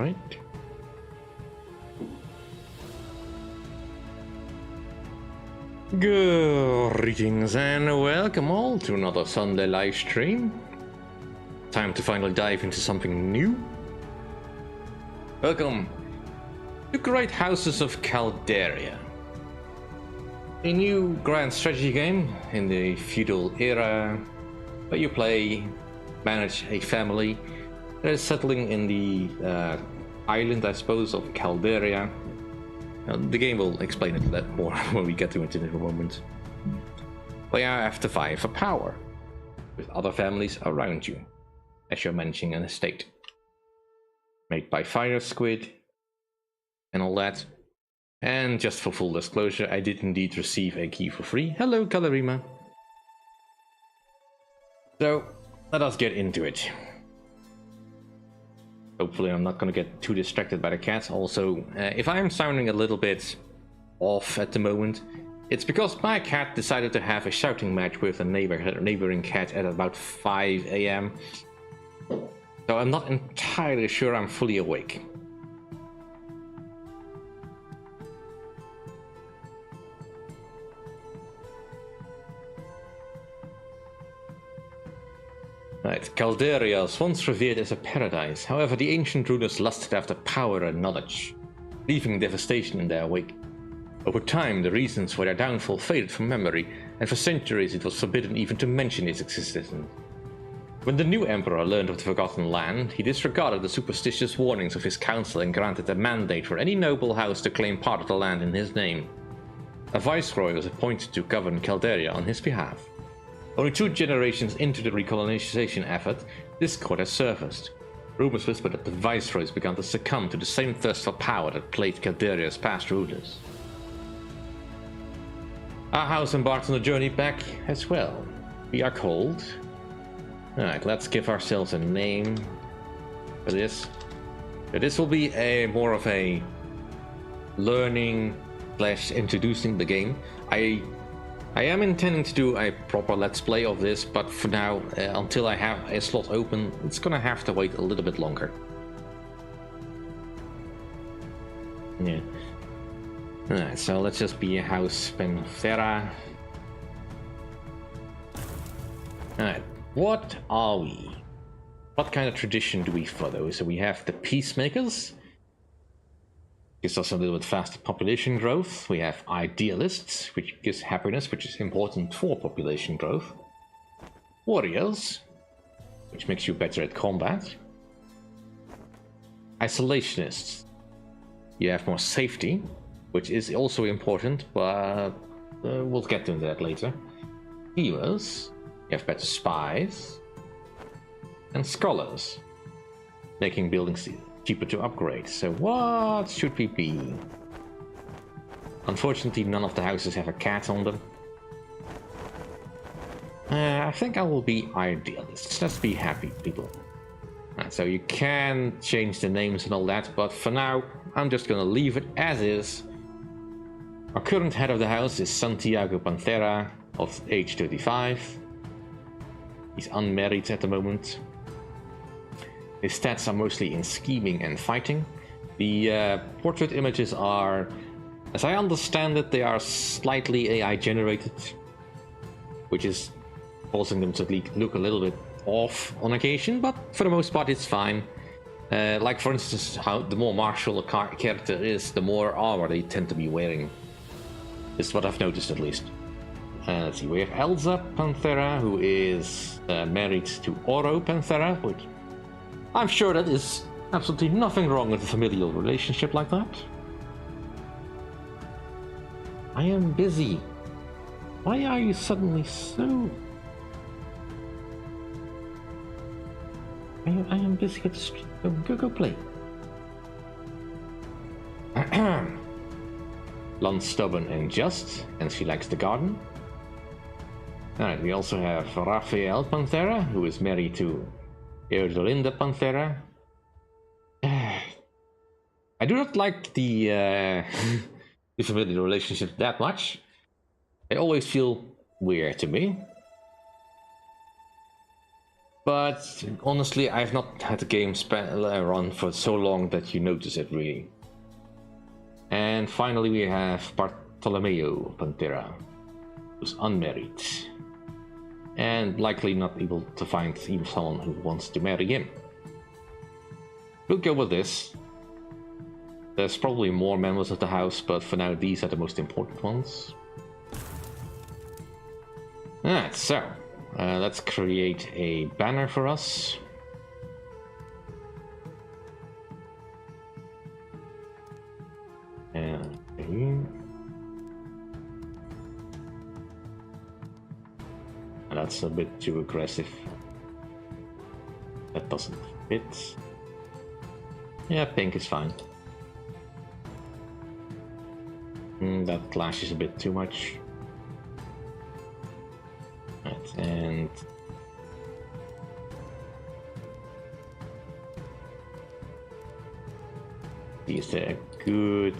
Right. Greetings and welcome all to another Sunday live stream. Time to finally dive into something new. Welcome to Great Houses of Calderia, a new grand strategy game in the feudal era where you manage a family that is settling in the island, I suppose, of Calderia. The game will explain it a lot more when we get to it in a moment. But you have to vie for power with other families around you as you're managing an estate. Made by Fire Squid and all that. And just for full disclosure, I did indeed receive a key for free. Hello, Kalarima. So, let us get into it. Hopefully I'm not going to get too distracted by the cats. Also, if I'm sounding a little bit off at the moment, it's because my cat decided to have a shouting match with a neighboring cat at about 5 AM. So I'm not entirely sure I'm fully awake. Right, Calderia was once revered as a paradise. However, the ancient rulers lusted after power and knowledge, leaving devastation in their wake. Over time, the reasons for their downfall faded from memory, and for centuries it was forbidden even to mention its existence. When the new emperor learned of the Forgotten Land, he disregarded the superstitious warnings of his council and granted a mandate for any noble house to claim part of the land in his name. A viceroy was appointed to govern Calderia on his behalf. Only 2 generations into the recolonization effort, discord has surfaced. Rumors whisper that the viceroys began to succumb to the same thirst for power that plagued Calderia's past rulers. Our house embarked on a journey back as well. We are called... Alright, let's give ourselves a name for this. So this will be more of a learning / introducing the game. I am intending to do a proper let's play of this, but for now, until I have a slot open, it's gonna have to wait a little bit longer. Yeah. Alright, so let's just be a house Panthera. Alright, what are we? What kind of tradition do we follow? So we have the Peacemakers. Gives us a little bit faster population growth. We have Idealists, which gives happiness, which is important for population growth. Warriors, which makes you better at combat. Isolationists, you have more safety, which is also important, but we'll get to that later. Healers, you have better spies. And Scholars, making buildings cheaper to upgrade. So what should we be? Unfortunately, none of the houses have a cat on them. I think I will be Idealists. Let's be happy, people. Right, so you can change the names and all that, but for now, I'm just gonna leave it as is. Our current head of the house is Santiago Panthera, of age 35. He's unmarried at the moment. His stats are mostly in scheming and fighting. The portrait images are, as I understand it, they are slightly AI generated, which is causing them to look a little bit off on occasion, but for the most part it's fine. Like for instance, how the more martial a character is, the more armor they tend to be wearing. This is what I've noticed at least. Let's see, we have Elsa Panthera, who is married to Oro Panthera, which I'm sure that is absolutely nothing wrong with a familial relationship like that. I am busy. Why are you suddenly so... I am busy at the street. Go play. Blonde, stubborn and just, and she likes the garden. Alright, we also have Rafael Panthera, who is married to Erdolinda Panthera. I do not like the the familiar relationship that much. They always feel weird to me. But honestly, I've not had the game run for so long that you notice it really. And finally we have Bartolomeo Pantera, who's unmarried. And likely not able to find even someone who wants to marry him. We'll go with this. There's probably more members of the house, but for now these are the most important ones. Alright, so let's create a banner for us. And that's a bit too aggressive. That doesn't fit. Yeah, pink is fine. That clashes a bit too much. Right, and these are good.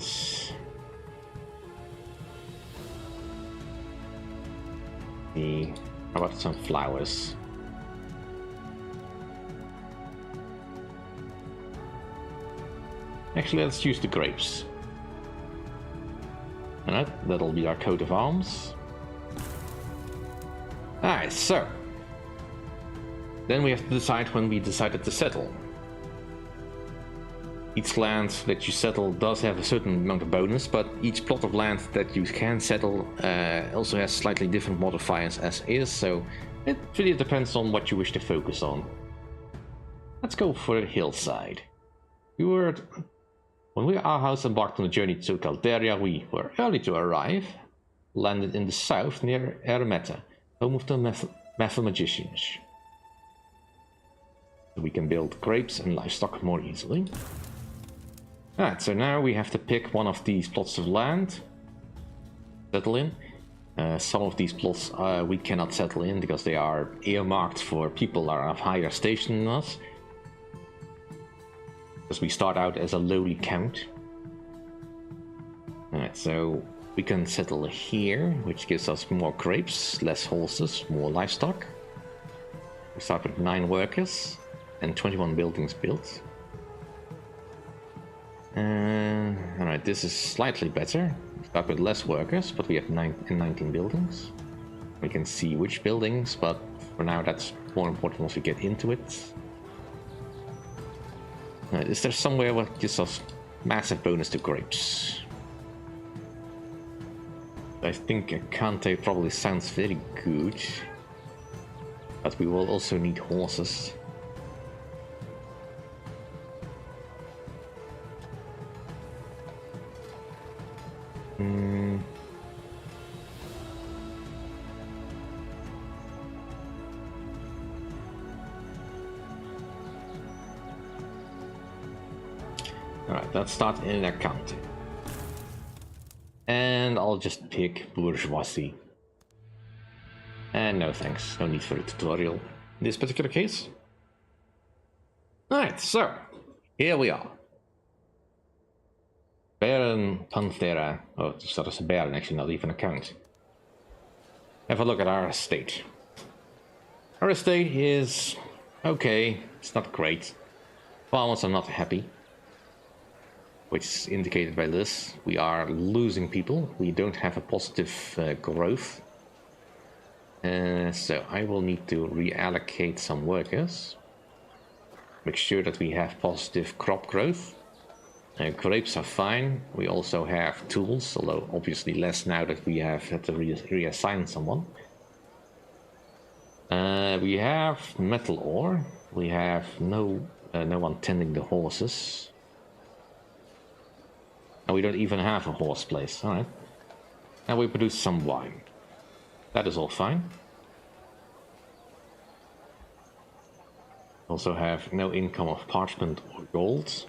How about some flowers? Actually, let's use the grapes. Alright, that'll be our coat of arms. Alright, so then we have to decide when we decided to settle. Each land that you settle does have a certain amount of bonus, but each plot of land that you can settle also has slightly different modifiers as is, so it really depends on what you wish to focus on. Let's go for the hillside. When our house embarked on the journey to Calderia, we were early to arrive, landed in the south near Eremeta, home of the mathematicians. We can build grapes and livestock more easily. Alright, so now we have to pick one of these plots of land, settle in. Some of these plots we cannot settle in because they are earmarked for people that are of higher station than us. Because we start out as a lowly count. Alright, so we can settle here, which gives us more grapes, less horses, more livestock. We start with 9 workers and 21 buildings built. Alright, this is slightly better. We start with less workers, but we have 19 buildings. We can see which buildings, but for now that's more important once we get into it. Is there somewhere what gives us massive bonus to grapes? I think a Cante probably sounds very good, but we will also need horses. Alright, let's start in accounting. And I'll just pick bourgeoisie. And no thanks, no need for a tutorial in this particular case. Alright, so here we are. Baron Panthera. Oh, that is a baron, actually, not even a count. Have a look at our estate. Our estate is okay, it's not great. Farmers are not happy, which is indicated by this. We are losing people. We don't have a positive growth. So I will need to reallocate some workers. Make sure that we have positive crop growth. Grapes are fine. We also have tools, although obviously less now that we have had to reassign someone. We have metal ore. We have no one tending the horses. And we don't even have a horse place. Alright. And we produce some wine. That is all fine. Also have no income of parchment or gold.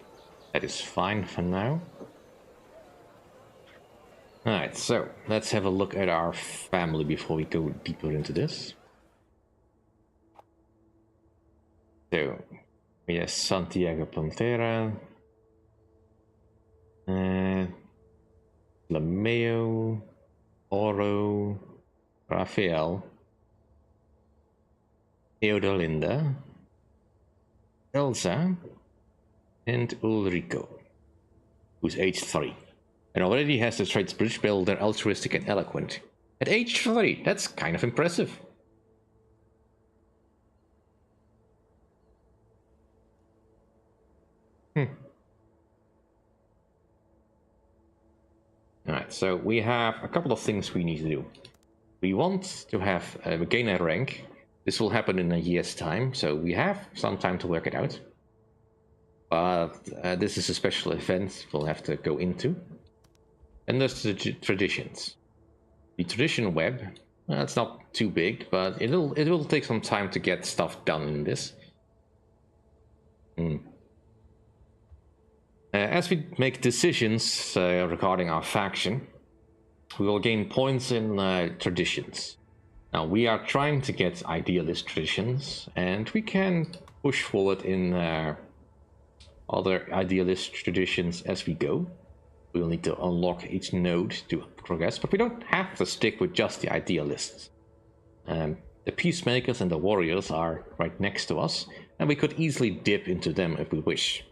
That is fine for now. Alright, so let's have a look at our family before we go deeper into this. So, we have Santiago Pantera. Lameo, Oro, Rafael, Theodolinda, Elsa, and Ulrico, who's age 3. And already has the traits bridge builder, altruistic, and eloquent. At age 3, that's kind of impressive. Alright, so we have a couple of things we need to do. We want to have gain a rank. This will happen in a year's time, so we have some time to work it out. But this is a special event we'll have to go into. And there's the traditions. The tradition web, it's not too big, but it will take some time to get stuff done in this. As we make decisions regarding our faction, we will gain points in traditions. Now, we are trying to get idealist traditions, and we can push forward in other idealist traditions as we go. We'll need to unlock each node to progress, but we don't have to stick with just the idealists. The peacemakers and the warriors are right next to us, and we could easily dip into them if we wish.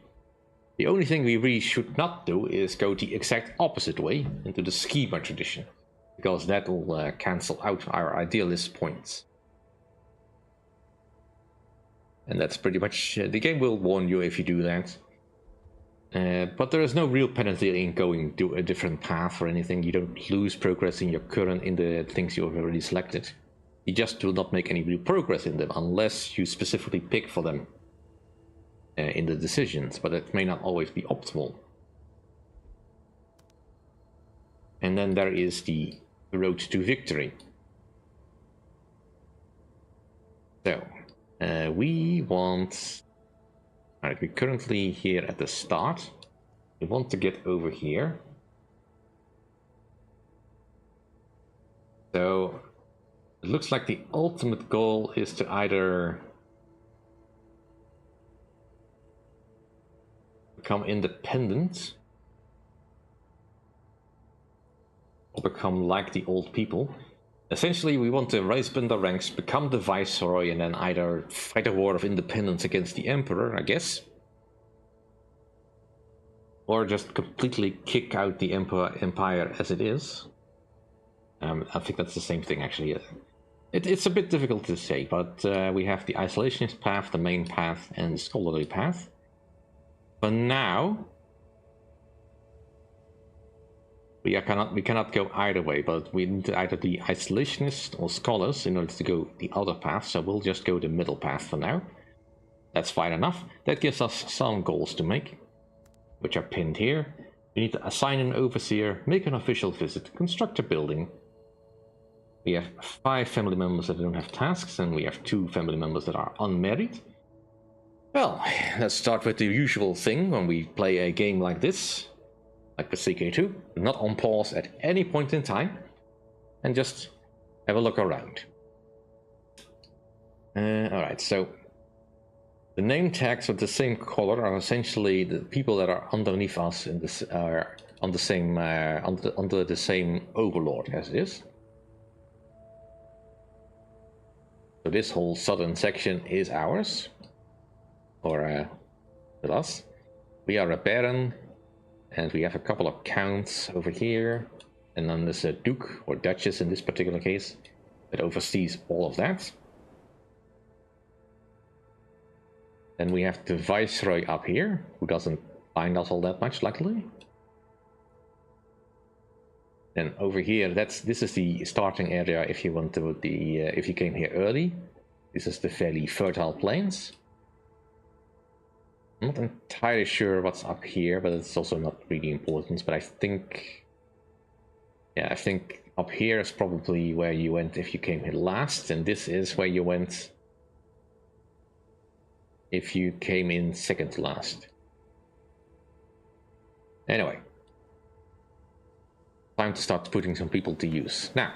The only thing we really should not do is go the exact opposite way into the schema tradition, because that will cancel out our idealist points. And that's pretty much the game will warn you if you do that. But there is no real penalty in going to a different path or anything. You don't lose progress in your current in the things you have already selected. You just do not make any real progress in them unless you specifically pick for them in the decisions, but it may not always be optimal. And then there is the road to victory. So we want. Alright, we're currently here at the start. We want to get over here. So it looks like the ultimate goal is to either become independent or become like the old people. Essentially, we want to rise up in the ranks, become the viceroy, and then either fight a war of independence against the emperor, I guess, or just completely kick out the empire as it is. I think that's the same thing, actually. It's a bit difficult to say, but we have the isolationist path, the main path, and the scholarly path. For now, we cannot go either way, but we need to either be isolationists or scholars in order to go the other path, so we'll just go the middle path for now. That's fine enough. That gives us some goals to make, which are pinned here. We need to assign an overseer, make an official visit, construct a building. We have 5 family members that don't have tasks, and we have 2 family members that are unmarried. Well, let's start with the usual thing when we play a game like this. Like the CK2, not on pause at any point in time, and just have a look around. Alright, so the name tags with the same color are essentially the people that are underneath us in this are on the same under the same overlord as it is. So this whole southern section is ours, or with us. We are a baron. And we have a couple of counts over here, and then there's a duke, or duchess in this particular case, that oversees all of that. Then we have the viceroy up here, who doesn't bind us all that much, luckily. Then over here, this is the starting area if you want to if you came here early. This is the fairly fertile plains. I'm not entirely sure what's up here, but it's also not really important. But I think up here is probably where you went if you came here last, and this is where you went if you came in second to last. Anyway, time to start putting some people to use. Now,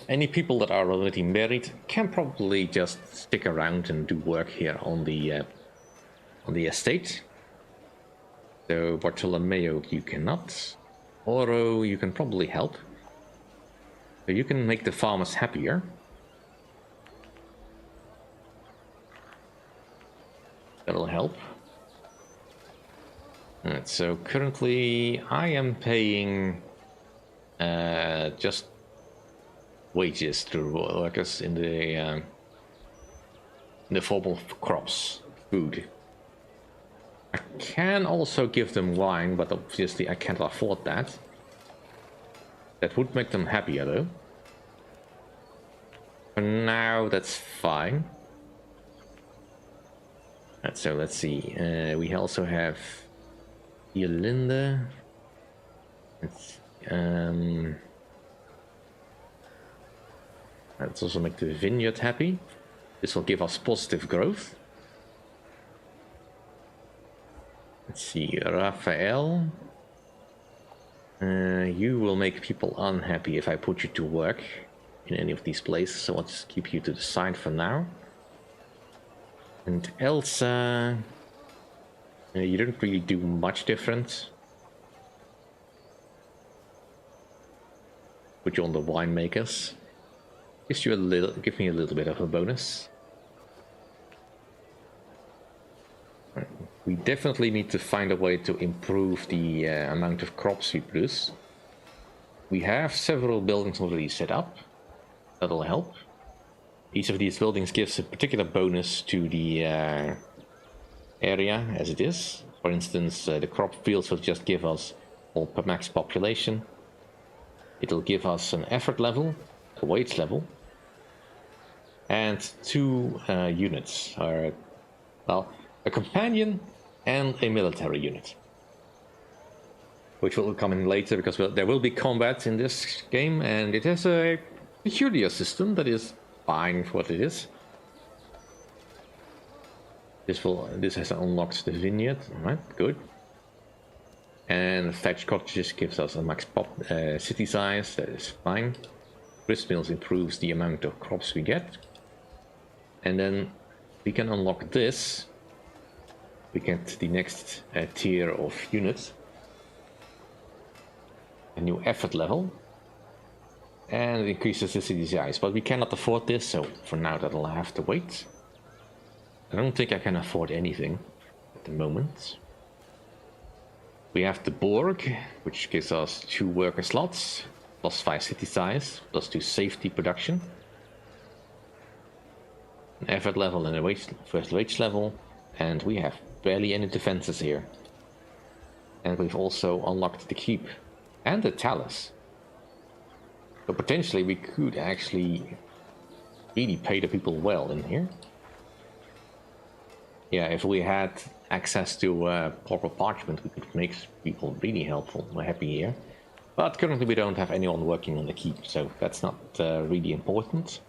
any people that are already married can probably just stick around and do work here on the estate. So Bartolomeo, you cannot. Oro, you can probably help. So you can make the farmers happier. That'll help. Alright, so currently I am paying just wages to workers in the form of crops, food. I can also give them wine, but obviously I can't afford that. That would make them happier though. For now, that's fine. And so let's see. We also have Linda. Let's also make the vineyard happy. This will give us positive growth. Let's see, Raphael. You will make people unhappy if I put you to work in any of these places, so I'll just keep you to the side for now. And Elsa, you don't really do much different. Put you on the winemakers. Give me a little bit of a bonus. We definitely need to find a way to improve the amount of crops we produce. We have several buildings already set up. That'll help. Each of these buildings gives a particular bonus to the area as it is. For instance, the crop fields will just give us all per max population. It'll give us an effort level, a wage level, and 2 units. Well, a companion and a military unit. Which will come in later because there will be combat in this game, and it has a peculiar system that is fine for what it is. This has unlocked the vineyard, alright, good. And thatched cottages gives us a max city size, that is fine. Grist mills improves the amount of crops we get. And then we can unlock this. We get the next tier of units. A new effort level. And it increases the city size, but we cannot afford this, so for now that'll have to wait. I don't think I can afford anything at the moment. We have the Borg, which gives us 2 worker slots, plus 5 city size, plus 2 safety production. An effort level and a first wage level, and we have barely any defenses here. And we've also unlocked the keep and the talus. So potentially we could actually really pay the people well in here. Yeah, if we had access to proper parchment, we could make people really happy here. But currently we don't have anyone working on the keep, so that's not really important.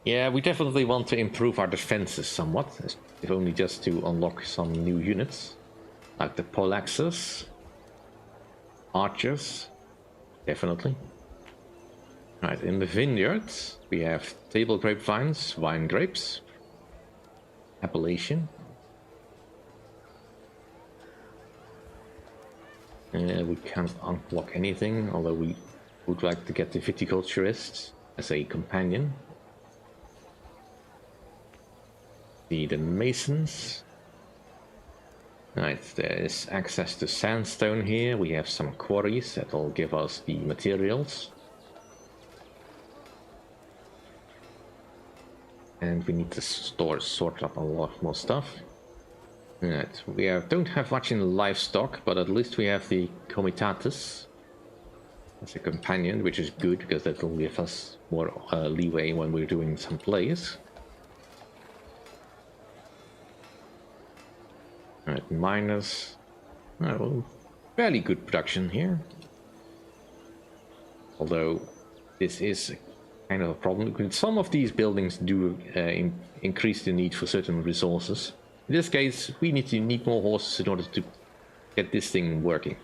Yeah, we definitely want to improve our defenses somewhat, if only just to unlock some new units. Like the Polaxes, Archers, definitely. Right, in the vineyards, we have table grapevines, wine grapes, appellation. We can't unlock anything, although we would like to get the viticulturist as a companion. The masons. Right, there is access to sandstone here. We have some quarries that will give us the materials. And we need to sort up a lot more stuff. Right, we don't have much in livestock, but at least we have the comitatus as a companion, which is good because that will give us more leeway when we're doing some plays. Alright, miners. Well, fairly good production here. Although this is kind of a problem. Some of these buildings do increase the need for certain resources. In this case, we need more horses in order to get this thing working.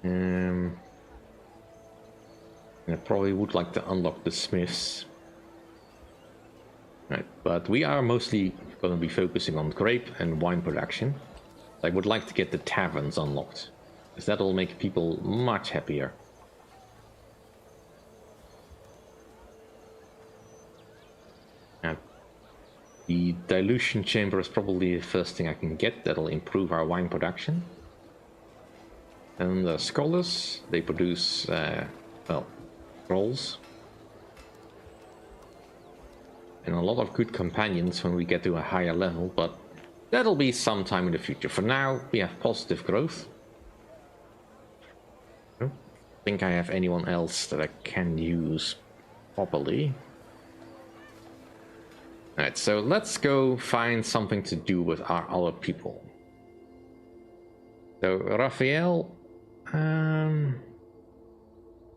And I probably would like to unlock the smiths. Right, but we are mostly going to be focusing on grape and wine production. I would like to get the taverns unlocked, because that will make people much happier. The dilution chamber is probably the first thing I can get that'll improve our wine production. And the scholars, they produce, well, scrolls. And a lot of good companions when we get to a higher level, but that'll be sometime in the future. For now, we have positive growth. I don't think I have anyone else that I can use properly. Alright, so let's go find something to do with our other people. So, Raphael,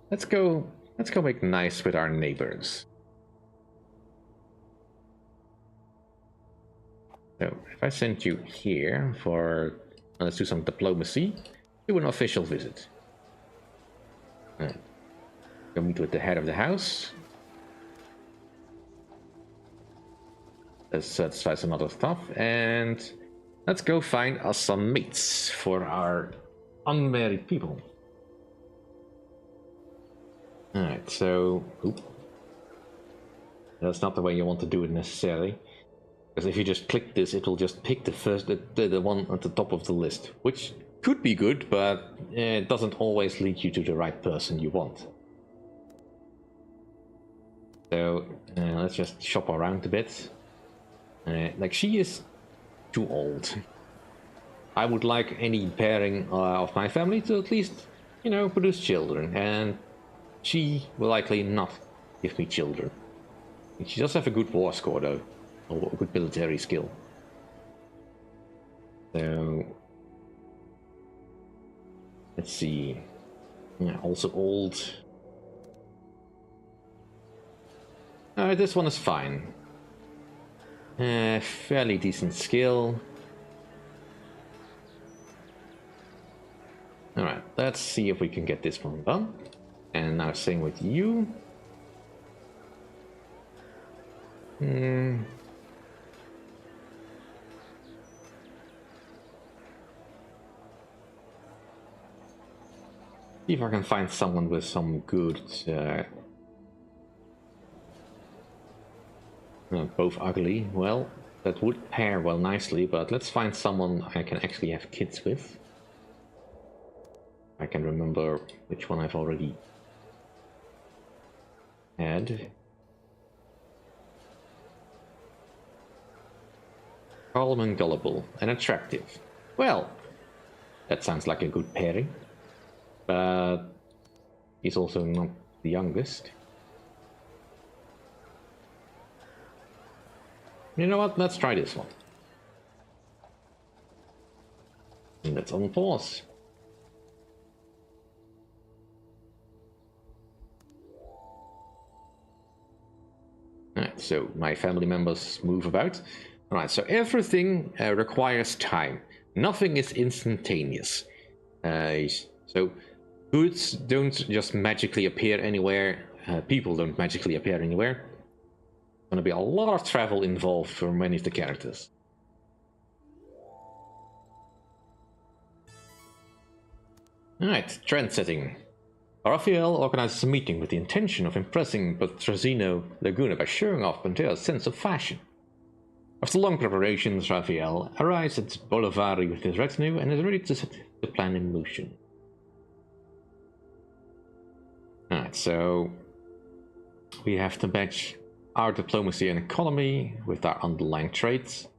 let's go make nice with our neighbors. So, if I send you here for, let's do some diplomacy, do an official visit. Go meet with the head of the house. Let's satisfy some other stuff, and let's go find us some mates for our unmarried people. Alright, so... Oop. That's not the way you want to do it necessarily. Because if you just click this, it will just pick the one at the top of the list. Which could be good, but it doesn't always lead you to the right person you want. So, let's just shop around a bit. Like, she is too old. I would like any pairing of my family to at least, you know, produce children, and she will likely not give me children. She does have a good war score, though, or a good military skill. So, let's see. Yeah, also old. This one is fine. Fairly decent skill. Alright, let's see if we can get this one done. And now same with you. See if I can find someone with some good... both ugly. Well, that would pair well nicely, but let's find someone I can actually have kids with. I can remember which one I've already had. Calm and gullible and attractive. Well, that sounds like a good pairing, but he's also not the youngest. You know what? Let's try this one. And let's on pause. Alright, so my family members move about. Alright, so everything requires time. Nothing is instantaneous. So goods don't just magically appear anywhere. People don't magically appear anywhere. Going to be a lot of travel involved for many of the characters. Alright, trend setting. Raphael organizes a meeting with the intention of impressing Petrosino Laguna by showing off Pantea's sense of fashion. After long preparations, Raphael arrives at Bolivari with his retinue and is ready to set the plan in motion. Alright, so we have to match our diplomacy and economy with our underlying traits.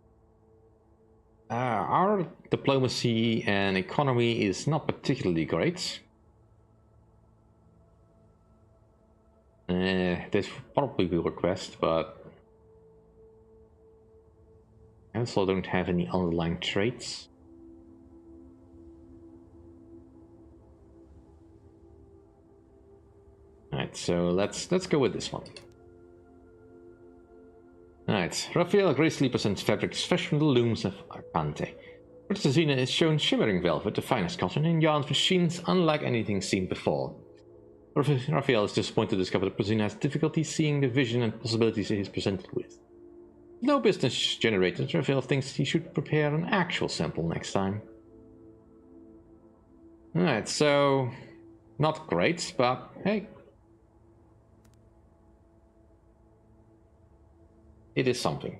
Our diplomacy and economy is not particularly great. This probably will request, but I also don't have any underlying traits. Alright, so let's go with this one. Alright, Raphael gracefully presents fabrics fresh from the looms of Arcante. Petrosina is shown shimmering velvet, the finest cotton, and yarns with sheens unlike anything seen before. Raphael is disappointed to discover that Petrosina has difficulty seeing the vision and possibilities he is presented with. No business generated, Raphael thinks he should prepare an actual sample next time. Alright, so... not great, but hey... it is something.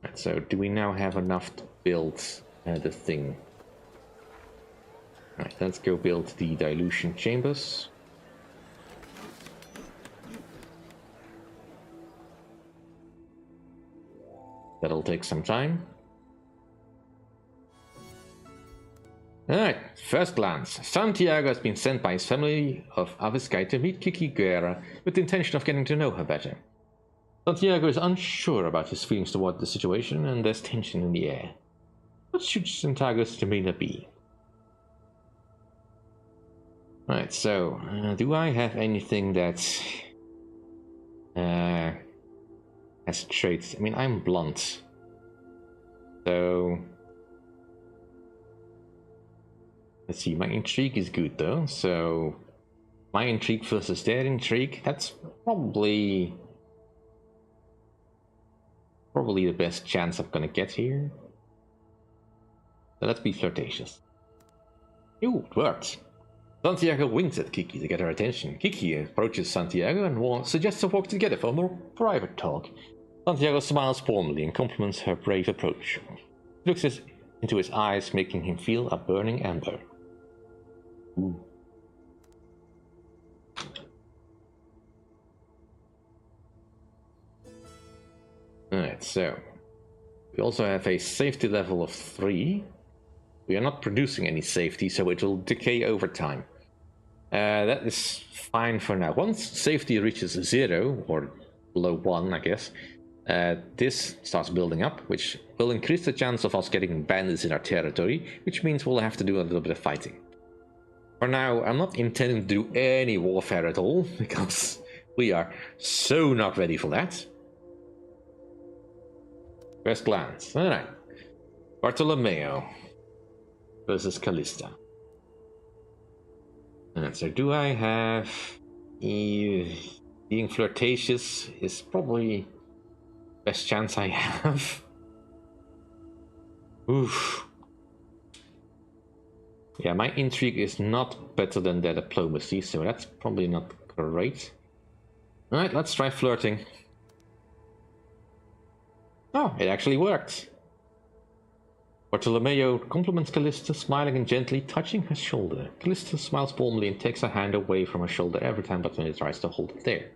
Right, so do we now have enough to build the thing? Right, let's go build the dilution chambers. That'll take some time. Alright, first glance. Santiago has been sent by his family of Aviscay to meet Kiki Guerra with the intention of getting to know her better. Santiago is unsure about his feelings toward the situation, and there's tension in the air. What should Santiago's demeanor be? Right, so, do I have anything that has traits? I mean, I'm blunt. So, let's see, my intrigue is good though, so my intrigue versus their intrigue, that's probably the best chance I'm gonna get here. So let's be flirtatious. Ooh, it worked. Santiago winks at Kiki to get her attention. Kiki approaches Santiago and suggests a walk together for a more private talk. Santiago smiles warmly and compliments her brave approach. He looks into his eyes, making him feel a burning ember. Ooh. Alright, so we also have a safety level of 3. We are not producing any safety, so it will decay over time. That is fine for now. Once safety reaches 0, or below 1, I guess, this starts building up, which will increase the chance of us getting bandits in our territory, which means we'll have to do a little bit of fighting. For now, I'm not intending to do any warfare at all, because we are so not ready for that. First glance. Alright. Bartolomeo versus Callista. And so do I have... being flirtatious is probably the best chance I have. Oof. Yeah, my intrigue is not better than their diplomacy, so that's probably not great. Alright, let's try flirting. Oh, it actually worked. Bartolomeo compliments Callista, smiling and gently touching her shoulder. Callista smiles warmly and takes her hand away from her shoulder every time Bartolomeo tries to hold it there.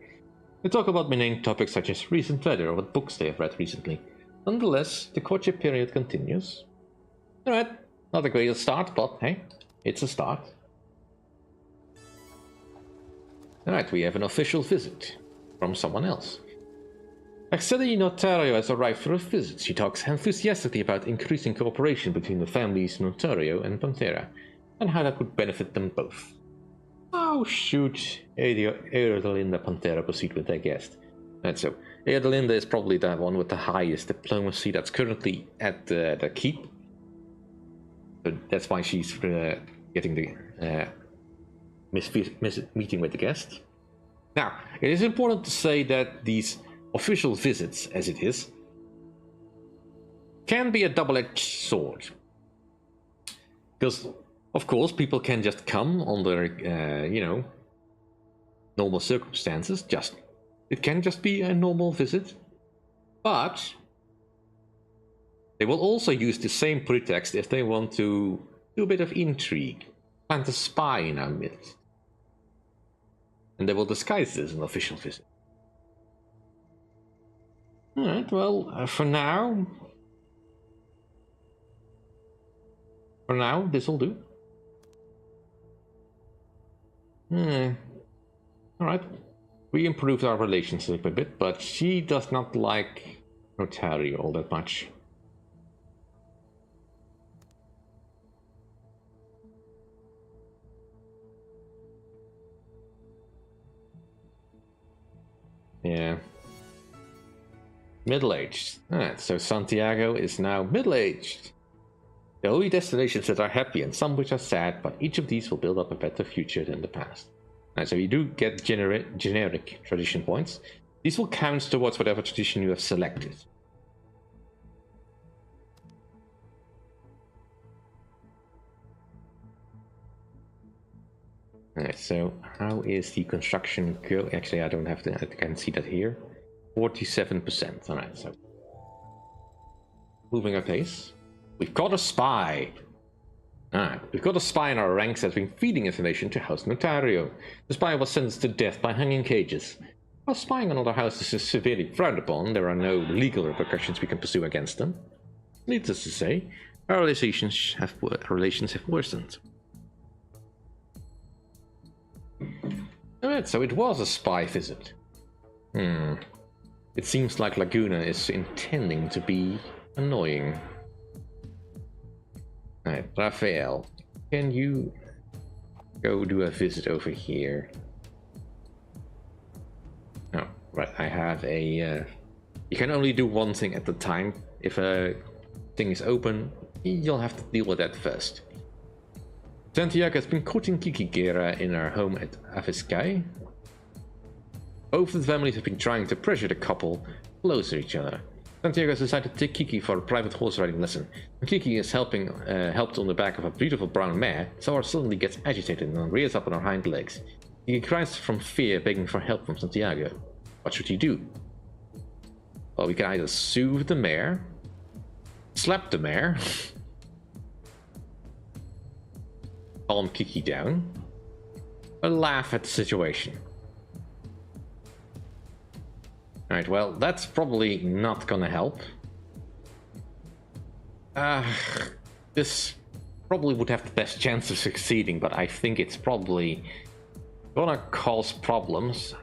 They talk about mundane topics such as recent weather or what books they have read recently. Nonetheless, the courtship period continues. Alright, not a great start, but hey, it's a start. Alright, we have an official visit from someone else. Axeli Notario has arrived for a visit. She talks enthusiastically about increasing cooperation between the families Notario and Pantera, and how that would benefit them both. Oh shoot, Eodelinda Pantera proceed with their guest. And so, Eodelinda is probably the one with the highest diplomacy that's currently at the keep. So that's why she's getting the meeting with the guest. Now, it is important to say that these official visits, as it is, can be a double-edged sword. Because, of course, people can just come under, normal circumstances. It can just be a normal visit. But they will also use the same pretext if they want to do a bit of intrigue, plant a spy in our midst. And they will disguise this as an official visit. Alright, well, for now, this'll do. Alright, we improved our relationship a bit, but she does not like Notario all that much. Yeah. Middle-aged. Alright, so Santiago is now middle-aged. There will be destinations that are happy and some which are sad, but each of these will build up a better future than the past. Alright, so you do get generic tradition points. These will count towards whatever tradition you have selected. Alright, so how is the construction go? Actually, I don't have to, I can see that here. 47%. Alright, so moving apace. We've got a spy. We've got a spy in our ranks that's been feeding information to House Notario. The spy was sentenced to death by hanging cages. While spying on other houses is severely frowned upon, there are no legal repercussions we can pursue against them. Needless to say, our relations have worsened. Alright, so it was a spy visit. It seems like Laguna is intending to be annoying. Alright, Raphael, can you go do a visit over here? Oh, right, I have a... you can only do one thing at a time. If a thing is open, you'll have to deal with that first. Santiago has been courting Kiki Gera in her home at Aviscay. Both of the families have been trying to pressure the couple closer to each other. Santiago has decided to take Kiki for a private horse riding lesson. When Kiki is helped on the back of a beautiful brown mare, Sora suddenly gets agitated and rears up on her hind legs. Kiki cries from fear, begging for help from Santiago. What should he do? Well, we can either soothe the mare, slap the mare, calm Kiki down, or laugh at the situation. Alright, well, that's probably not gonna help. This probably would have the best chance of succeeding, but I think it's probably gonna cause problems.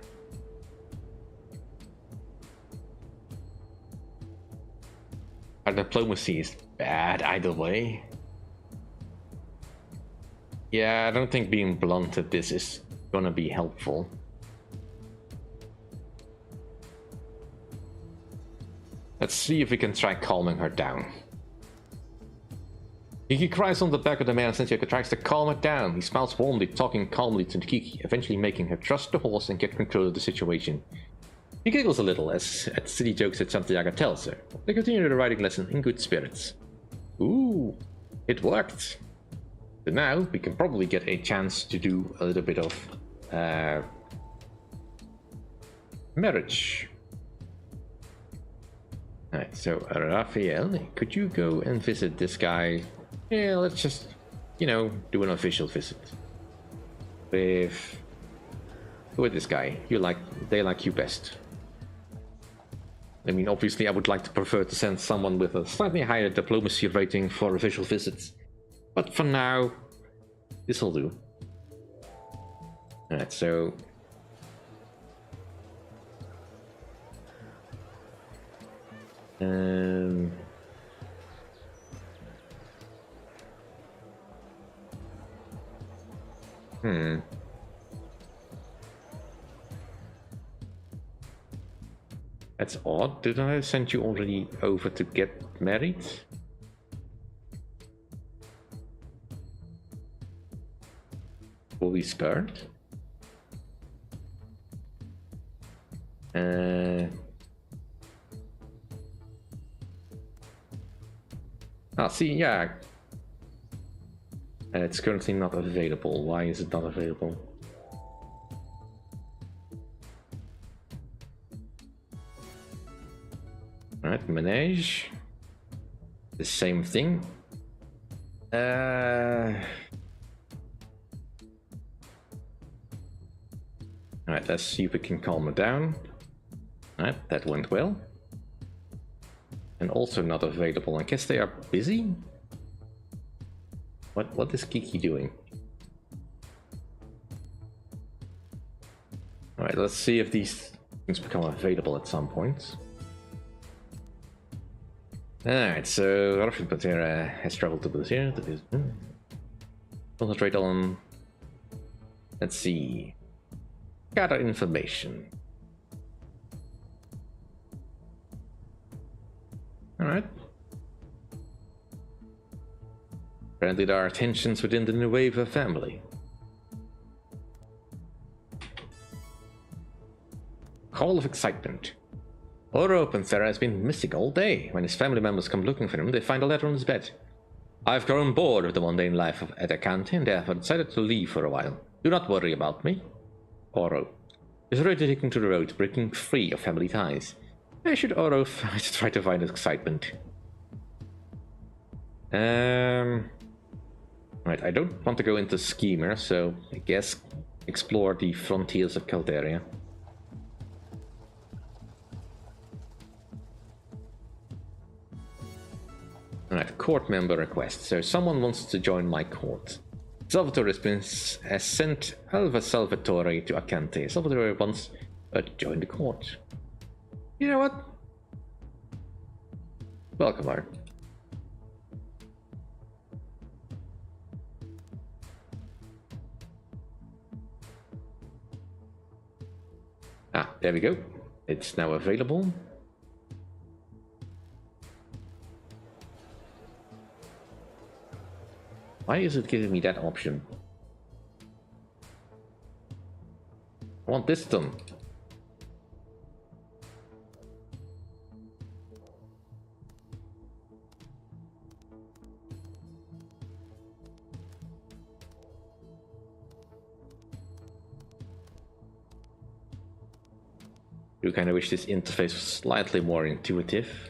Our diplomacy is bad either way. Yeah, I don't think being blunt at this is gonna be helpful. Let's see if we can try calming her down. Kiki cries on the back of the mare and Santiago tries to calm it down. He smiles warmly, talking calmly to Kiki, eventually making her trust the horse and get control of the situation. She giggles a little at silly jokes that Santiago tells her. They continue the riding lesson in good spirits. Ooh, it worked. So now we can probably get a chance to do a little bit of marriage. Alright, so Raphael, could you go and visit this guy? Yeah, let's just, you know, do an official visit. With this guy. They like you best. I mean, obviously I would like to prefer to send someone with a slightly higher diplomacy rating for official visits. But for now, this'll do. Alright, so... That's odd. Didn't I send you already over to get married? Fully spared? See, yeah. It's currently not available. Why is it not available? Alright, Manage. The same thing. Alright, let's see if we can calm it down. Alright, that went well. And also not available. I guess they are busy? What is Kiki doing? Alright, let's see if these things become available at some point. Alright, so Rafael Patera has traveled to Brazil. Concentrate on... Let's see... Gather information. Alright. Apparently there are tensions within the Nueva family. Call of excitement. Oro Panthera has been missing all day. When his family members come looking for him, they find a letter on his bed. I've grown bored with the mundane life at Acante and therefore decided to leave for a while. Do not worry about me. Oro is already taking to the road, breaking free of family ties. Where should Oro try to find excitement? Right, I don't want to go into Schemer, so I guess explore the frontiers of Calderia. Alright, court member request. So someone wants to join my court. Salvatore has sent Alva Salvatore to Acante. Salvatore wants to join the court. You know what? Welcome her. Ah, there we go. It's now available. Why is it giving me that option? I want this done. I do kind of wish this interface was slightly more intuitive.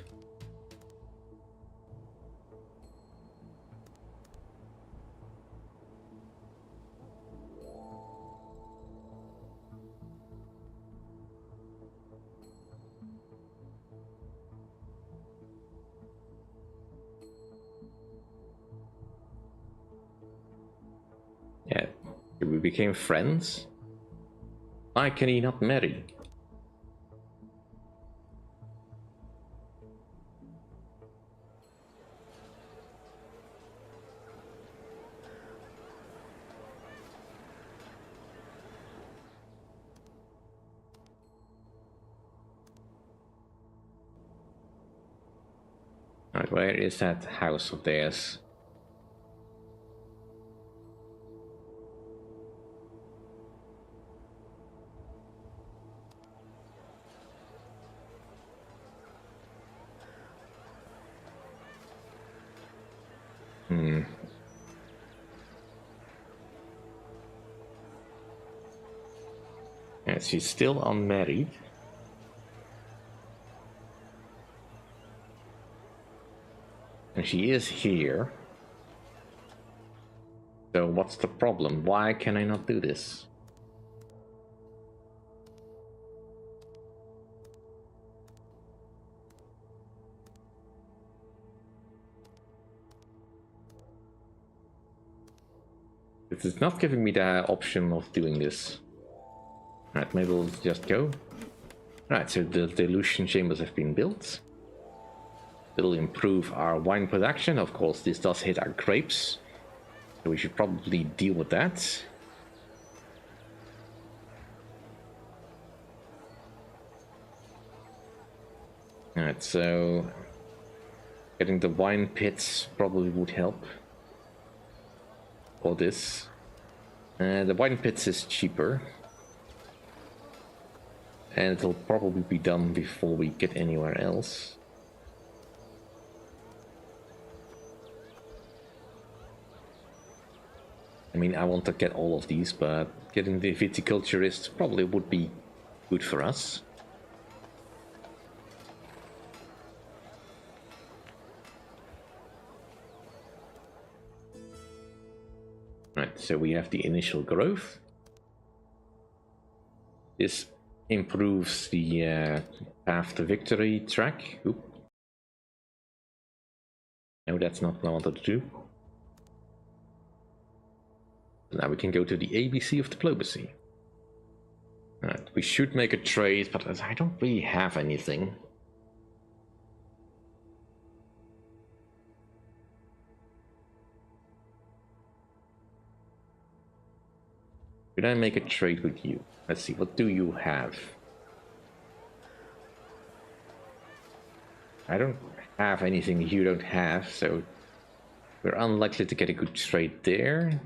Yeah, we became friends. Why can he not marry? Alright, where is that house of theirs? Yeah, she's still unmarried. And she is here. So what's the problem? Why can I not do this? It is not giving me the option of doing this. Alright, maybe we'll just go. Alright, so the dilution chambers have been built. It'll improve our wine production. Of course, this does hit our grapes. So we should probably deal with that. Alright, so getting the wine pits probably would help. Or this. The wine pits is cheaper. And it'll probably be done before we get anywhere else. I mean, I want to get all of these, but getting the viticulturist probably would be good for us. Right, so we have the initial growth. This improves the path to victory track. Oop. No, that's not what I wanted to do. Now we can go to the ABC of diplomacy. Alright, we should make a trade, but I don't really have anything. Should I make a trade with you? Let's see, what do you have? I don't have anything you don't have, so we're unlikely to get a good trade there.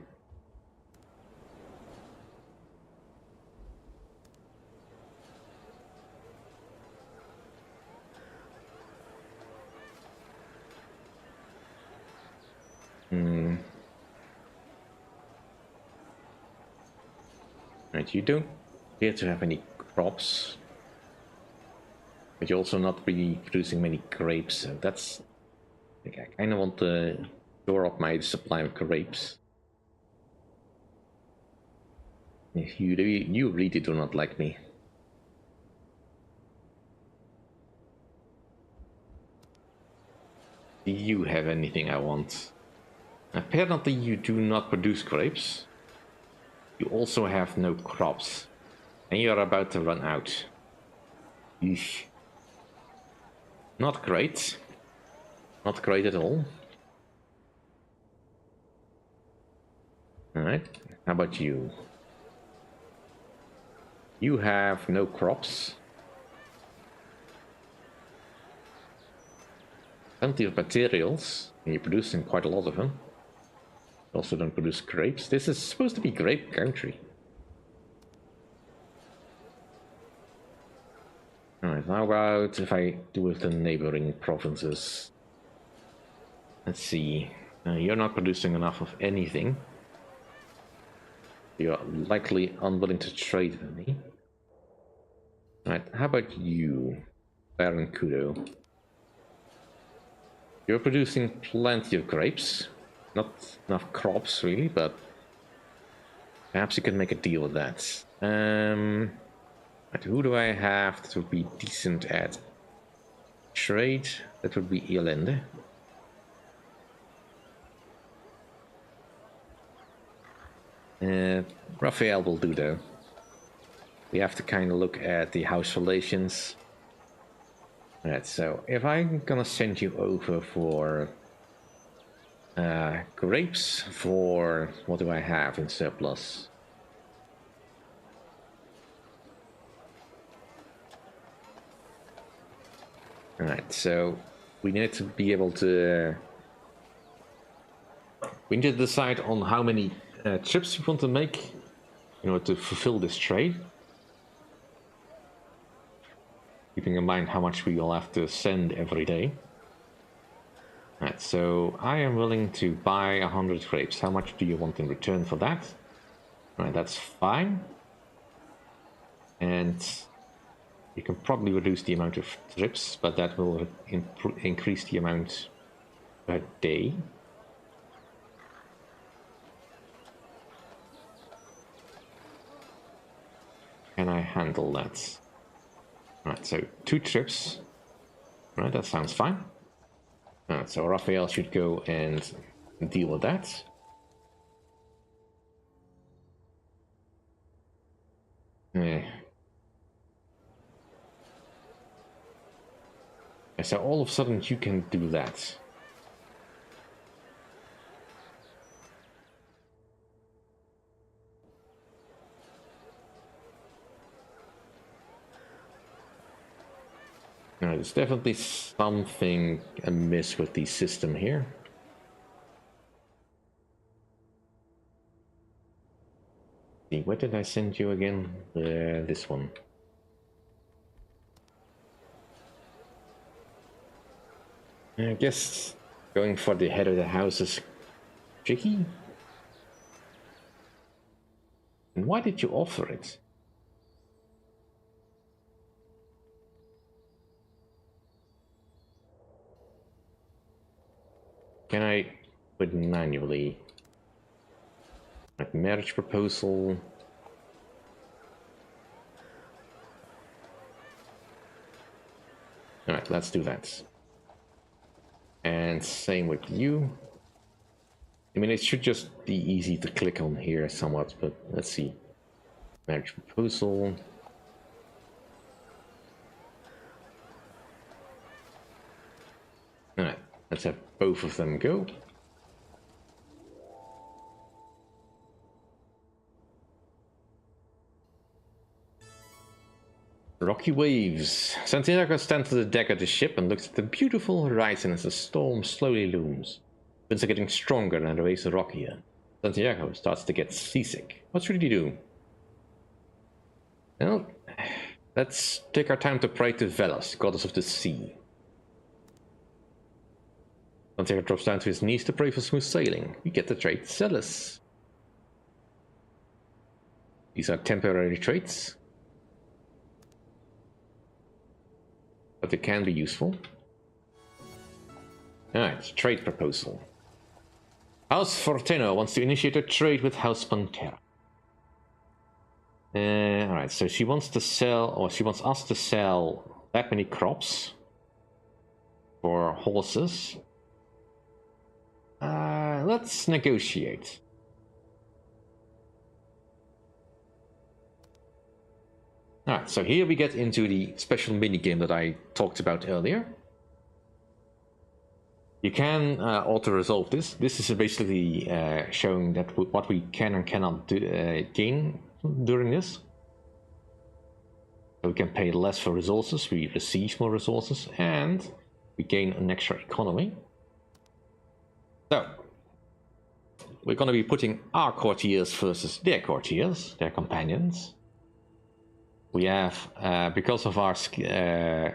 Right, you don't appear to have any crops. But you're also not really producing many grapes, so that's... I kind of want to store up my supply of grapes. You really do not like me. Do you have anything I want? Apparently you do not produce grapes. You also have no crops. And you're about to run out. Eesh. Not great. Not great at all. Alright, how about you? You have no crops. Plenty of materials, and you're producing quite a lot of them. You also don't produce grapes. This is supposed to be grape country. Alright, how about if I do with the neighboring provinces? Let's see. You're not producing enough of anything. You're likely unwilling to trade with me. Alright, how about you, Baron Kudo? You're producing plenty of grapes. Not enough crops, really, but perhaps you can make a deal with that. Right, who do I have that would be decent at trade? That would be Irlande. Raphael will do, though. We have to kind of look at the house relations. Alright, so if I'm gonna send you over for grapes, for what do I have in surplus? Alright, so we need to be able to... we need to decide on how many trips we want to make in order to fulfill this trade. Keeping in mind how much we will have to send every day. Alright, so I am willing to buy 100 grapes. How much do you want in return for that? Alright, that's fine. And you can probably reduce the amount of trips, but that will increase the amount per day. Can I handle that? Alright, so 2 trips. Alright, that sounds fine. Alright, so Raphael should go and deal with that. So all of a sudden you can do that. Now, there's definitely something amiss with the system here. See, what did I send you again? This one. I guess going for the head of the house is tricky. And why did you offer it? Can I put manually? Like marriage proposal. Alright, let's do that. And same with you. I mean, it should just be easy to click on here somewhat, but let's see. Marriage proposal. Alright, let's have both of them go. Rocky waves. Santiago stands at the deck of the ship and looks at the beautiful horizon as the storm slowly looms. Winds are getting stronger and the waves are rockier. Santiago starts to get seasick. What should he do? Well, let's take our time to pray to Velos, goddess of the sea. Santiago drops down to his knees to pray for smooth sailing. We get the trait Zealous. These are temporary traits, but they can be useful. Alright, trade proposal. House Forteno wants to initiate a trade with House Pantera. Alright, so she wants to sell, or she wants us to sell that many crops for horses. Let's negotiate. Alright, so here we get into the special minigame that I talked about earlier. You can auto-resolve this. This is basically showing that what we can and cannot gain during this. So we can pay less for resources, we receive more resources, and we gain an extra economy. So, we're going to be putting our courtiers versus their courtiers, their companions. We have, because of our skills,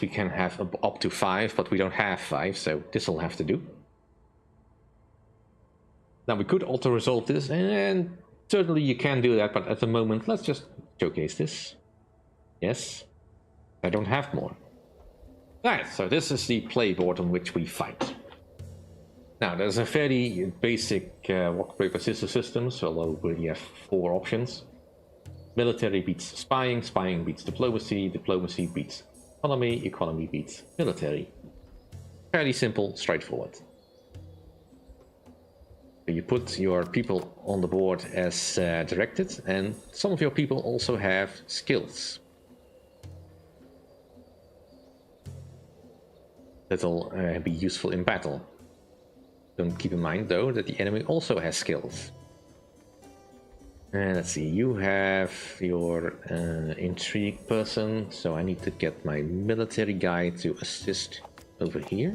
we can have up to 5, but we don't have 5, so this will have to do. Now we could auto-resolve this, and certainly you can do that, but at the moment, let's just showcase this. Yes, I don't have more. Alright, so this is the playboard on which we fight. Now, there's a fairly basic rock, paper, scissors system, so we have 4 options. Military beats spying, spying beats diplomacy, diplomacy beats economy, economy beats military. Fairly simple, straightforward. You put your people on the board as directed, and some of your people also have skills. That'll be useful in battle. Don't keep in mind, though, that the enemy also has skills. Let's see, you have your intrigue person, so I need to get my military guy to assist over here.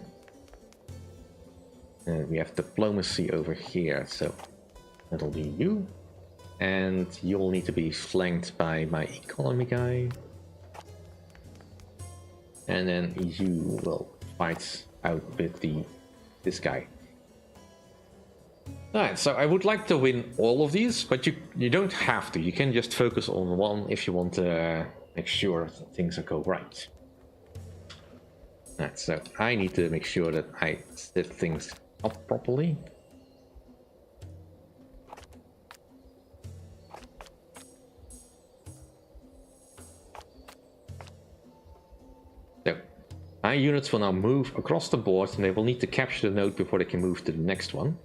We have diplomacy over here, so that'll be you. And you'll need to be flanked by my economy guy. And then you will fight out with this guy. Alright, so I would like to win all of these, but you don't have to. You can just focus on one if you want to make sure things go right. Alright, so I need to make sure that I set things up properly. So, my units will now move across the board, and they will need to capture the node before they can move to the next one.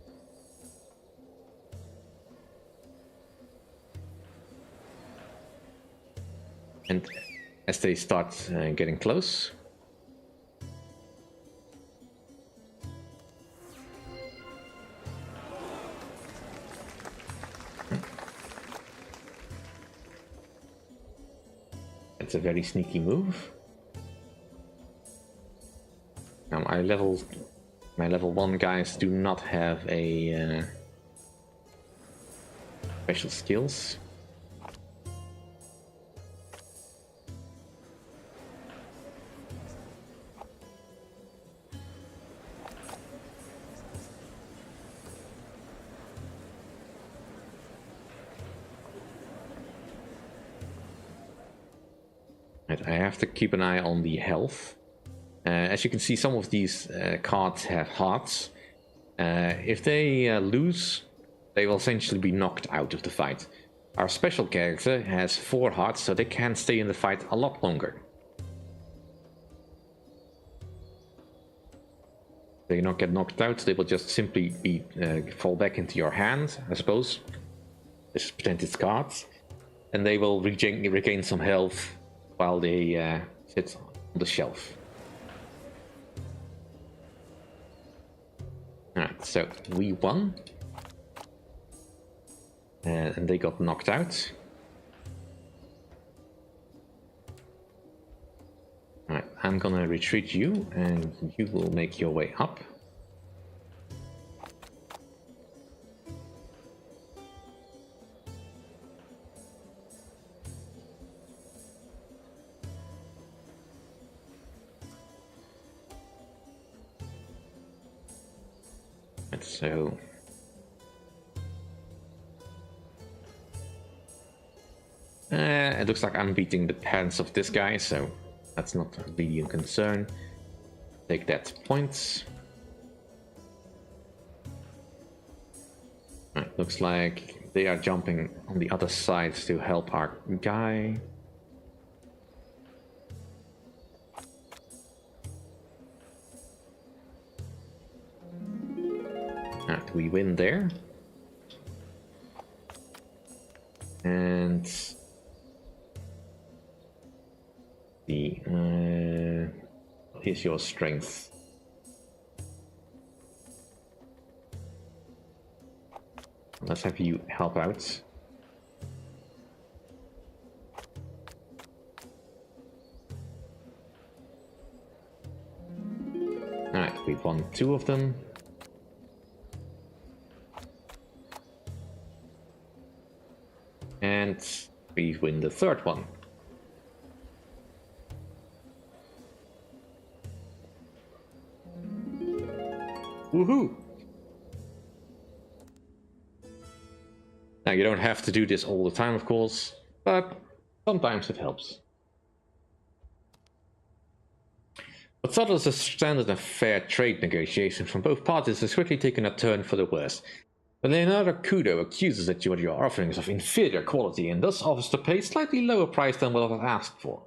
And as they start getting close, it's a very sneaky move. Now my level 1 guys do not have a special skills. I have to keep an eye on the health. As you can see, some of these cards have hearts. If they lose, they will essentially be knocked out of the fight. Our special character has 4 hearts, so they can stay in the fight a lot longer. They not get knocked out, they will just simply fall back into your hand, I suppose. This is presented cards. And they will regain some health while they sit on the shelf. Alright, so we won. And they got knocked out. Alright, I'm gonna retreat you, and you will make your way up. So it looks like I'm beating the pants of this guy, so that's not really a concern. Take that points. Looks like they are jumping on the other side to help our guy. Alright, we win there. And the here's your strength. Let's have you help out. Alright, we won 2 of them. And we win the 3rd one. Woohoo! Now, you don't have to do this all the time, of course, but sometimes it helps. What started as a standard and fair trade negotiation from both parties has quickly taken a turn for the worse. But Leonardo Kudo accuses that your offerings of inferior quality and thus offers to pay a slightly lower price than what I've asked for.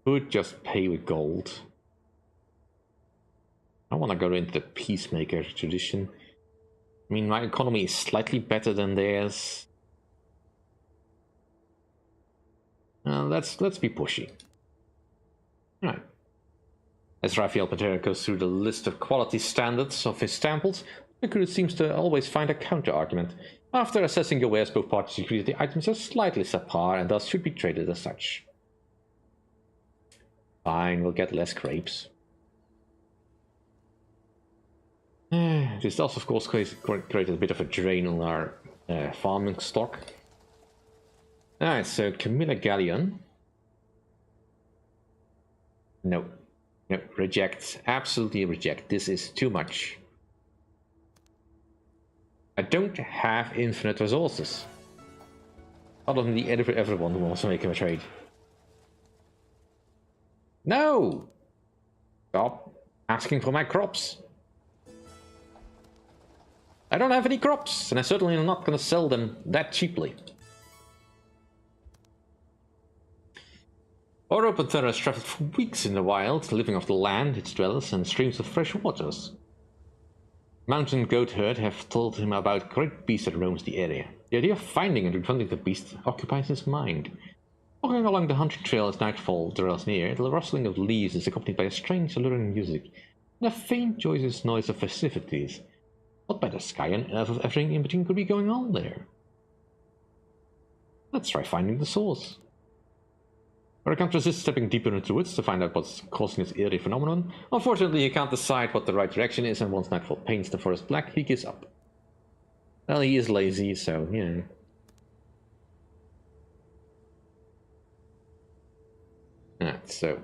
Could just pay with gold. I want to go into the peacemaker tradition. I mean, my economy is slightly better than theirs. Let's be pushy. Alright. As Rafael Patera goes through the list of quality standards of his samples, Mikuru seems to always find a counter-argument. After assessing your wares, both parties agree that the items are slightly subpar and thus should be traded as such. Fine, we'll get less grapes. This does, of course, create a bit of a drain on our farming stock. Alright, so Camilla Galleon. No. No, reject. Absolutely reject. This is too much. I don't have infinite resources. Other than the everyone who wants to make a trade. No! Stop asking for my crops. I don't have any crops, and I certainly am not going to sell them that cheaply. Oro Pantera has traveled for weeks in the wild, living off the land, its dwellers, and streams of fresh waters. Mountain goat herd have told him about great beast that roams the area. The idea of finding and confronting the beast occupies his mind. Walking along the hunting trail as nightfall draws near, the rustling of leaves is accompanied by a strange alluring music, and a faint joyous noise of festivities. What by the sky and earth of everything in between could be going on there? Let's try finding the source. But I can't resist stepping deeper into the woods to find out what's causing this eerie phenomenon. Unfortunately, he can't decide what the right direction is, and once nightfall paints the forest black, he gives up. Well, he is lazy, so, you know. Alright, so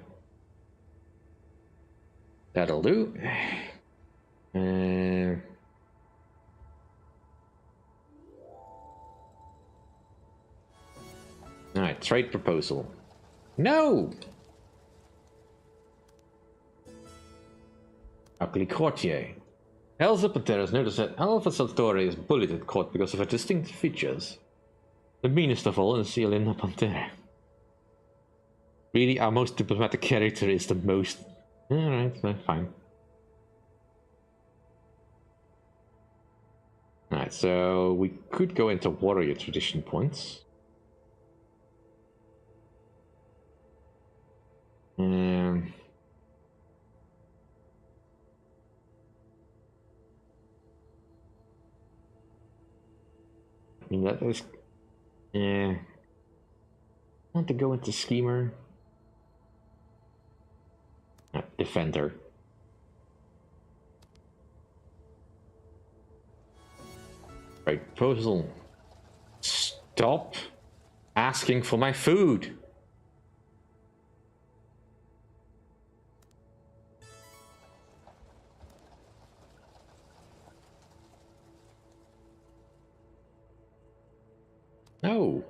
that'll do. Alright, trade proposal. No! Ugly courtier. Elsa Pateras noticed that Alpha Salvatore is bullied at court because of her distinct features. The meanest of all is Elena Pantera. Really, our most diplomatic character is the most... Alright, fine. Alright, so we could go into warrior tradition points. I mean, that is... I want to go into schemer. Defender. Right, proposal. Stop asking for my food. No.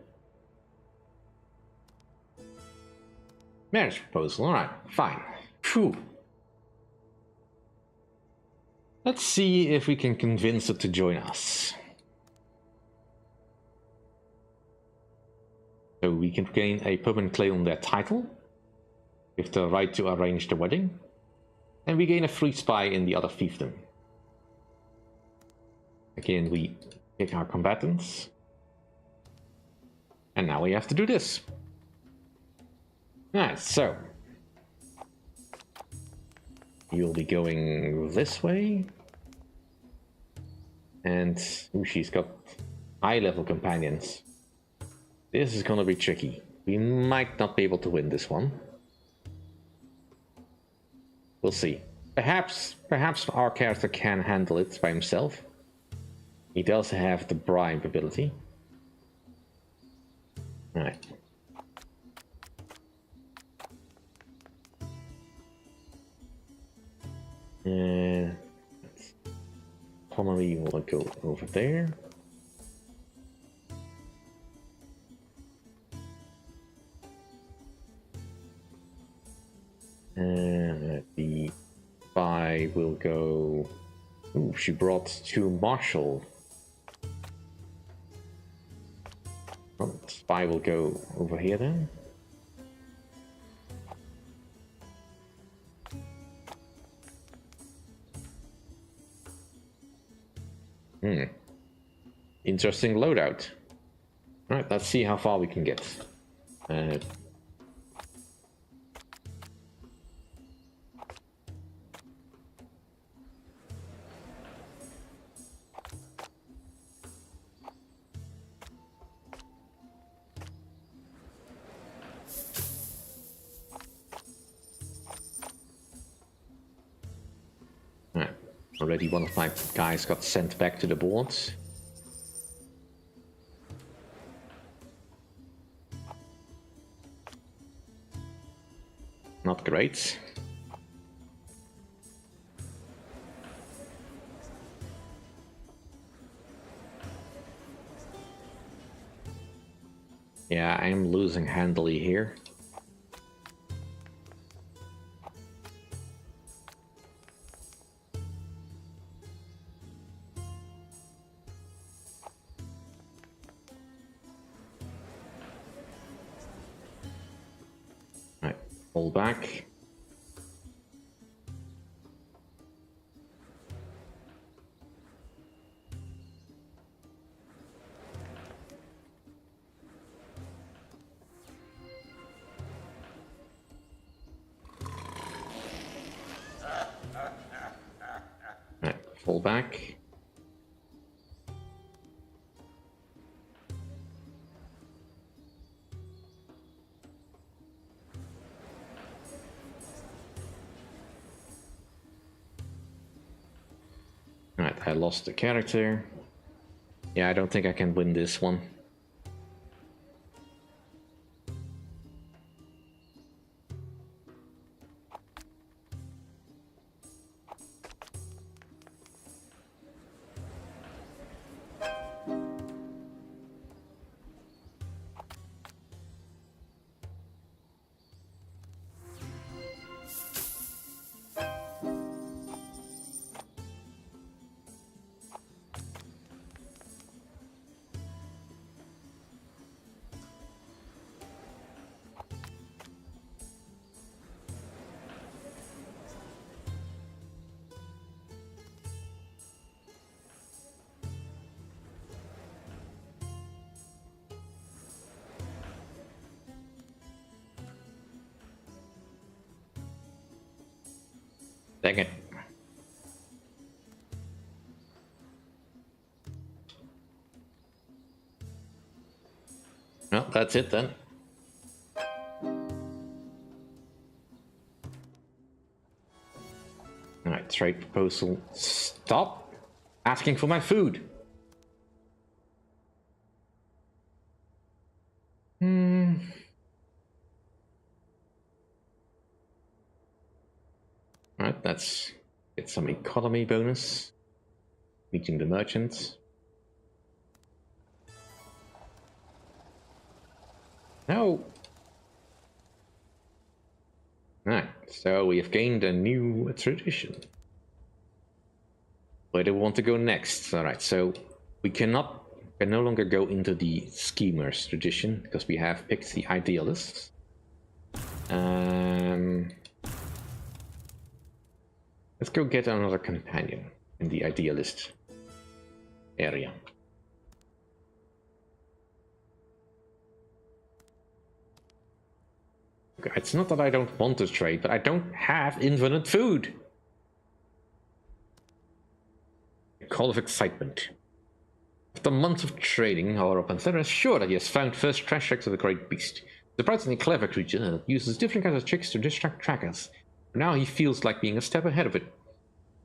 Marriage proposal, alright, fine. Phew. Let's see if we can convince her to join us. So we can gain a permanent claim on their title, with the right to arrange the wedding, and we gain a free spy in the other fiefdom. Again, we pick our combatants, and now we have to do this. Alright, so you'll be going this way, and ooh, she's got high-level companions. This is gonna be tricky. We might not be able to win this one. We'll see. Perhaps our character can handle it by himself. He does have the bribe ability. Alright. Connery will go over there. And the spy will go... Ooh, she brought 2 marshal. Well, the spy will go over here then. Interesting loadout. Alright, let's see how far we can get. Already one of my guys got sent back to the boards. Not great. Yeah, I am losing handily here. Pull back. Right, pull back. Alright, I lost the character. Yeah, I don't think I can win this one. Dang it. Well, that's it then. Alright, trade proposal. Stop asking for my food. Alright, let's get some economy bonus. Meeting the merchants. No! Alright, so we have gained a new tradition. Where do we want to go next? Alright, so we can no longer go into the schemers tradition because we have picked the idealists. Let's go get another companion in the idealist area. It's not that I don't want to trade, but I don't have infinite food. A call of excitement. After months of trading, our Panthera is sure that he has found first trash tracks of the great beast. Surprisingly clever creature that uses different kinds of tricks to distract trackers. But now he feels like being a step ahead of it.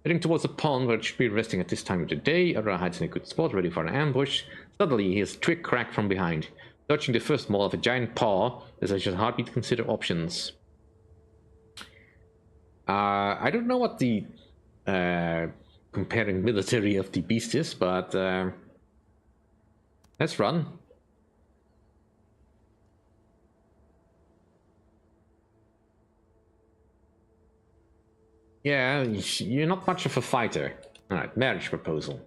Heading towards the pond where it should be resting at this time of the day, Aurora hides in a good spot, ready for an ambush. Suddenly he hears a twig crack from behind. Touching the first maul of a giant paw, as I should hardly consider options. I don't know what the comparing military of the beast is, but let's run. Yeah, you're not much of a fighter. Alright, marriage proposal.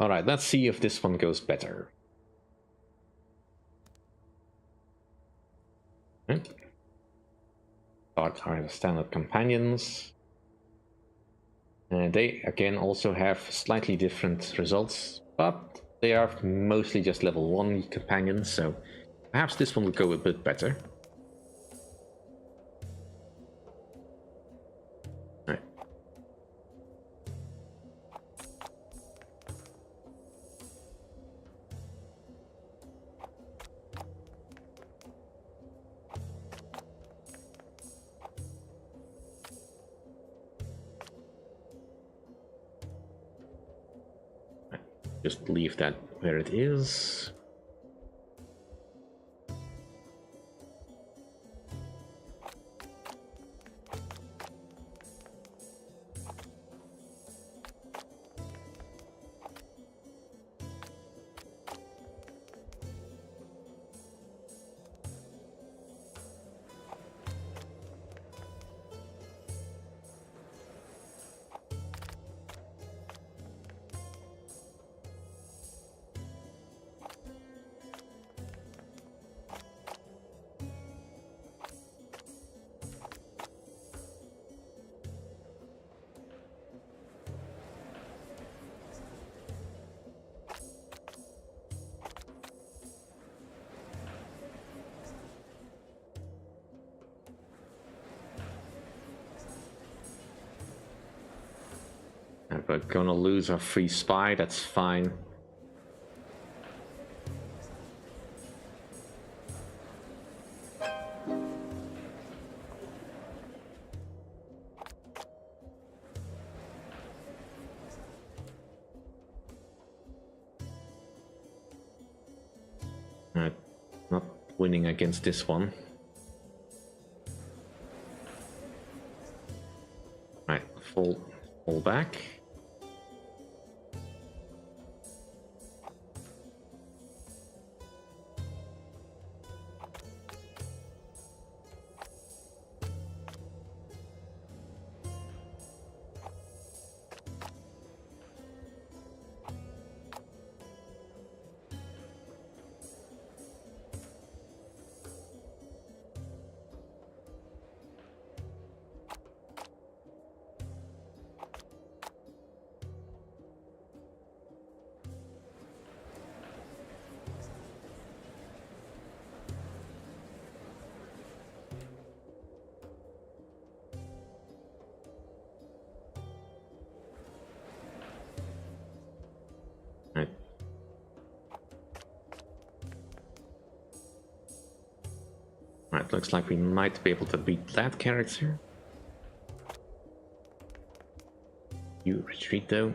Alright, let's see if this one goes better. Start our standard companions. They again also have slightly different results, but they are mostly just level 1 companions, so perhaps this one will go a bit better. Right. Just leave that where it is. And we're gonna lose our free spy, that's fine. Not winning against this one. Right, fall back. Right. Right, looks like we might be able to beat that character. You retreat though.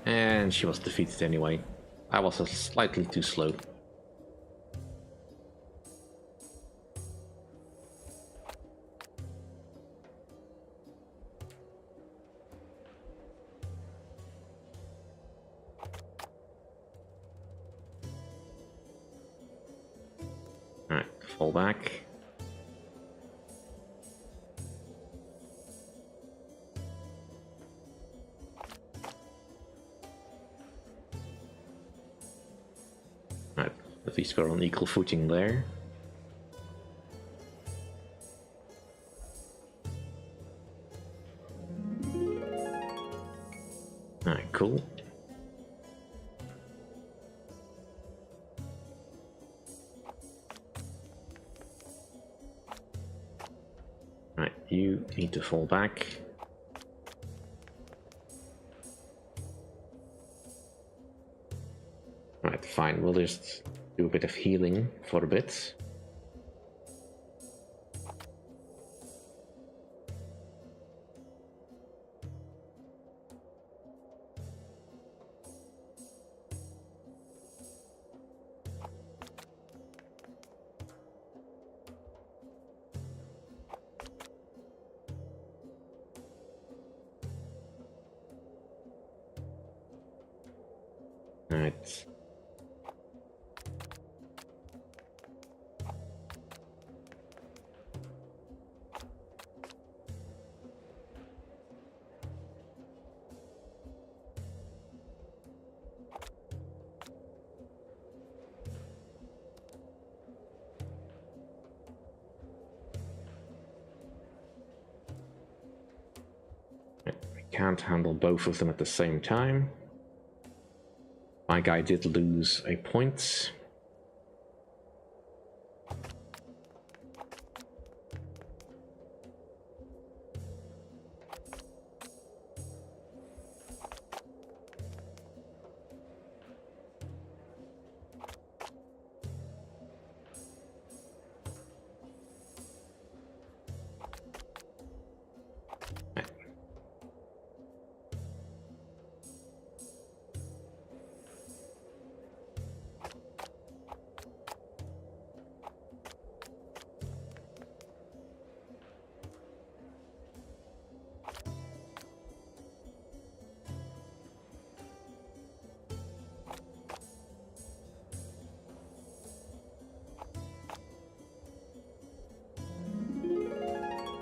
And she was defeated anyway. I was slightly too slow. fall back. Right, at least we're on equal footing there. Alright, cool. Right, you need to fall back. Right, fine, we'll just do a bit of healing for a bit. Right. Can't handle both of them at the same time. My guy did lose a point.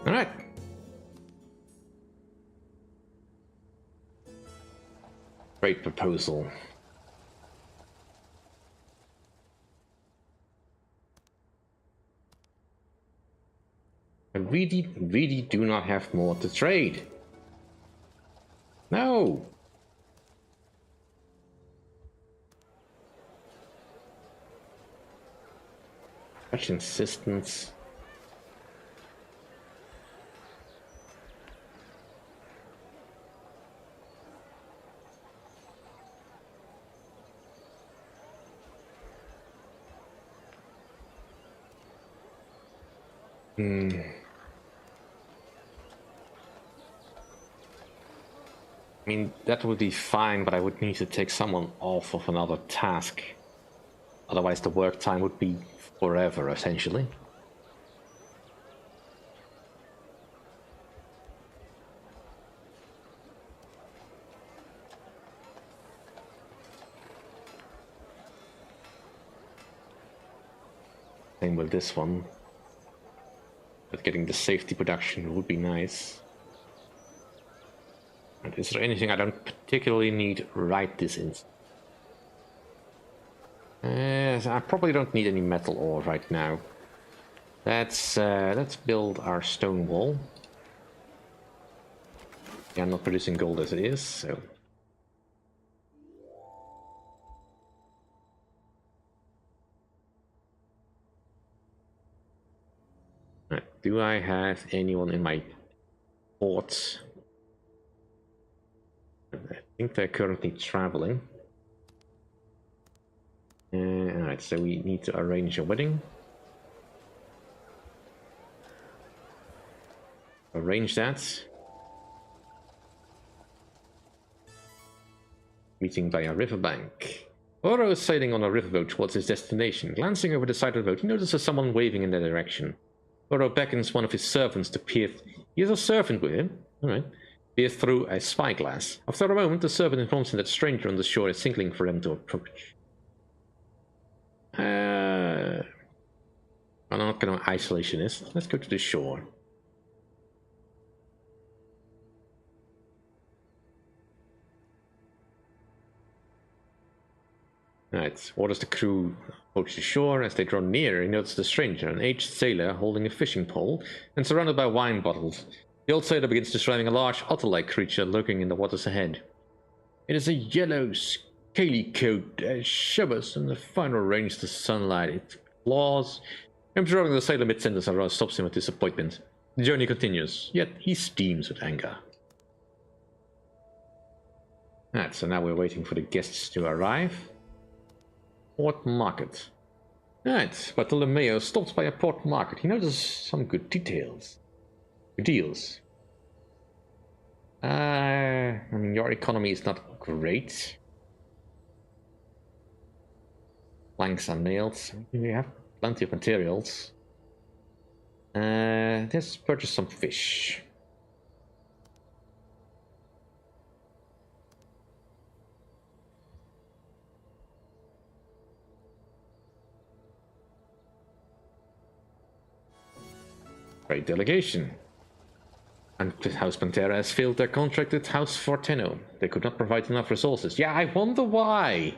All right. Great proposal. I really do not have more to trade. No. Such insistence. I mean, that would be fine, but I would need to take someone off of another task. Otherwise, the work time would be forever, essentially. Same with this one. But getting the safety production would be nice. And is there anything I don't particularly need right this instant? I probably don't need any metal ore right now. Let's build our stone wall. Yeah, I'm not producing gold as it is, so... Right, do I have anyone in my port? I think they're currently traveling. Alright, so we need to arrange a wedding. Arrange that. Meeting by a riverbank. Oro is sailing on a riverboat towards his destination. Glancing over the side of the boat, he notices someone waving in their direction. Oro beckons one of his servants to peer. He has a servant with him. Alright. Peer through a spyglass. After a moment, the servant informs him that a stranger on the shore is signaling for them to approach. Right, so we need to arrange a wedding. Meeting by a riverbank. Oro is sailing on a riverboat towards his destination. Glancing over the side of the boat, he notices someone waving in their direction. Oro beckons one of his servants to peer. He has a servant with him. Alright. Peer through a spyglass. After a moment, the servant informs him that strangers on the shore is signaling for them to approach. I'm not gonna isolationist. Let's go to the shore. Right, orders the crew approach the shore. As they draw near, he notices a stranger, an aged sailor holding a fishing pole and surrounded by wine bottles. The old sailor begins describing a large otter-like creature lurking in the waters ahead. It is a yellow, scaly coat that shivers in the final rays of the sunlight. Its claws. Observing the sailor mid-sentence, Arouse stops him with disappointment. The journey continues, yet he steams with anger. Right, so now we're waiting for the guests to arrive. Port market. Right, Bartolomeo stops by a port market. He notices some good details. Good deals. I mean, your economy is not great. Planks are nailed. You have plenty of materials. Let's purchase some fish. Great delegation. And House Pantera has failed their contract with House Forteno. They could not provide enough resources. Yeah, I wonder why.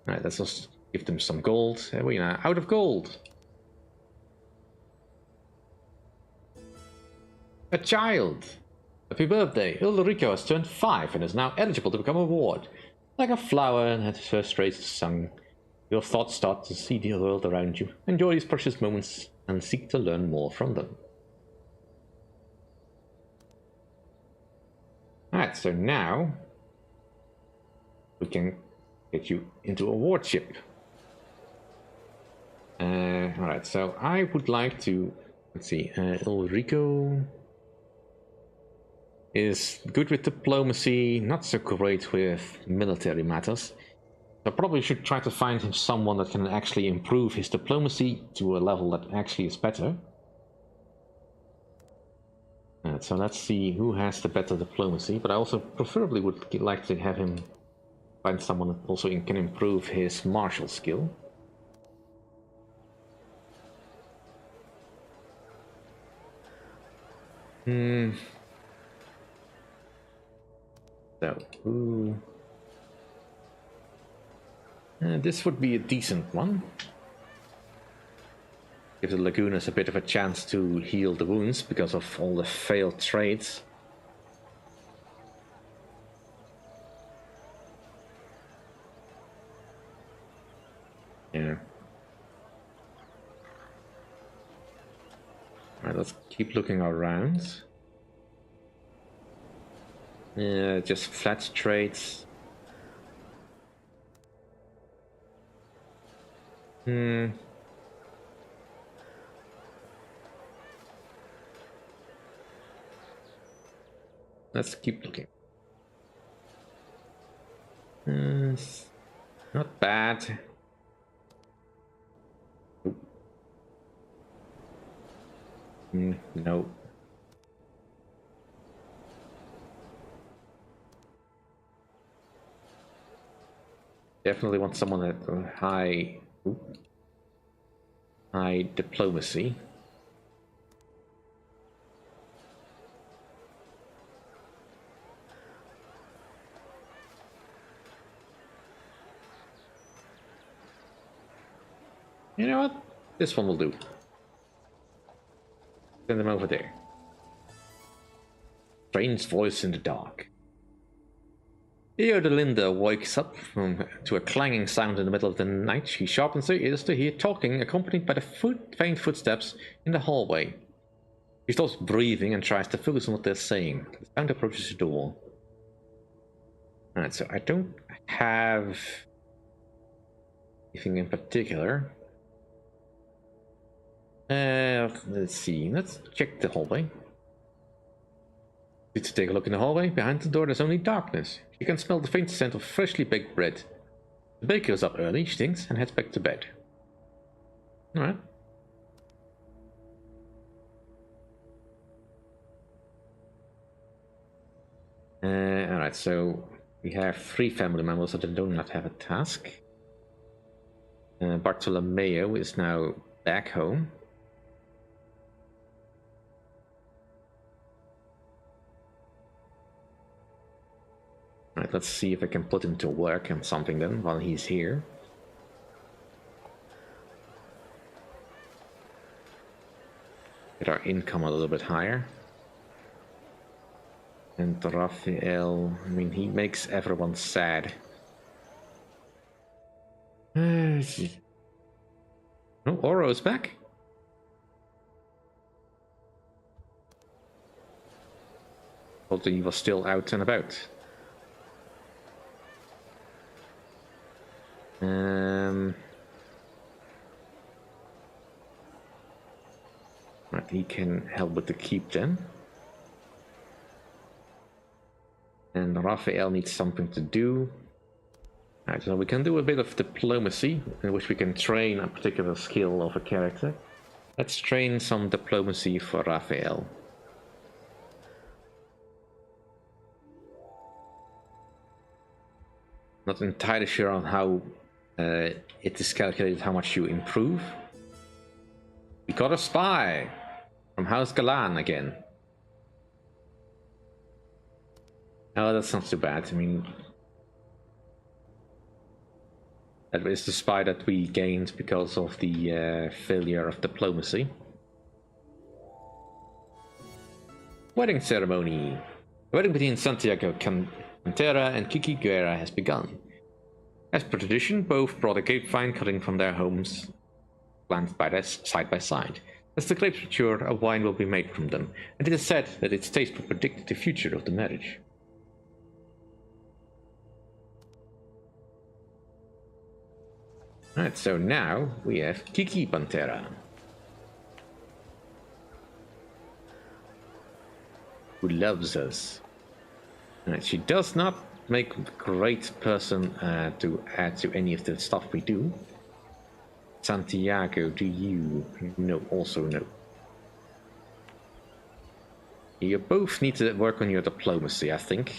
Alright, let's just give them some gold. There we are, out of gold. A child. Happy birthday. Ulrico has turned 5 and is now eligible to become a ward. Like a flower and at first raised sung. Your thoughts start to see the world around you. Enjoy these precious moments and seek to learn more from them. Alright, so now we can get you into a wardship. Alright, so I would like to, let's see, Ulrico is good with diplomacy, not so great with military matters. So probably should try to find him someone that can actually improve his diplomacy to a level that actually is better. So let's see who has the better diplomacy, but I also preferably would like to have him find someone that also can improve his martial skill. So, ooh. This would be a decent one. Give the Lagunas a bit of a chance to heal the wounds because of all the failed trades. Yeah. Alright, let's keep looking around. Just flat trades. Let's keep looking. Not bad. No. Definitely want someone at high diplomacy. You know what? This one will do. Send them over there. Strange voice in the dark. Theodolinda wakes up to a clanging sound in the middle of the night. She sharpens her ears to hear talking, accompanied by the faint footsteps in the hallway. She stops breathing and tries to focus on what they're saying. The sound approaches the door. Alright, so I don't have anything in particular. Let's see. Let's check the hallway. To take a look in the hallway. Behind the door there's only darkness. You can smell the faint scent of freshly baked bread. The baker is up early, she thinks, and heads back to bed. Alright. Alright, so we have 3 family members that do not have a task. Bartolomeo is now back home. Right, let's see if I can put him to work on something then while he's here. Get our income a little bit higher. And Raphael, I mean, he makes everyone sad. Oh, Oro's back. Thought he was still out and about. Right, he can help with the keep then. And Raphael needs something to do. Right, so we can do a bit of diplomacy, in which we can train a particular skill of a character. Let's train some diplomacy for Raphael. Not entirely sure on how it is calculated how much you improve. We got a spy from House Galan again. Oh, that's not too bad. I mean, that is the spy that we gained because of the failure of diplomacy. Wedding ceremony. The wedding between Santiago Cantera and Kiki Guerra has begun. As per tradition, both brought a grapevine cutting from their homes, planted side by side. As the grapes mature, a wine will be made from them, and it is said that its taste will predict the future of the marriage. Alright, so now we have Kiki Pantera, who loves us. Alright, she does not make a great person to add to any of the stuff we do. Santiago, do you know? Also no. You both need to work on your diplomacy, I think.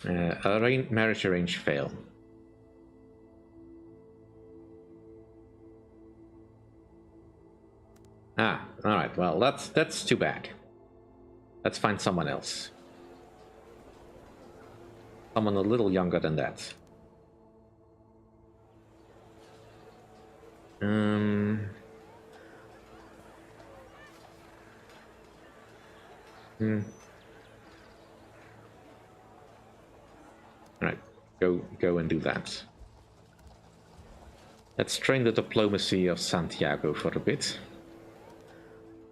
Marriage arrange fail. Ah, alright, well that's too bad. Let's find someone else. Someone a little younger than that. Alright, go and do that. Let's train the diplomacy of Santiago for a bit.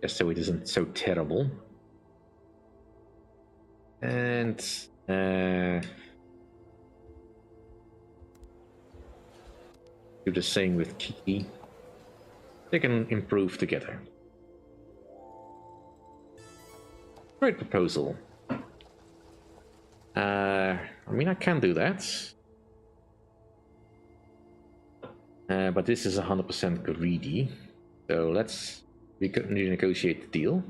Just so it isn't so terrible. And do the same with Kiki. They can improve together. Great proposal. I mean, I can do that. But this is 100% greedy. So let's renegotiate the deal.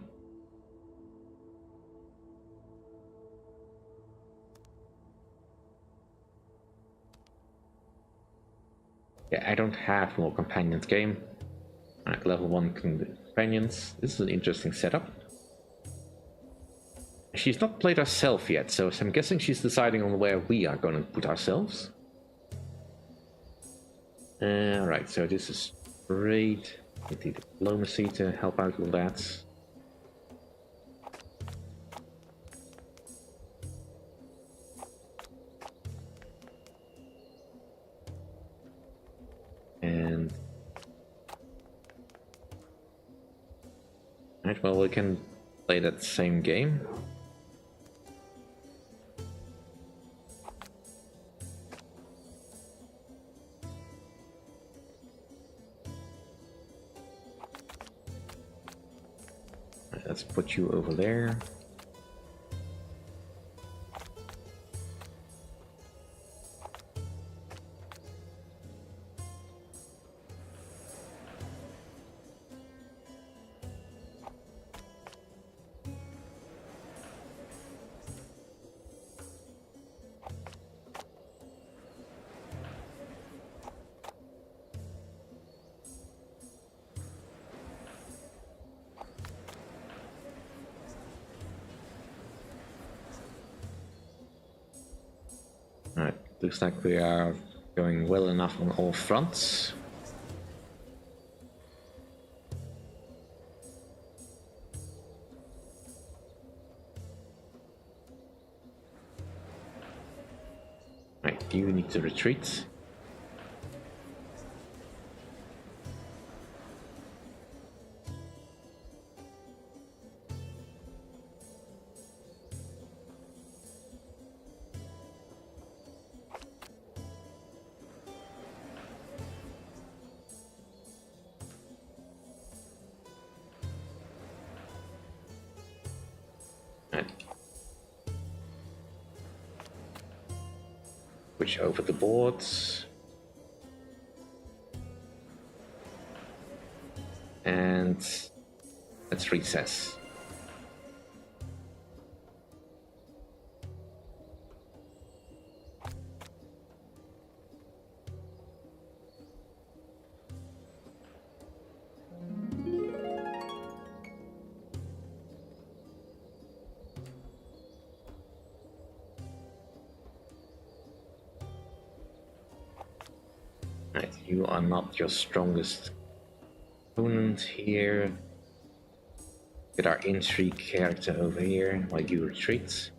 Yeah, I don't have more companions game. Alright, level 1 companions. This is an interesting setup. She's not played herself yet, so I'm guessing she's deciding on where we are going to put ourselves. Alright, so this is great. Need the diplomacy to help out with that. And right, well, we can play that same game. Right, let's put you over there. Looks like we are going well enough on all fronts. Right, you need to retreat. Push over the boards. And let's recess. Right, you are not your strongest opponent here. Get our intrigue character over here while you retreat.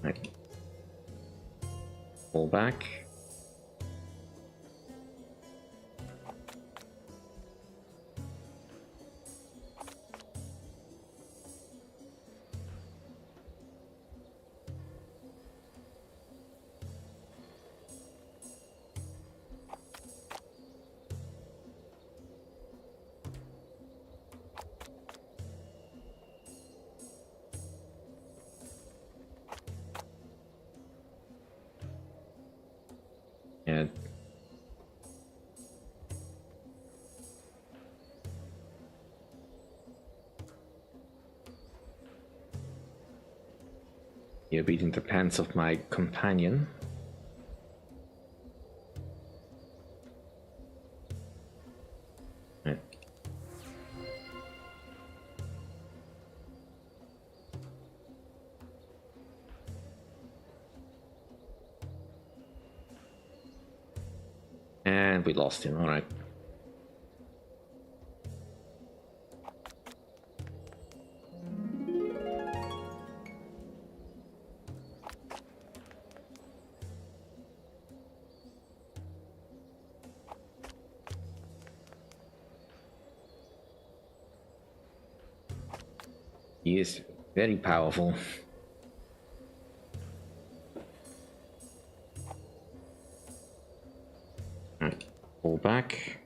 Right. Pull back. Yeah. You're beating the pants of my companion. Right. And we lost him, alright. He is very powerful. Right. Pull back.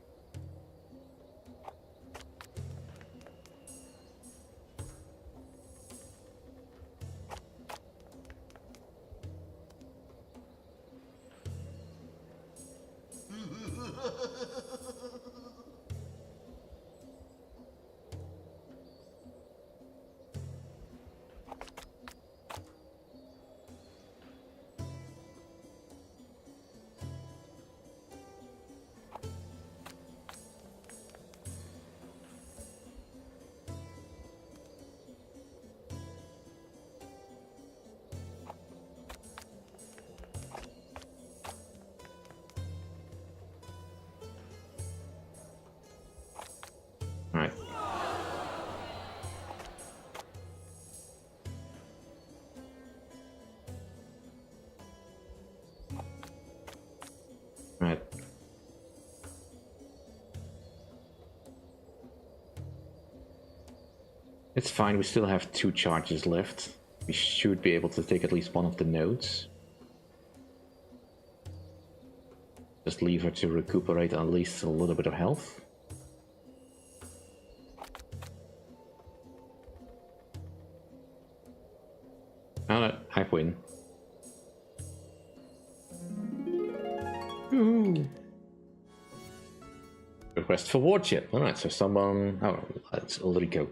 Right. Right. It's fine, we still have 2 charges left. We should be able to take at least one of the nodes. Just leave her to recuperate at least a little bit of health. Oh, I win. Ooh. Request for warship. Alright, so someone... Oh, it's Ulrico.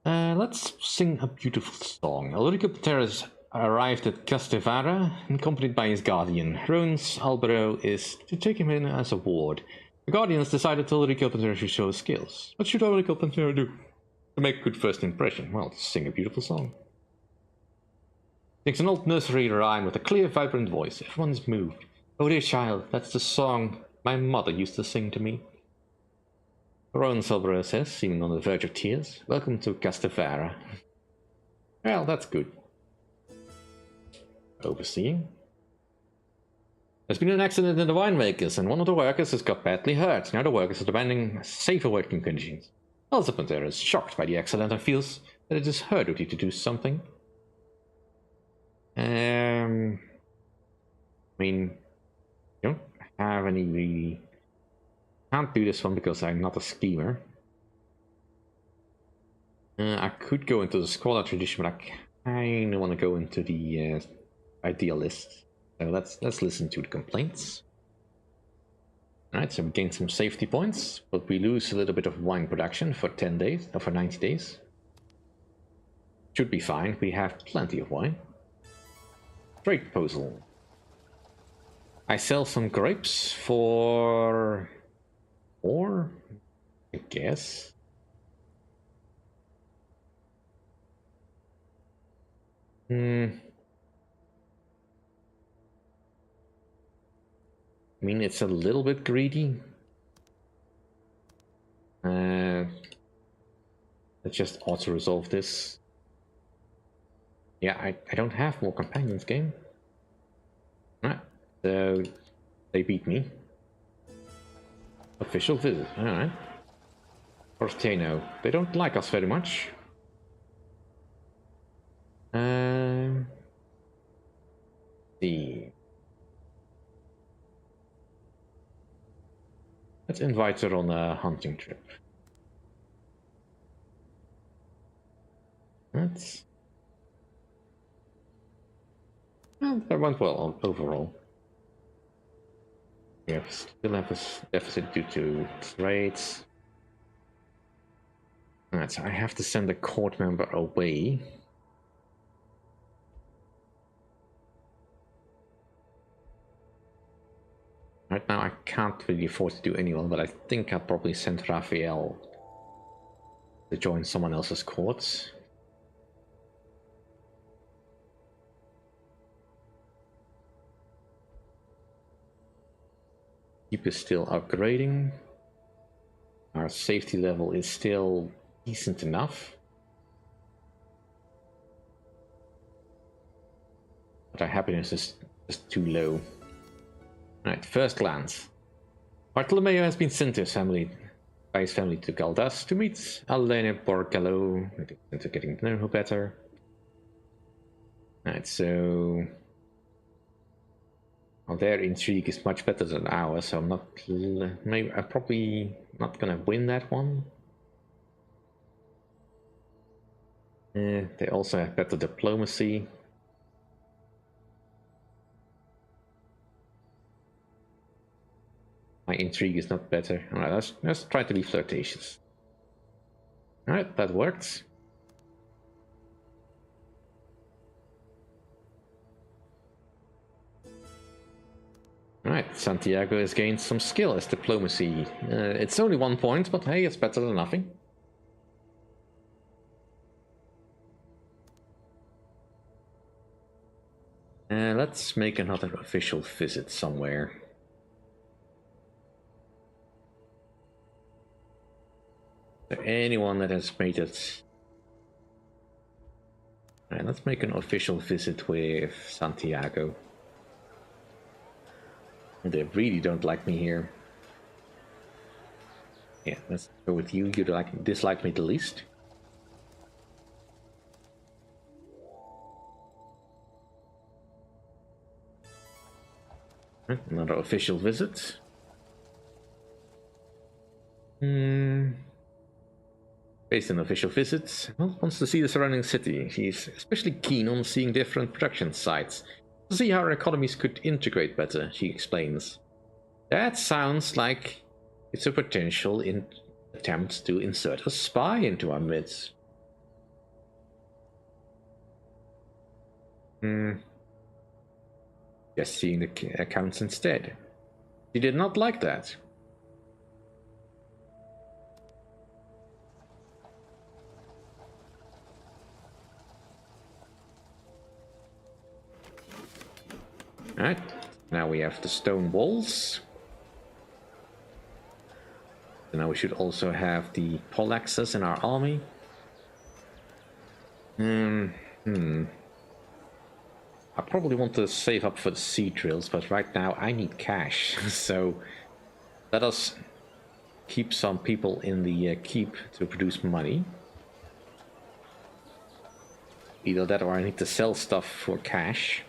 Let's sing a beautiful song. Ulrico Pateras arrived at Castevara, accompanied by his guardian. Roan's Albero is to take him in as a ward. The guardians decided Ulrico Patera should show his skills. What should Ulrico Patera do to make a good first impression? Well, sing a beautiful song. It's an old nursery rhyme with a clear, vibrant voice. Everyone is moved. Oh dear child, that's the song my mother used to sing to me. Rowan Silver says, seeming on the verge of tears, welcome to Castevara. Well, that's good. Overseeing. There's been an accident in the winemakers, and one of the workers has got badly hurt. Now the workers are demanding safer working conditions. Elsa Pantera is shocked by the accident and feels that it is her duty to do something. I mean, I don't have any really... Can't do this one because I'm not a schemer. I could go into the scholar tradition, but I kind of want to go into the idealist. So let's listen to the complaints. Alright, so we gain some safety points, but we lose a little bit of wine production for 10 days, or for 90 days. Should be fine, we have plenty of wine. Trade proposal. I sell some grapes for... Or, I guess. I mean, it's a little bit greedy. Let's just auto-resolve this. Yeah, I don't have more companions, game. Alright, so they beat me. Official visit, alright. Porteno, they don't like us very much. See. Let's invite her on a hunting trip. That's... Well, that went well overall. We still have a deficit due to trades. Alright, so I have to send a court member away. Right now I can't really afford to do anyone, but I think I'll probably send Raphael to join someone else's courts. Keep is still upgrading. Our safety level is still decent enough. But our happiness is just too low. Alright, first glance. Bartolomeo has been sent to his family by his family to Galdas to meet Alene Borgallo, into getting to know her better. Alright, so... Well, their intrigue is much better than ours, so I'm not... Maybe I'm probably not gonna win that one. They also have better diplomacy. My intrigue is not better. Alright, let's try to be flirtatious. Alright, that works. Alright, Santiago has gained some skill as diplomacy. It's only 1 point, but hey, it's better than nothing. Let's make another official visit somewhere. Anyone that has made it. Alright, let's make an official visit with Santiago. They really don't like me here. Yeah, let's go with you. You dislike me the least. Another official visit. Based on official visits, well, wants to see the surrounding city. He's especially keen on seeing different production sites to see how our economies could integrate better, she explains. That sounds like it's a potential attempt to insert a spy into our midst. Just seeing the accounts instead. She did not like that. Alright, now we have the stone walls. So now we should also have the poleaxes in our army. I probably want to save up for the sea drills, but right now I need cash. So let us keep some people in the keep to produce money. Either that or I need to sell stuff for cash.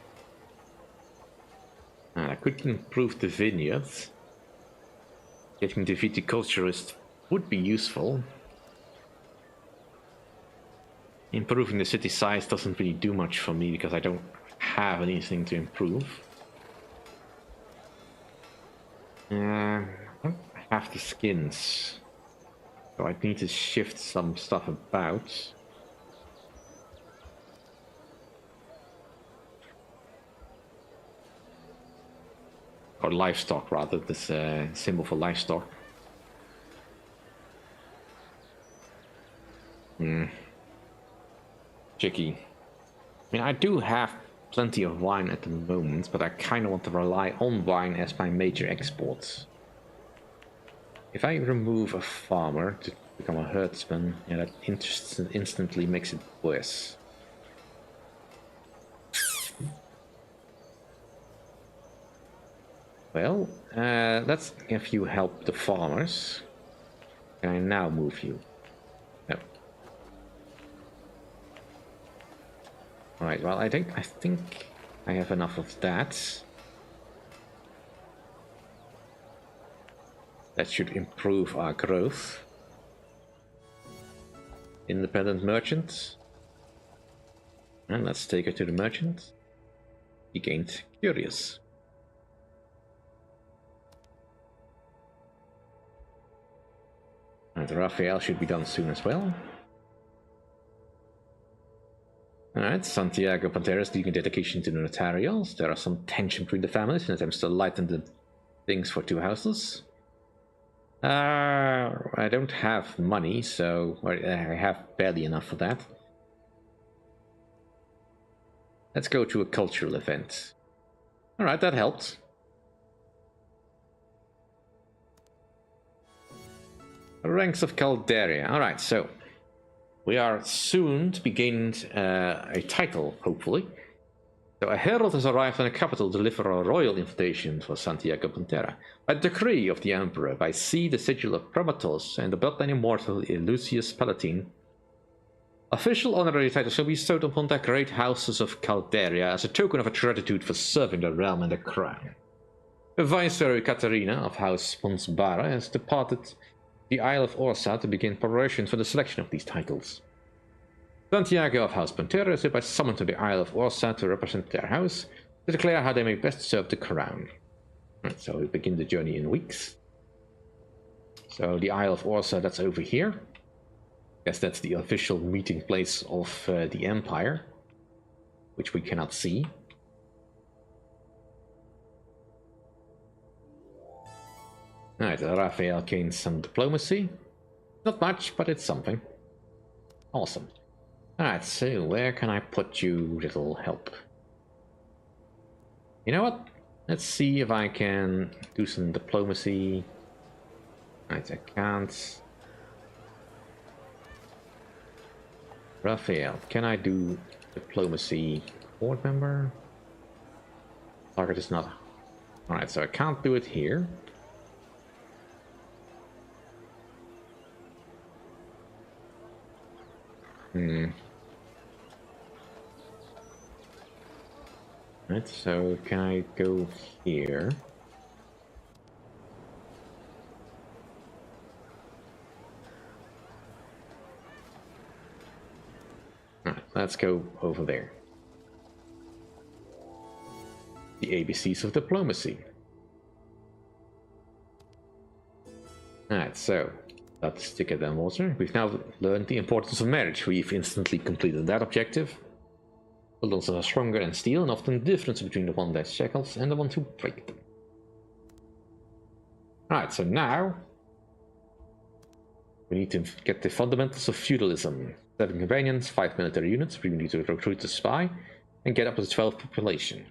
And I could improve the vineyards. Getting the viticulturist would be useful. Improving the city size doesn't really do much for me because I don't have anything to improve. I don't have the skins, so I need to shift some stuff about. Or livestock, rather, this symbol for livestock. Tricky. I mean, I do have plenty of wine at the moment, but I kind of want to rely on wine as my major exports. If I remove a farmer to become a herdsman, yeah, that instantly makes it worse. Well, let's have you help the farmers. Can I now move you? No. Alright, well, I think I have enough of that. That should improve our growth. Independent merchant. And let's take her to the merchant. He gained curious. And Raphael should be done soon as well. Alright, Santiago Panteras leaving dedication to the notarials. There are some tension between the families in attempts to lighten the things for two houses. I don't have money, so I have barely enough for that. Let's go to a cultural event. Alright, that helped. Ranks of Calderia. Alright, so we are soon to begin a title, hopefully. So a herald has arrived in the capital to deliver a royal invitation for Santiago Pantera. By decree of the Emperor, by sea the sigil of Promatos and the bloodline immortal Lucius Palatine, official honorary titles shall be bestowed upon the Great Houses of Calderia as a token of gratitude for serving the realm and the crown. The Viceroy Katerina of House Ponsbara has departed the Isle of Orsa to begin preparations for the selection of these titles. Santiago of House Pantera is hereby summoned to the Isle of Orsa to represent their house, to declare how they may best serve the crown. Right, so we begin the journey in weeks. So the Isle of Orsa, that's over here. Guess that's the official meeting place of the Empire, which we cannot see. Alright, Raphael gains some diplomacy. Not much, but it's something. Awesome. Alright, so where can I put you, little help? You know what? Let's see if I can do some diplomacy. Alright, I can't. Raphael, can I do diplomacy? Board member? Target is not. Alright, so I can't do it here. Right, so can I go here? Alright, let's go over there. The ABCs of diplomacy. Alright, so that's ticket and water. We've now learned the importance of marriage. We've instantly completed that objective. Buildings are stronger in steel, and often the difference between the one that shackles and the one who break them. Alright, so now we need to get the fundamentals of feudalism. 7 companions, 5 military units. We need to recruit a spy and get up to 12 population.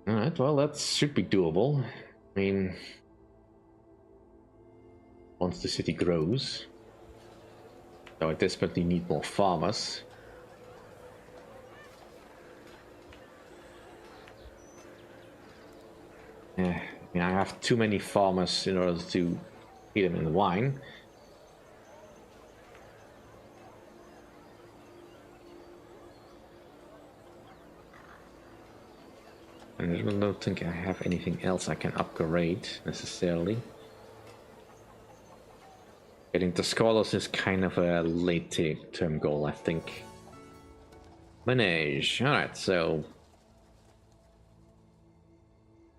Alright, well, that should be doable. I mean, once the city grows. So I desperately need more farmers. I mean, I have too many farmers in order to feed them in the wine. And I don't think I have anything else I can upgrade necessarily. Getting to scholars is kind of a late-term goal, I think. Manage. Alright, so...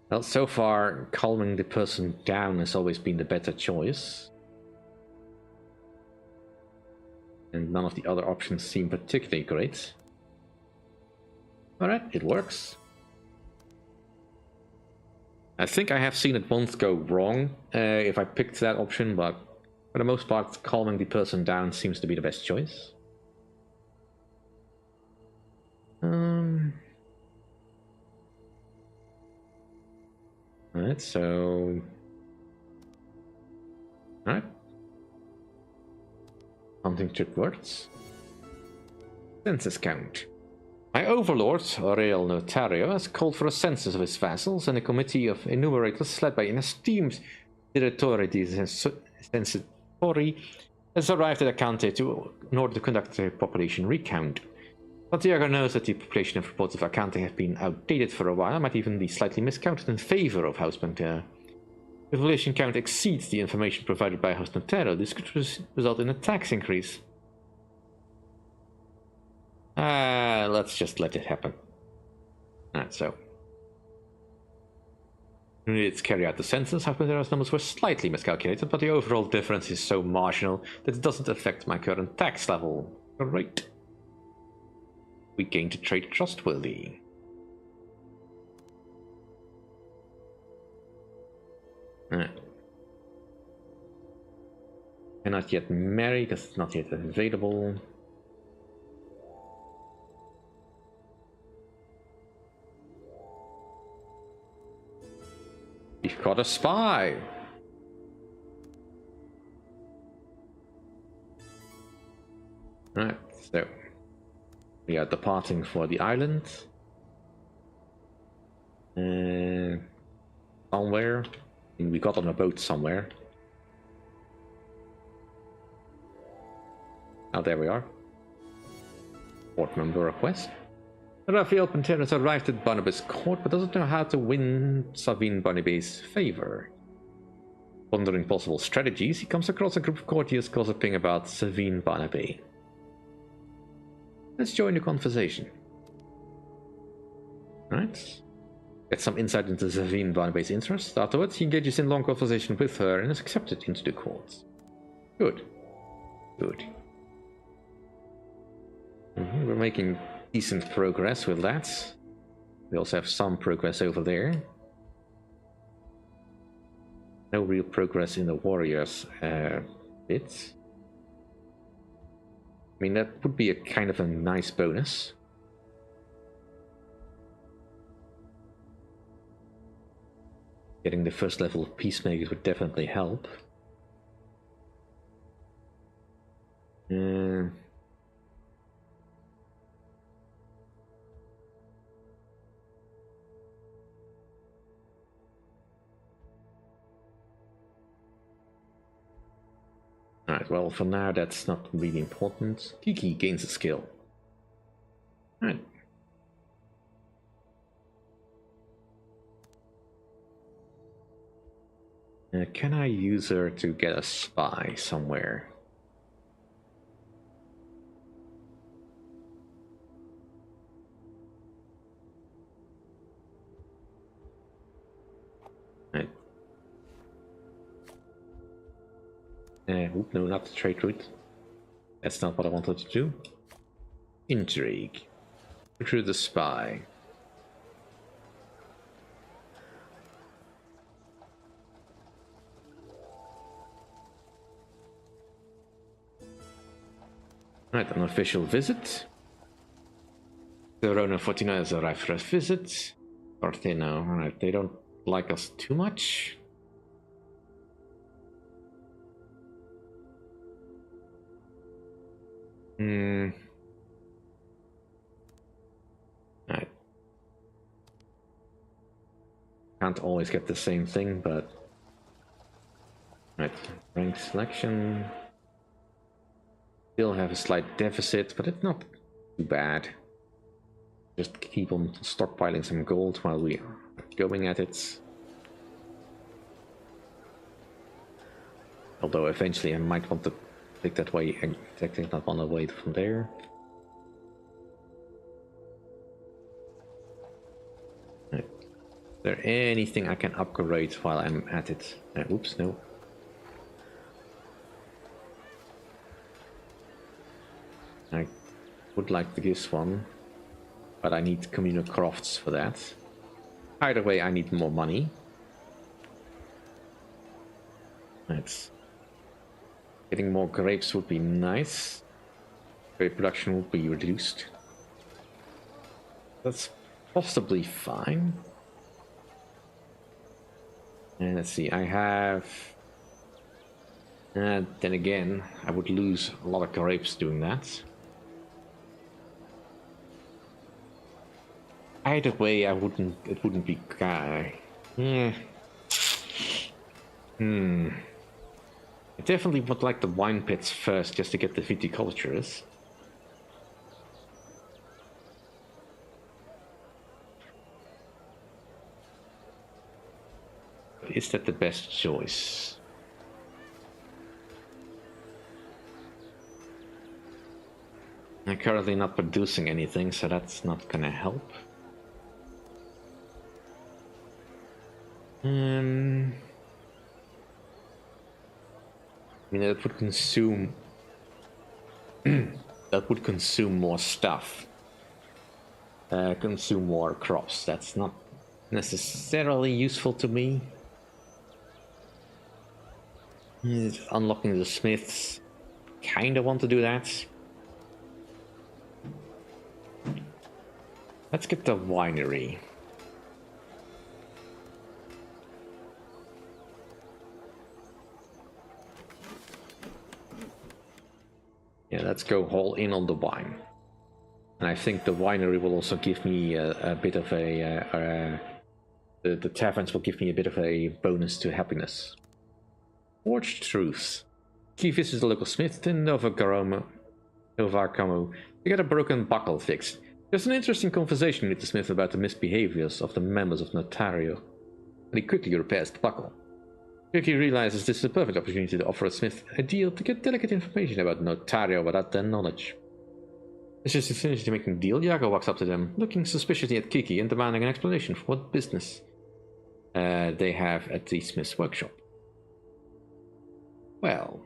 Well, so far, calming the person down has always been the better choice. And none of the other options seem particularly great. Alright, it works. I think I have seen it once go wrong if I picked that option, but for the most part, calming the person down seems to be the best choice. Alright, so... Alright. Hunting trip words. Census count. My overlord, Aurel Notario, has called for a census of his vassals, and a committee of enumerators led by an esteemed Direttore di Censitori has arrived at Acante in order to conduct a population recount. Santiago knows that the population of reports of Acante have been outdated for a while, might even be slightly miscounted in favor of House Pantera. If the population count exceeds the information provided by House Notero, this could result in a tax increase. Let's just let it happen. Alright, so. We needed to carry out the census. House Pantera's numbers were slightly miscalculated, but the overall difference is so marginal that it doesn't affect my current tax level. Great. We gain to trade trustworthy. Alright. Cannot yet marry because it's not yet available. We've got a spy! Alright, so we are departing for the island. Somewhere. We got on a boat somewhere. Oh, there we are. Court member request. Raphael Pantera has arrived at Barnabas' court, but doesn't know how to win Savine Barnabas' favor. Pondering possible strategies, he comes across a group of courtiers gossiping about Savine Barnabas. Let's join the conversation. Alright. Get some insight into Savine Barnabas' interests. Afterwards, he engages in long conversation with her and is accepted into the court. Good. Good. We're making decent progress with that. We also have some progress over there. No real progress in the warriors bit. I mean, that would be a kind of a nice bonus. Getting the first level of peacemakers would definitely help. Alright, well, for now that's not really important. Kiki gains a skill. Right. Can I use her to get a spy somewhere? Right. No, not the trade route. That's not what I wanted to do. Intrigue. Recruit the spy. Right, an official visit. The Rona 49 has arrived for a visit. Partheno, alright, they don't like us too much. Alright. Can't always get the same thing, but... Right, rank selection. Still have a slight deficit, but it's not too bad. Just keep on stockpiling some gold while we are going at it. Although eventually I might want to take that way, exactly not on the way from there. Right. Is there anything I can upgrade while I'm at it? Oops, no. I would like to give one, but I need communal crafts for that. Either way, I need more money. Right. Getting more grapes would be nice. Grape production would be reduced. That's possibly fine. And let's see, I have... then again, I would lose a lot of grapes doing that. Either way, it wouldn't be... I definitely would like the wine pits first, just to get the viticulturists. Is that the best choice? I'm currently not producing anything, so that's not gonna help. I mean, that would consume... that would consume more stuff. Consume more crops. That's not necessarily useful to me. Unlocking the smiths. Kinda want to do that. Let's get the winery. Yeah, let's go all in on the wine. And I think the winery will also give me a bit of a... the taverns will give me a bit of a bonus to happiness. Forged Truths. Key visits the local smith in Novacaramo to get a broken buckle fixed. There's an interesting conversation with the smith about the misbehaviors of the members of Notario, and he quickly repairs the buckle. Ricky realizes this is a perfect opportunity to offer a smith a deal to get delicate information about Notario without their knowledge. As she finishes making the deal, Yago walks up to them, looking suspiciously at Kiki and demanding an explanation for what business they have at the smith's workshop. Well...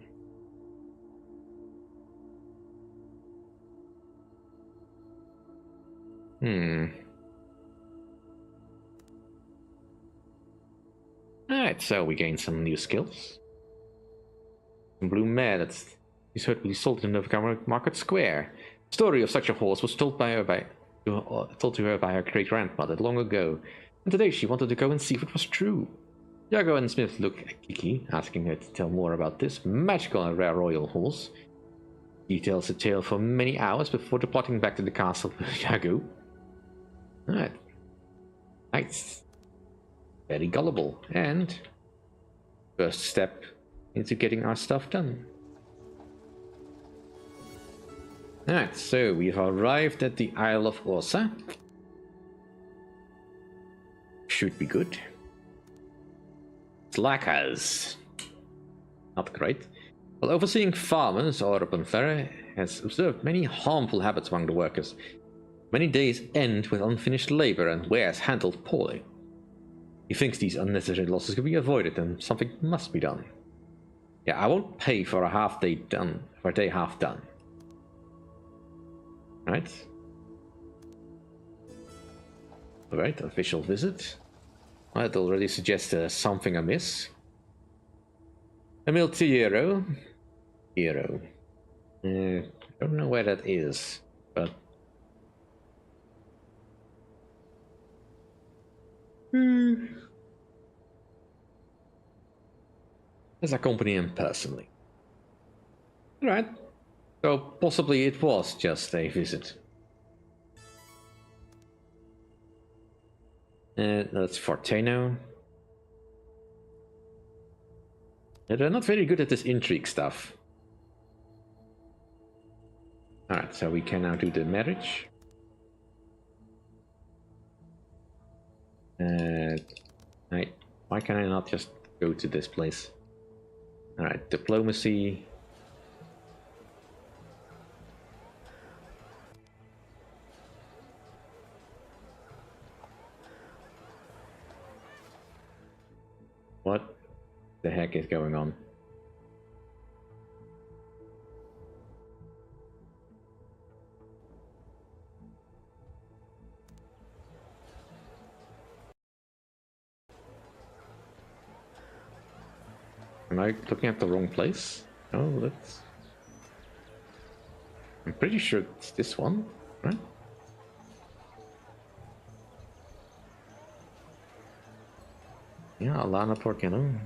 Alright, so we gained some new skills. Blue mare that's heard to be sold in the Market Square. The story of such a horse was told to her by her great-grandmother long ago, and today she wanted to go and see if it was true. Yago and Smith look at Kiki, asking her to tell more about this magical and rare royal horse. He tells the tale for many hours before departing back to the castle with Yago. Alright. Nice. Very gullible, and first step into getting our stuff done. Alright, so we've arrived at the Isle of Osa. Should be good. Slackers. Not great. While overseeing farmers, Orbanferre has observed many harmful habits among the workers. Many days end with unfinished labor and wares handled poorly. He thinks these unnecessary losses can be avoided and something must be done. Yeah, I won't pay for a half day done, for a day half done. Right. Alright, official visit. That already suggests something amiss. Emil Tiero. Hero. I don't know where that is, but... Let's accompany him personally. Alright. So possibly it was just a visit. That's Forteno. Yeah, they're not very good at this intrigue stuff. Alright, so we can now do the marriage. Why can I not just go to this place? Alright, diplomacy. What the heck is going on? Am I looking at the wrong place? Oh, that's... I'm pretty sure it's this one, right? Yeah, Alana Porcano.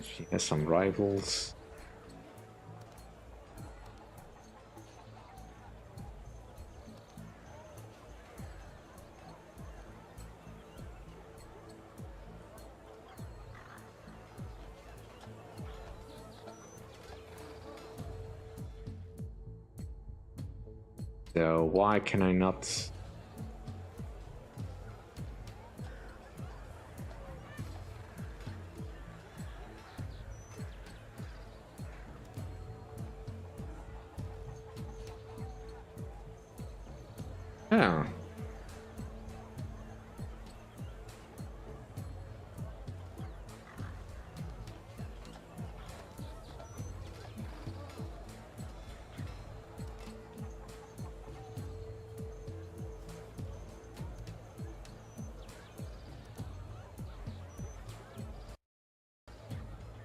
She has some rivals. So why can I not...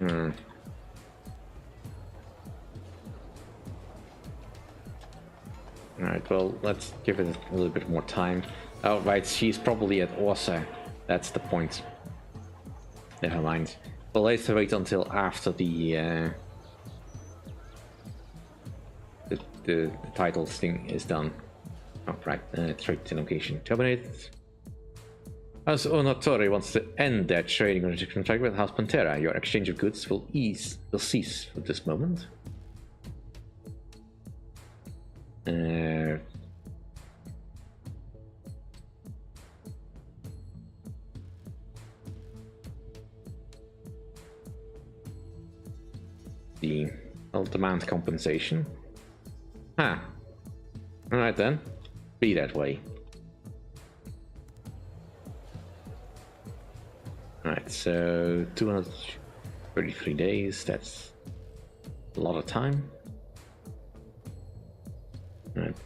Oh. Alright, well, let's give it a little bit more time. Oh, right, she's probably at Orsa. That's the point. Never mind. Well, let's wait until after the title thing is done. Oh, right, trade location terminated. As Onotori wants to end their trading contract with House Pantera, your exchange of goods will cease at this moment. I'll demand compensation. Ah. Alright then. Be that way. Alright, so 233 days, that's a lot of time. Alright.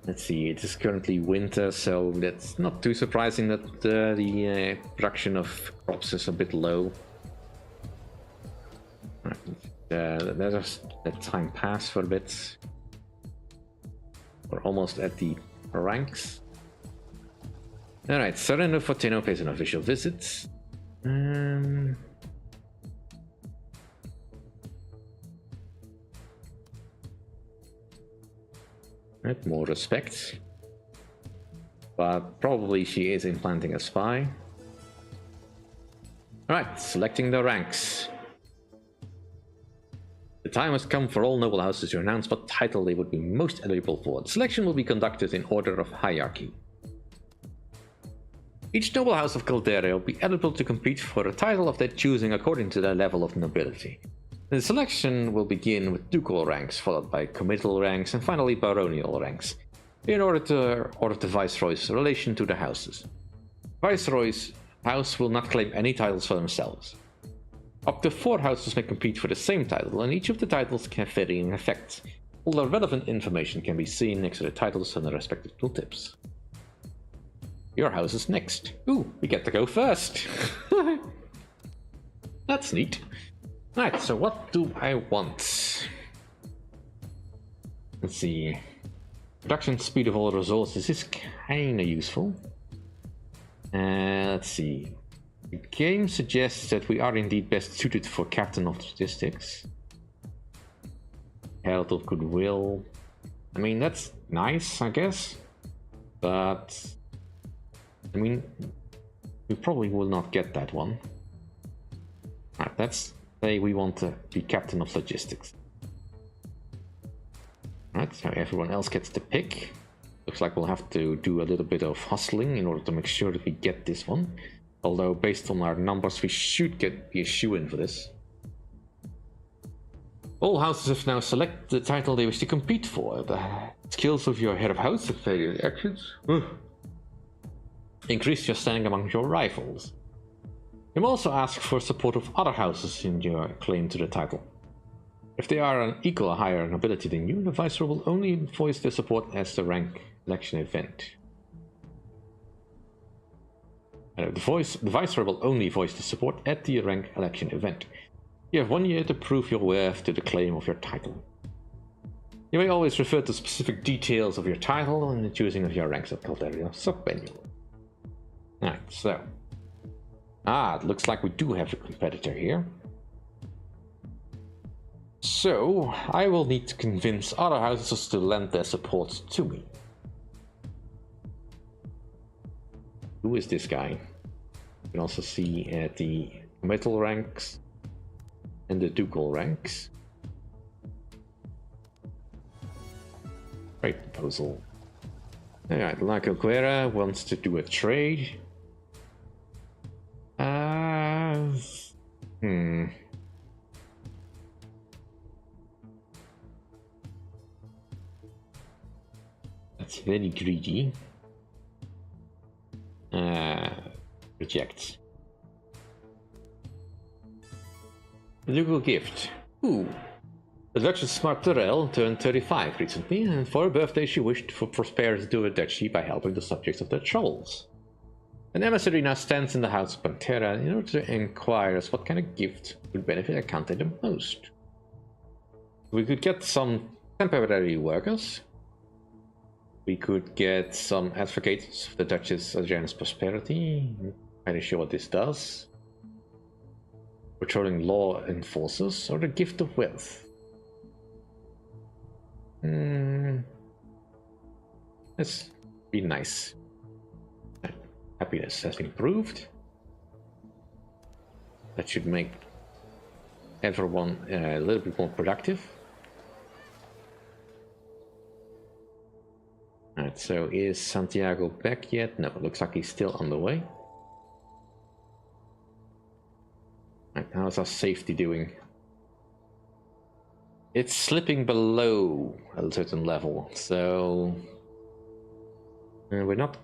Let's see, it is currently winter, so that's not too surprising that the production of crops is a bit low. Let us let time pass for a bit. We're almost at the ranks. Alright, Sereno Fortino pays an official visit. Right, more respect. but probably she is implanting a spy. Alright, selecting the ranks. The time has come for all noble houses to announce what title they would be most eligible for. The selection will be conducted in order of hierarchy. Each noble house of Calderia will be eligible to compete for a title of their choosing according to their level of nobility. The selection will begin with ducal ranks, followed by comital ranks, and finally baronial ranks, in order of the viceroy's relation to the houses. Viceroy's house will not claim any titles for themselves. Up to 4 houses may compete for the same title, and each of the titles can have varying effects. All the relevant information can be seen next to the titles on the respective tooltips. Your house is next. Ooh, we get to go first! That's neat. Right, so what do I want? Let's see. Production speed of all resources is kinda useful. Let's see. The game suggests that we are indeed best suited for Captain of Statistics. Herald of Goodwill. I mean, that's nice, I guess. But I mean, we probably will not get that one. Alright, let's say we want to be Captain of Logistics. Alright, so everyone else gets the pick. Looks like we'll have to do a little bit of hustling in order to make sure that we get this one. Although, based on our numbers, we should be a shoo-in for this. All houses have now selected the title they wish to compete for. The skills of your head of house have various actions. Increase your standing among your rivals. You may also ask for support of other houses in your claim to the title. If they are an equal or higher nobility than you, the viceroy will only voice their support as the rank election event. The viceroy will only voice the support at the rank election event. You have 1 year to prove your worth to the claim of your title. You may always refer to specific details of your title in the choosing of your ranks of Calderia sub-manual. Alright, so. It looks like we do have a competitor here. So, I will need to convince other houses to lend their support to me. Who is this guy? You can also see the metal ranks and the ducal ranks. Great proposal. Alright, La Calderia wants to do a trade. That's very greedy. Reject. The ducal gift. Ooh. The Duchess Martorell turned 35 recently, and for her birthday she wished for prosperity to her duchy by helping the subjects of their troubles. An emissary now stands in the house of Pantera in order to inquire as what kind of gift would benefit a country the most. We could get some temporary workers. We could get some advocates of the Duchess Adriana's prosperity. I'm pretty sure what this does. Patrolling law enforcers, or the gift of wealth. Let's be nice. Happiness has been improved. That should make everyone a little bit more productive. Alright, so is Santiago back yet? No, it looks like he's still on the way. Alright, how's our safety doing? It's slipping below a certain level, so we're not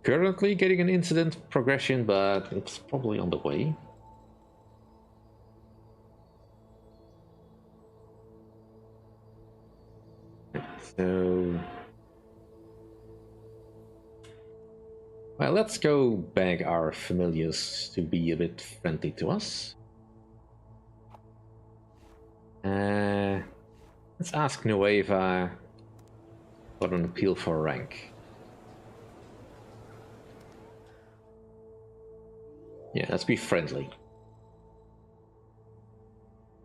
currently getting an incident progression, but it's probably on the way. So, well, let's go beg our familiars to be a bit friendly to us. Let's ask Nueva for an appeal for rank. Yeah, let's be friendly.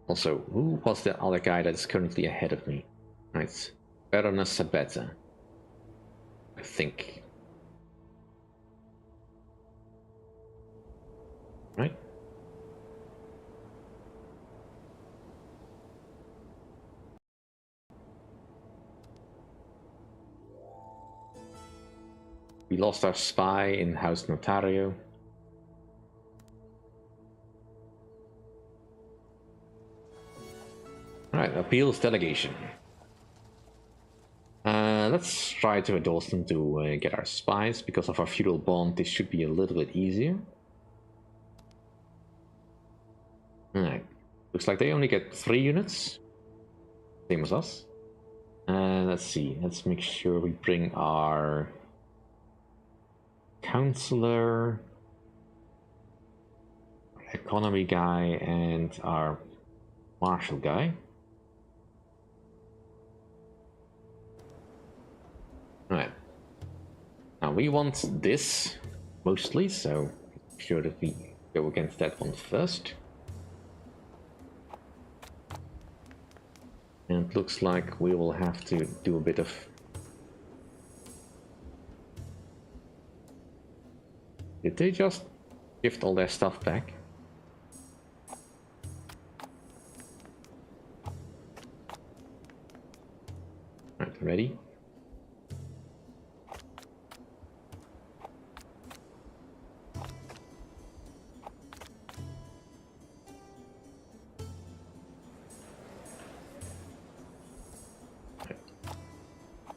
Also, who was the other guy that's currently ahead of me? Right, Baroness Sabetta, I think. We lost our spy in House Notario. Alright, appeals delegation. Let's try to endorse them to get our spies. Because of our feudal bond, this should be a little bit easier. Alright, looks like they only get 3 units. Same as us. Let's see, let's make sure we bring our counselor, economy guy, and our marshal guy. Alright. Now we want this mostly, so make sure that we go against that one first. And it looks like we will have to do a bit of... Did they just shift all their stuff back? Right, ready?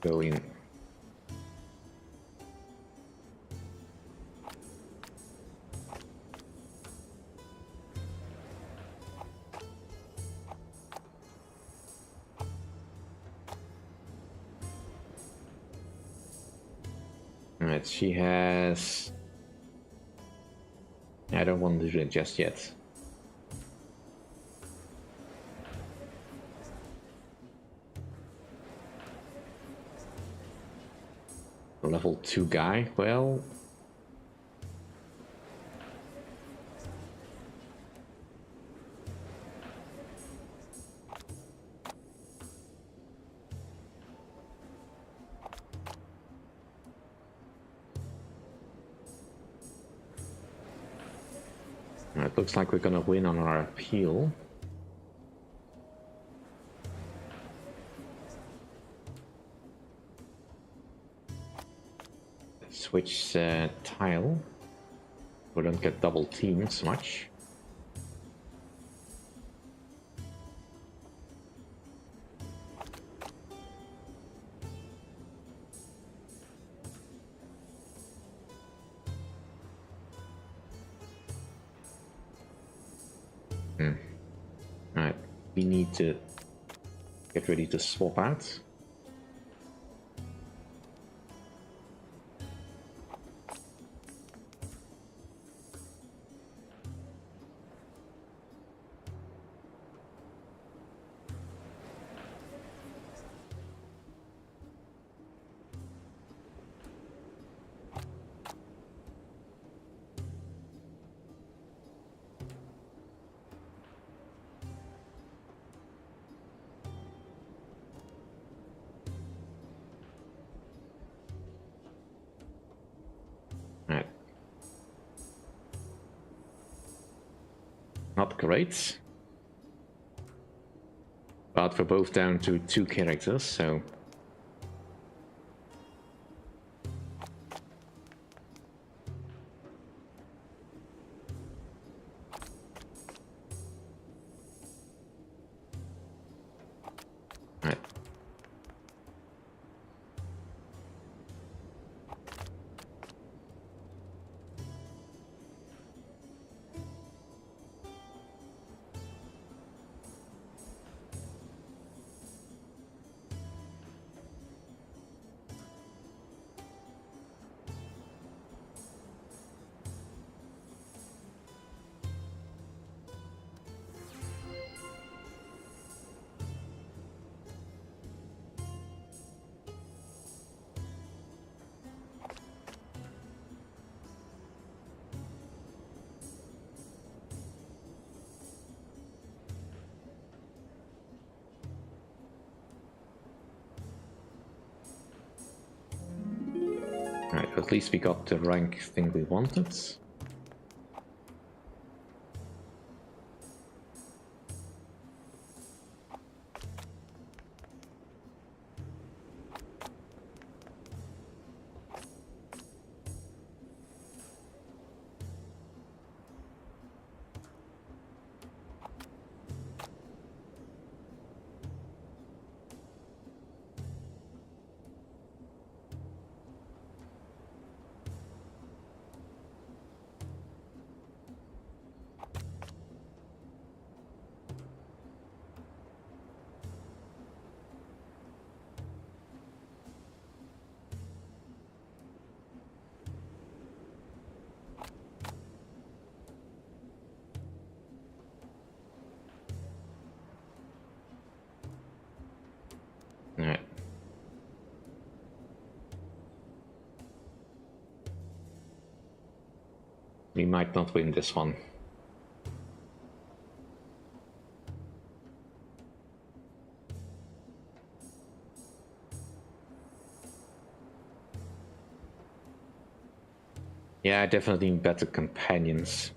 Go in. Alright, she has... I don't want to do it just yet. Level 2 guy, well... It looks like we're gonna win on our appeal. Switch tile. We don't get double teamed so much. Alright, we need to get ready to swap out. Alright. Not great. But we're both down to 2 characters, so... Alright. Right, at least we got the rank thing we wanted. We might not win this one. Yeah, I definitely need better companions.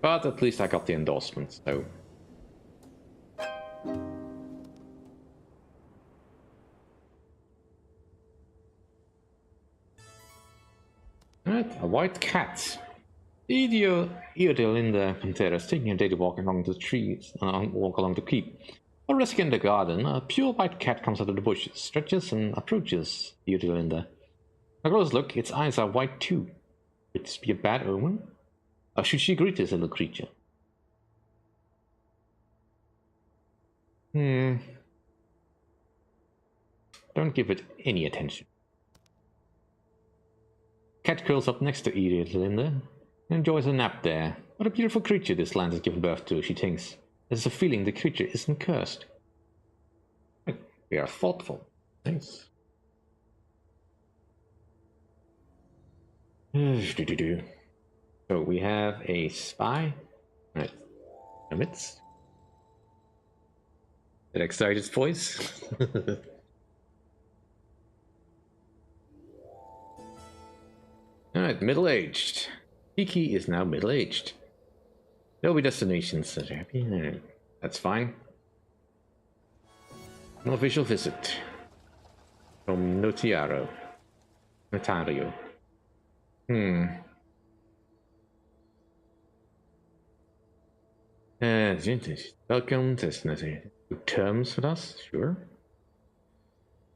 But at least I got the endorsement, so... Alright, a white cat. Eodelinda Pantera is taking a daily walk along the trees, walk along the creek. While resting in the garden, a pure white cat comes out of the bushes, stretches and approaches Eodelinda. A close look, its eyes are white too. Could this be a bad omen? Or should she greet this little creature? Don't give it any attention. Cat curls up next to Eodelinda and enjoys a nap there. What a beautiful creature this land has given birth to, she thinks. There's a feeling the creature isn't cursed. We are thoughtful. Thanks. So we have a spy. Right. Limits. That excited voice. Alright, middle-aged. Kiki is now middle-aged. There'll be destinations that are happy. That's fine. An official visit from Notario. Welcome to terms with us, sure.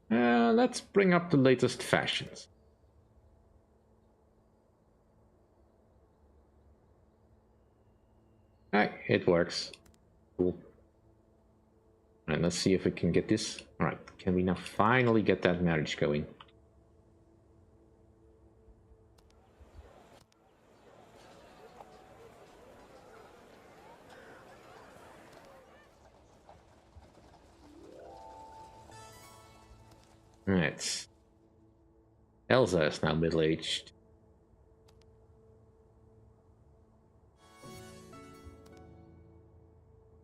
Let's bring up the latest fashions. It works. Cool. Alright, let's see if we can get this. Alright, can we now finally get that marriage going? Alright. Elsa is now middle-aged.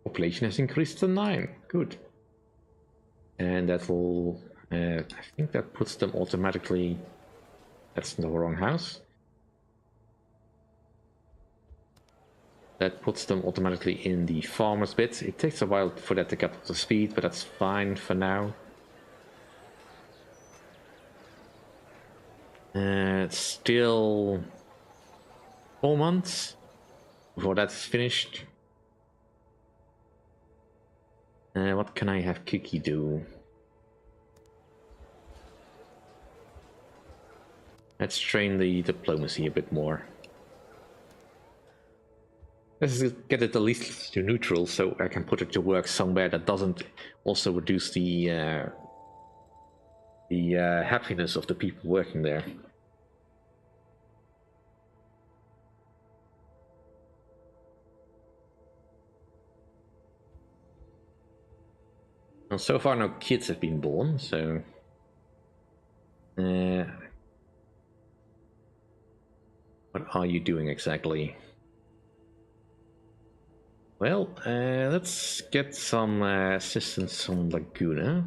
Population has increased to 9. Good. And that will... I think that puts them automatically... That's the wrong house. That puts them automatically in the farmer's bit. It takes a while for that to get up to speed, but that's fine for now. It's still 4 months before that's finished. What can I have Kiki do? Let's train the diplomacy a bit more. Let's get it at least to neutral, so I can put it to work somewhere that doesn't also reduce the happiness of the people working there. Well, so far no kids have been born, so... what are you doing exactly? Well, let's get some assistance from Laguna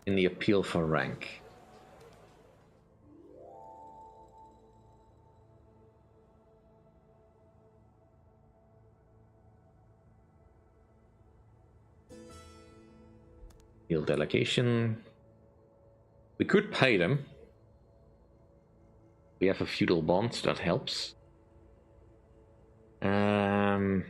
in the appeal for rank. Field delegation. We could pay them. We have a feudal bond, that helps. I'm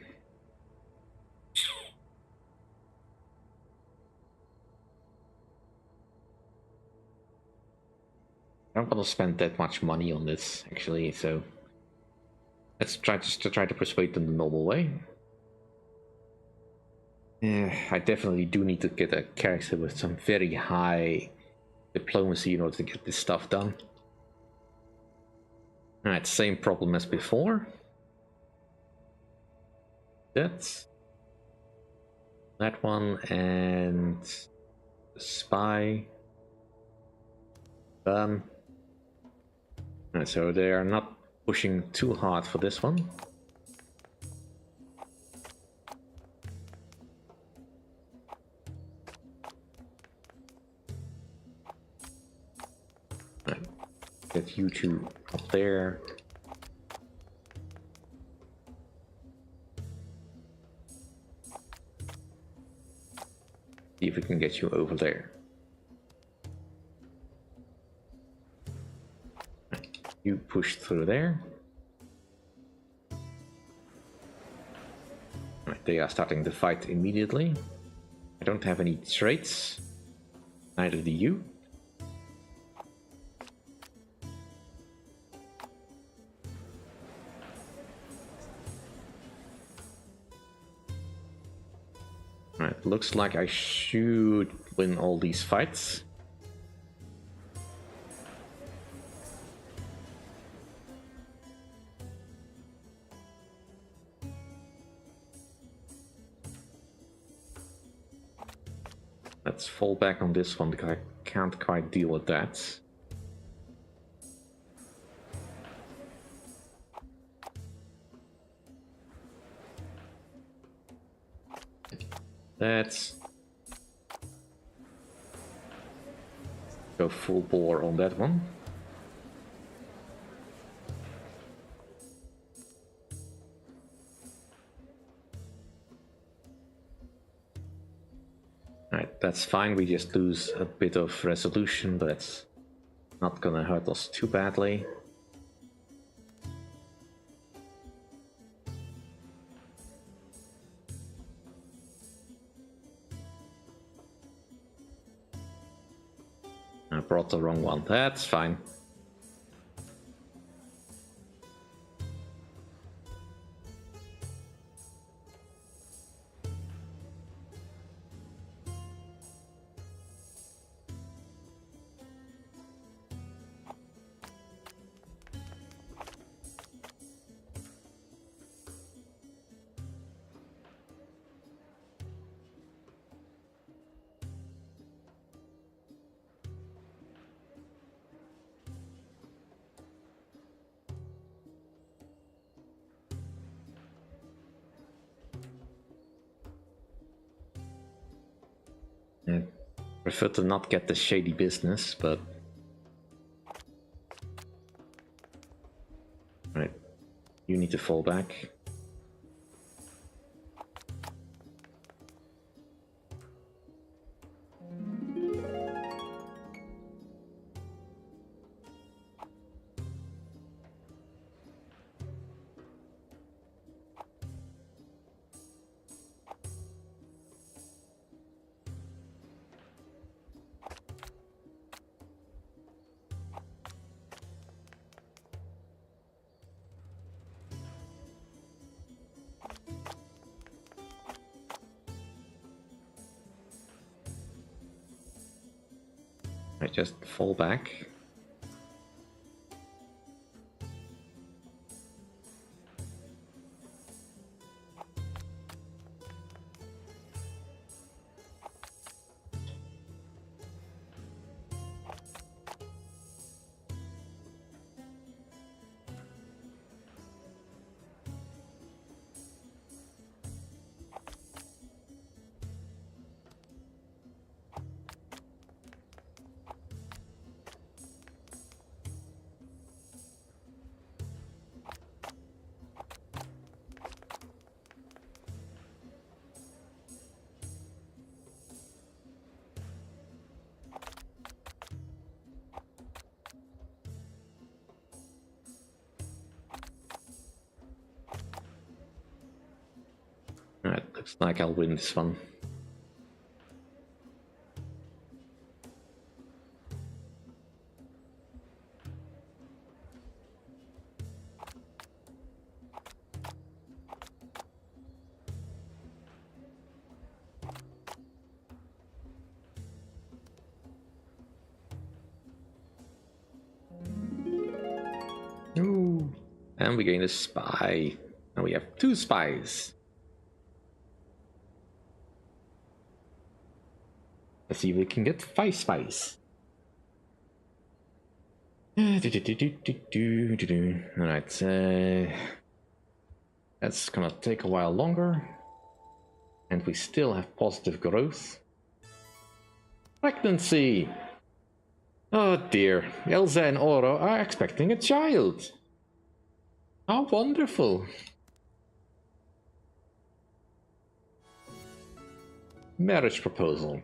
not gonna spend that much money on this, actually, so let's try to persuade them the normal way. I definitely do need to get a character with some very high diplomacy in order to get this stuff done. Alright, same problem as before. That's that one, and the spy. Alright, so they are not pushing too hard for this one. Right. Get you two up there. See if we can get you over there. You push through there. Right, they are starting to fight immediately. I don't have any traits. Neither do you. Right, looks like I should win all these fights. Let's fall back on this one because I can't quite deal with that. Let's go full bore on that one. Alright, that's fine, we just lose a bit of resolution, but it's not gonna hurt us too badly. I brought the wrong one, that's fine. I prefer to not get the shady business, but... Right, you need to fall back. I just fall back. Alright, looks like I'll win this one. Ooh. And we gain a spy. And we have 2 spies. Let's see if we can get 5 spies. Alright, that's gonna take a while longer. And we still have positive growth. Pregnancy! Oh dear, Elsa and Oro are expecting a child. How wonderful. Marriage proposal.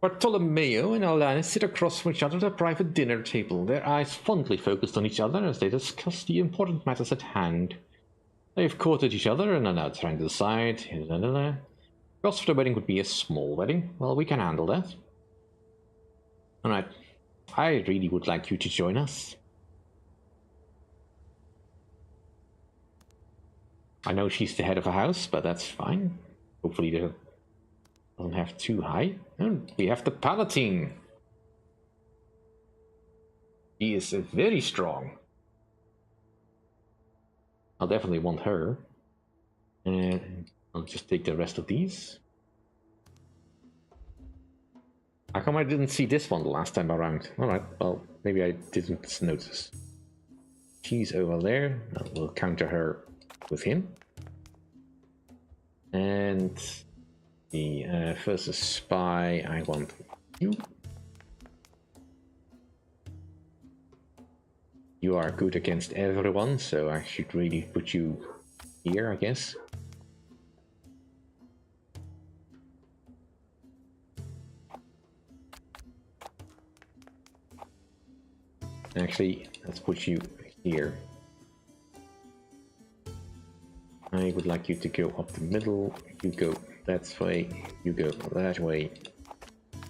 Bartolomeo and Alanis sit across from each other at a private dinner table, their eyes fondly focused on each other as they discuss the important matters at hand. They've courted each other and are now trying to decide. The cost for the wedding would be a small wedding. Well, we can handle that. Alright. I really would like you to join us. I know she's the head of a house, but that's fine. Hopefully they don't have too high. And we have the Palatine. She is very strong. I'll definitely want her. And I'll just take the rest of these. How come I didn't see this one the last time around? Alright, well, maybe I didn't notice. She's over there. We'll counter her with him. And the versus spy, I want you. You are good against everyone, so I should really put you here, I guess. Actually, let's put you here. I would like you to go up the middle. You go that way. You go that way.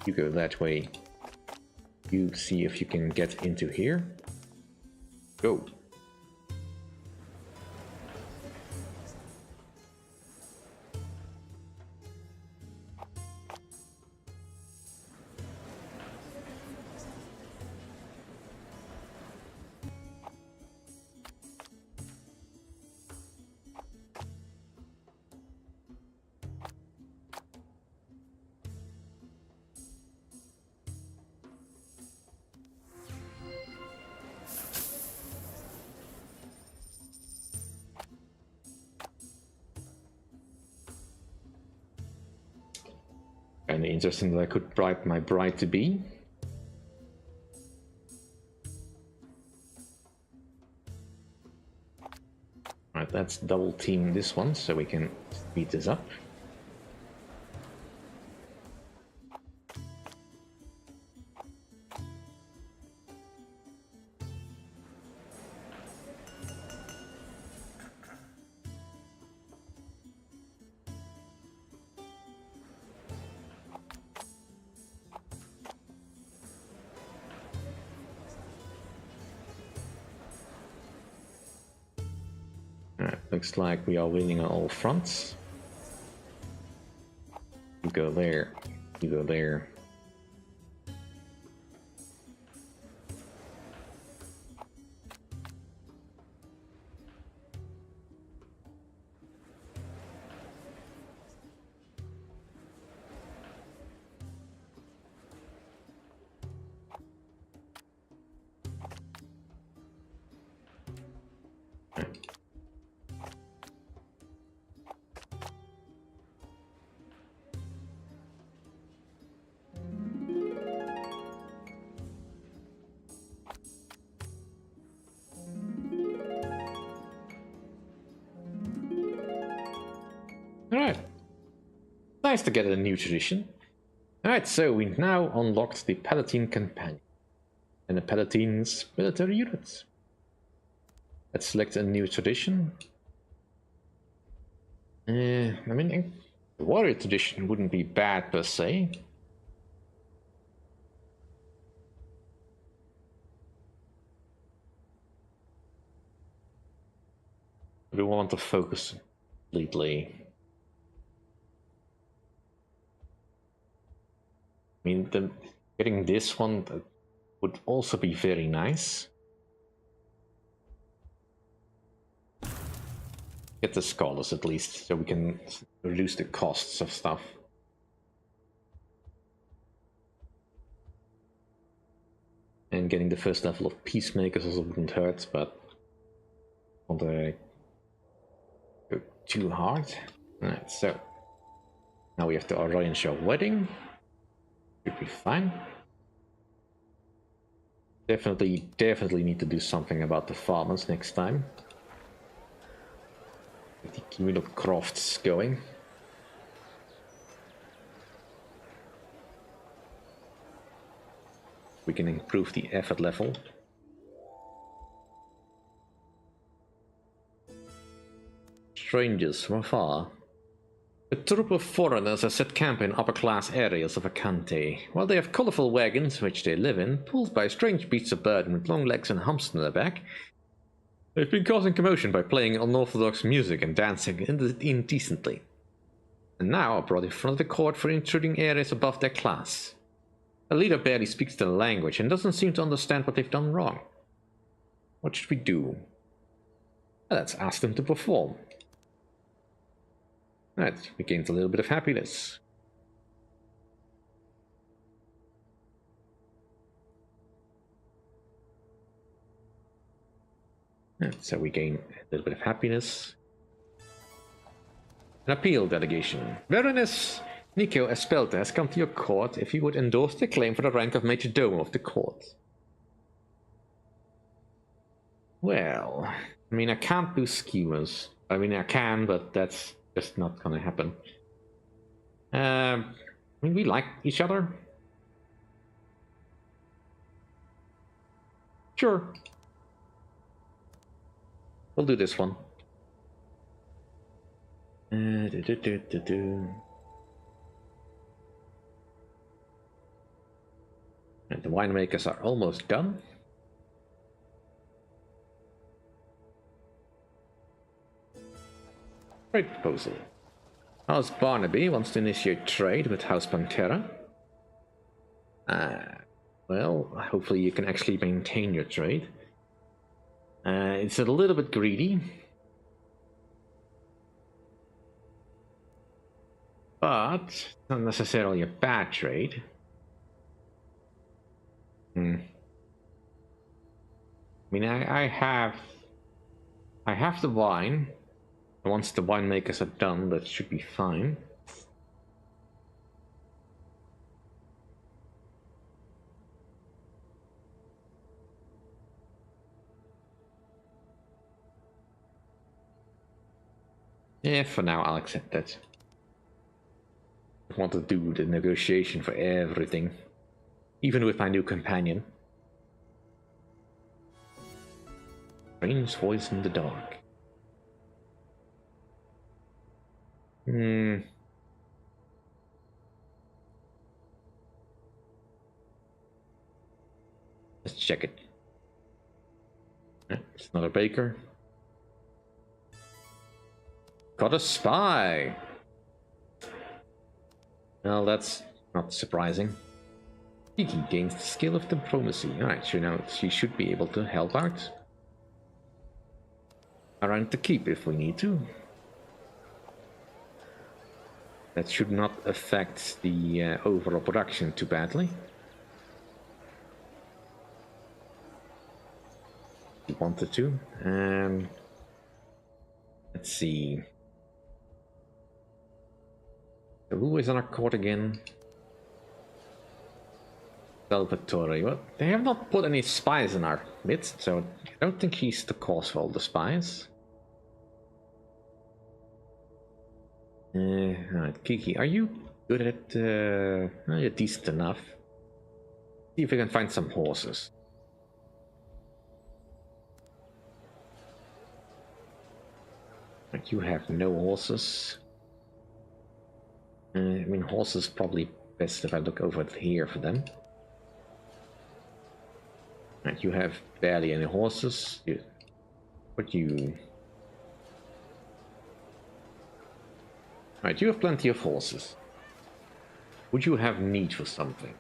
You go that way. You see if you can get into here. Go. Kind of interesting that I could bribe my bride-to-be. Alright, let's double team this one so we can speed this up. Looks like we are winning on all fronts. You go there, you go there. Alright. Nice to get a new tradition. Alright, so we now unlocked the Palatine Companion and the Palatine's military units. Let's select a new tradition. I mean, the warrior tradition wouldn't be bad per se. But we want to focus completely. I mean, getting this one would also be very nice. Get the scholars at least, so we can reduce the costs of stuff. And getting the first level of peacemakers also wouldn't hurt, but I don't want to go too hard. Alright, so now we have to arrange our wedding. Should be fine. Definitely need to do something about the farmers next time. Get the communal crafts going. We can improve the effort level. Strangers from afar. A troop of foreigners has set camp in upper-class areas of Acante. While they have colorful wagons, which they live in, pulled by strange beasts of burden with long legs and humps on their back, they've been causing commotion by playing unorthodox music and dancing indecently. And now are brought in front of the court for intruding areas above their class. The leader barely speaks the language and doesn't seem to understand what they've done wrong. What should we do? Well, let's ask them to perform. Right, we gained a little bit of happiness. Right, so we gain a little bit of happiness. An appeal delegation. Baroness Nico Espelta has come to your court if you would endorse the claim for the rank of Major Domo of the court. Well, I mean, I can't do schemers. I mean, I can, but that's just not gonna happen. I mean, we like each other. Sure. We'll do this one. And the winemakers are almost done. Great proposal. House Barnaby wants to initiate trade with House Pantera. Well, hopefully you can actually maintain your trade. It's a little bit greedy. But not necessarily a bad trade. I mean, I have the wine. Once the winemakers are done, that should be fine. Yeah, for now I'll accept that. I want to do the negotiation for everything. Even with my new companion. Strange voice in the dark. Let's check it. It's not a baker. Got a spy! Well, that's not surprising. Kiki gains the skill of diplomacy. Alright, so now she should be able to help out. Around the keep if we need to. That should not affect the overall production too badly. If we wanted to. Let's see. So who is on our court again? Salvatore. Well, they have not put any spies in our midst, so I don't think he's the cause for all the spies. Alright, Kiki, are you good at, you're decent enough. See if we can find some horses. Right, you have no horses. I mean, horses probably best if I look over here for them. Right, you have barely any horses. But you... Right, you have plenty of horses. Would you have need for something?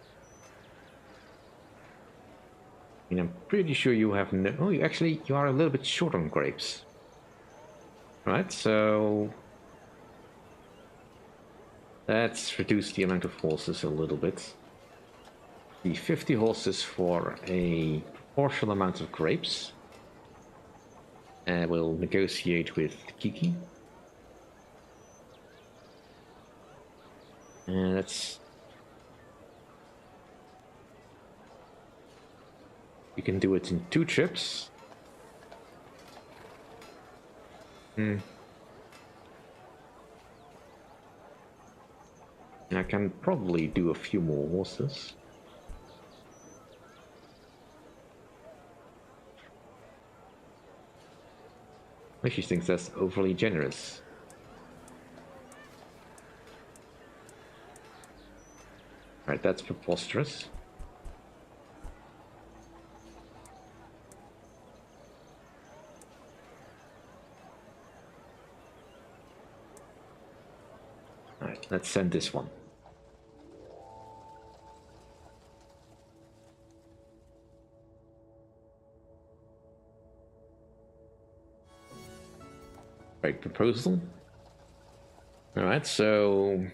I mean, I'm pretty sure you have no... Oh, you are a little bit short on grapes. Right, so... Let's reduce the amount of horses a little bit. The 50 horses for a proportional amount of grapes. And we'll negotiate with Kiki. And let's... You can do it in 2 trips. I can probably do a few more horses. She thinks that's overly generous. Alright, that's preposterous. Alright, let's send this one. Right, proposal. Alright, so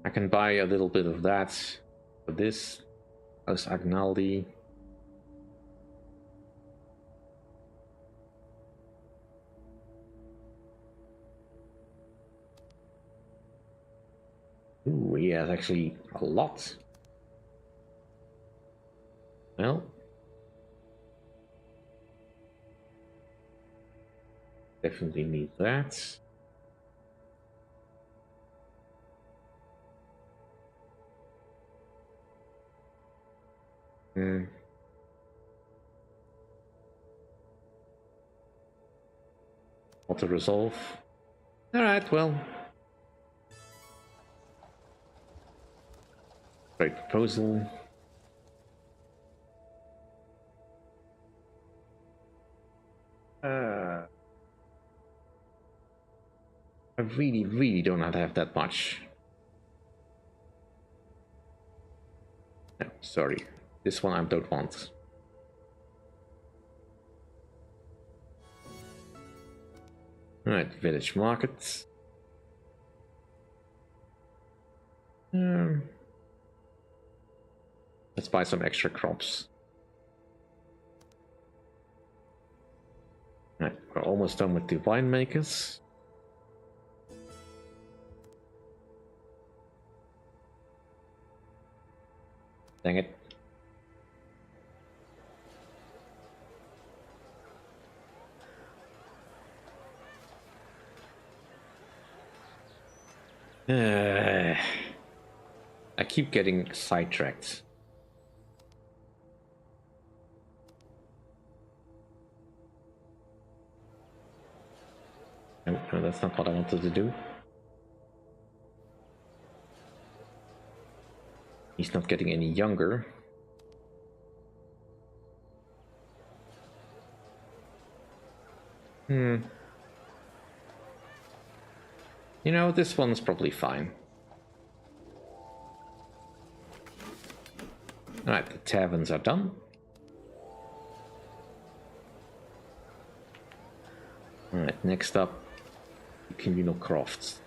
I can buy a little bit of that for this. As Agnaldi. Ooh, he has actually a lot. Well. Definitely need that. Auto resolve. Alright, well. Great proposal. I really do not have that much. No, sorry. This one I don't want. Alright, village markets. Let's buy some extra crops. Alright, we're almost done with the winemakers. Dang it. I keep getting sidetracked. No, that's not what I wanted to do. He's not getting any younger. You know, this one's probably fine. Alright, the taverns are done. Alright, next up, communal crafts.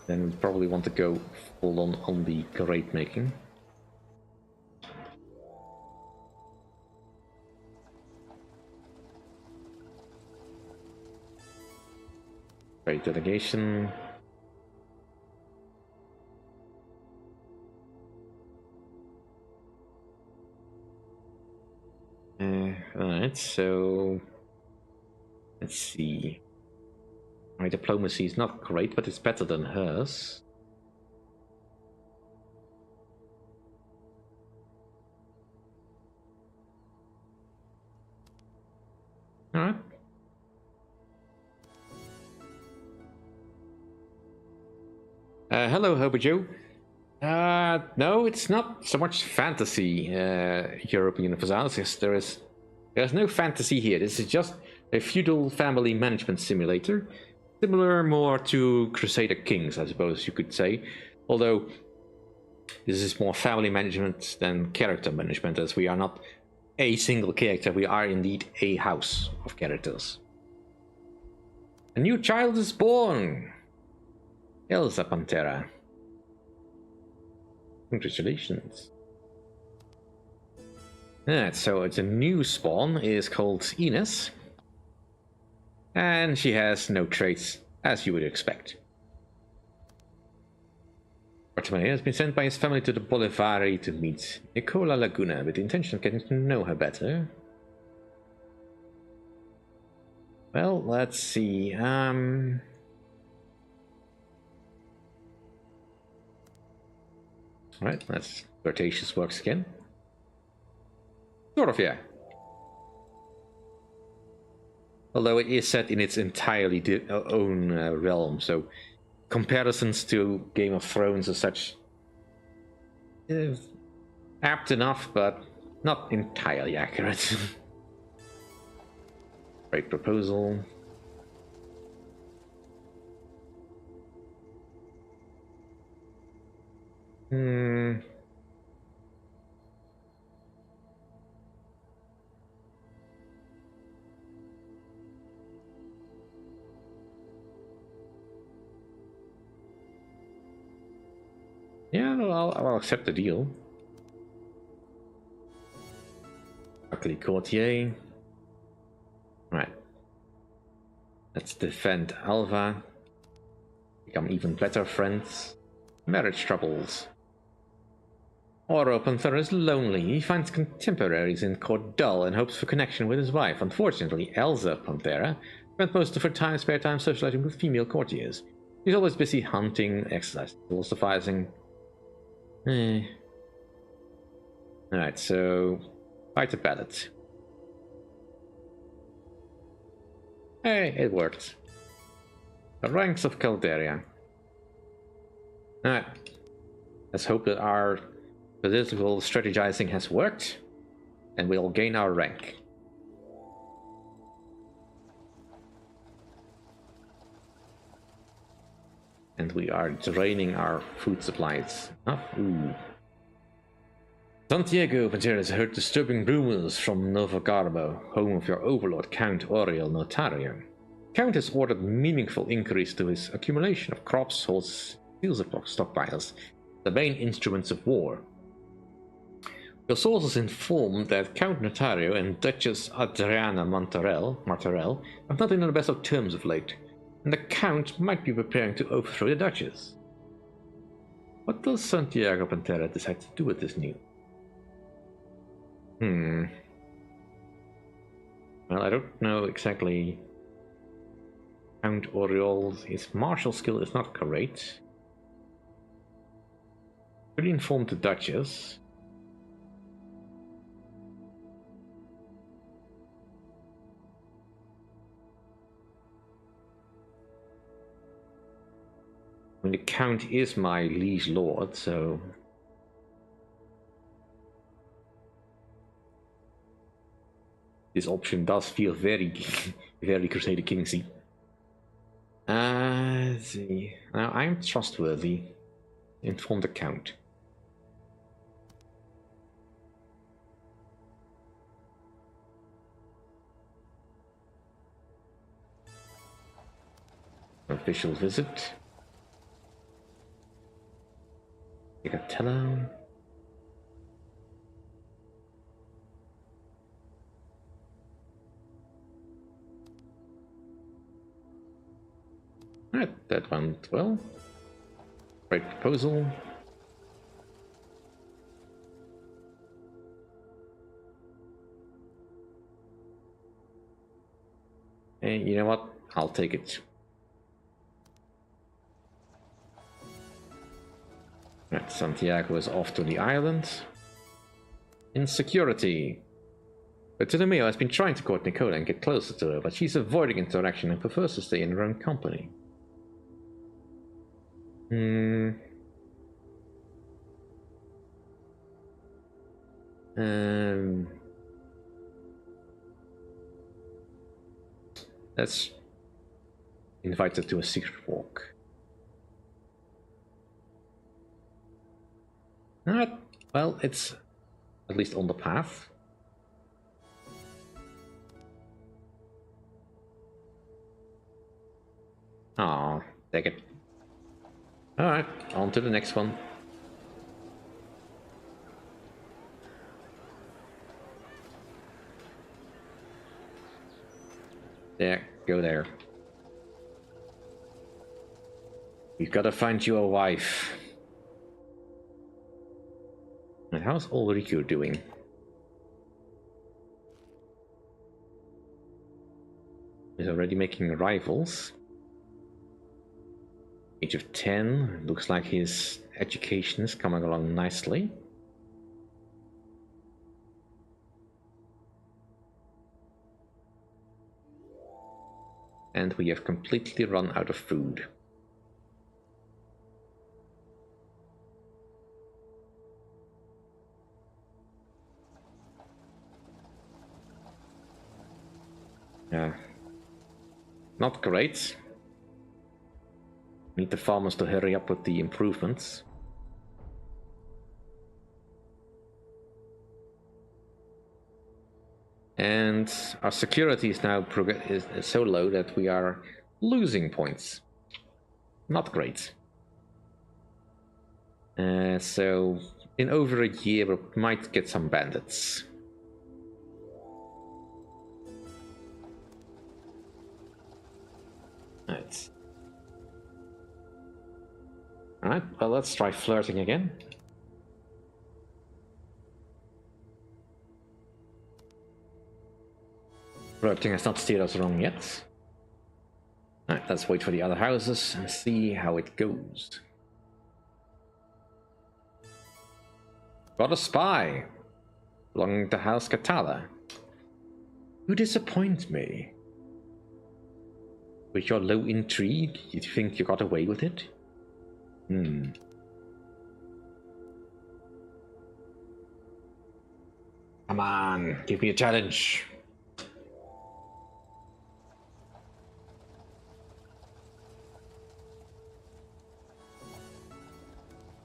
Then we probably want to go full on the grape making. Great delegation. Alright, so let's see. My diplomacy is not great, but it's better than hers. Alright. Hello, Hobojo. No, it's not so much fantasy, European Universalis. There's no fantasy here. This is just a feudal family management simulator. Similar more to Crusader Kings, I suppose you could say. Although, This is more family management than character management, as we are not a single character, we are indeed a house of characters. A new child is born! Elsa Pantera. Congratulations. Alright, so it's a new spawn, is called Ines. And she has no traits, as you would expect. Bartolomeo has been sent by his family to the Bolivari to meet Nicola Laguna with the intention of getting to know her better. Well, let's see. Right, let's flirtatious works again. Sort of, yeah. Although it is set in its entirely own realm, so comparisons to Game of Thrones are such apt enough, but not entirely accurate. Great proposal. Yeah, I'll accept the deal. Luckily, Courtier. Right. Let's defend Alva. Become even better friends. Marriage troubles. Oro Panther is lonely. He finds contemporaries in court dull and hopes for connection with his wife. Unfortunately, Elsa Pantera spent most of her spare time socializing with female courtiers. She's always busy hunting, exercising, philosophizing. Alright, so fight a ballot. Hey, it worked. The ranks of Calderia. Alright. Let's hope that our political strategizing has worked, and we'll gain our rank. And we are draining our food supplies. Ooh. Santiago Pantera has heard disturbing rumors from Nova Garbo, home of your overlord Count Oriel Notario. Count has ordered meaningful increase to his accumulation of crops, horses, seals of stockpiles, the main instruments of war. Your sources inform that Count Notario and Duchess Adriana Martorell have not been on the best of terms of late, and the Count might be preparing to overthrow the Duchess. What does Santiago Pantera decide to do with this news? Well, I don't know exactly. Count Oriol's his martial skill is not great. Pretty informed the Duchess. I mean, the Count is my liege lord, so this option does feel very, very Crusader Kingsy. Let's see. Now I'm trustworthy. Inform the Count. Official visit. Picatello. Alright, that went well. Great proposal. And you know what? I'll take it. Right, Santiago is off to the island. Insecurity. Bartolomeo has been trying to court Nicola and get closer to her, but she's avoiding interaction and prefers to stay in her own company. Let's invite her to a secret walk. Alright, well, it's at least on the path. Aw, take it. Alright, on to the next one. There, go there. We've got to find you a wife. And how's Ulrike doing? He's already making rivals. Age of 10. Looks like his education is coming along nicely. And we have completely run out of food. Yeah. Not great. Need the farmers to hurry up with the improvements. And our security is now is so low that we are losing points. Not great. So in over a year we might get some bandits. Right. Alright, well, let's try flirting again. Flirting has not steered us wrong yet. Alright, let's wait for the other houses and see how it goes. Got a spy belonging to House Katala. You disappoint me. With your low intrigue, you think you got away with it? Come on, give me a challenge.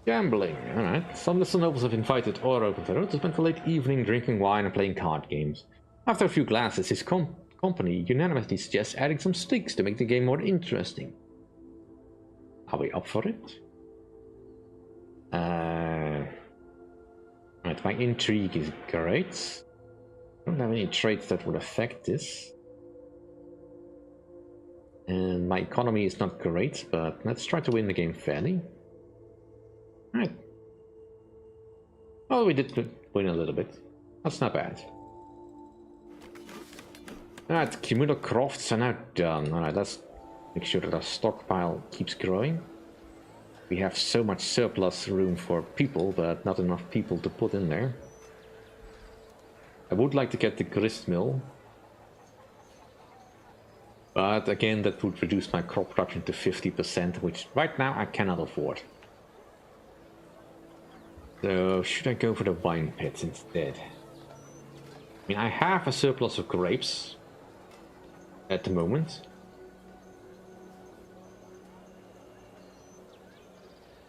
Gambling, alright. Some of the nobles have invited Oro to the road to spend the late evening drinking wine and playing card games. After a few glasses, his company unanimously suggests adding some stakes to make the game more interesting. Are we up for it? Right, my intrigue is great. I don't have any traits that would affect this. And my economy is not great, but let's try to win the game fairly. Alright. Well, we did win a little bit. That's not bad. Alright, communal crofts are now done. Alright, let's make sure that our stockpile keeps growing. We have so much surplus room for people, but not enough people to put in there. I would like to get the grist mill. But again, that would reduce my crop production to 50%, which right now I cannot afford. So, should I go for the wine pits instead? I mean, I have a surplus of grapes at the moment.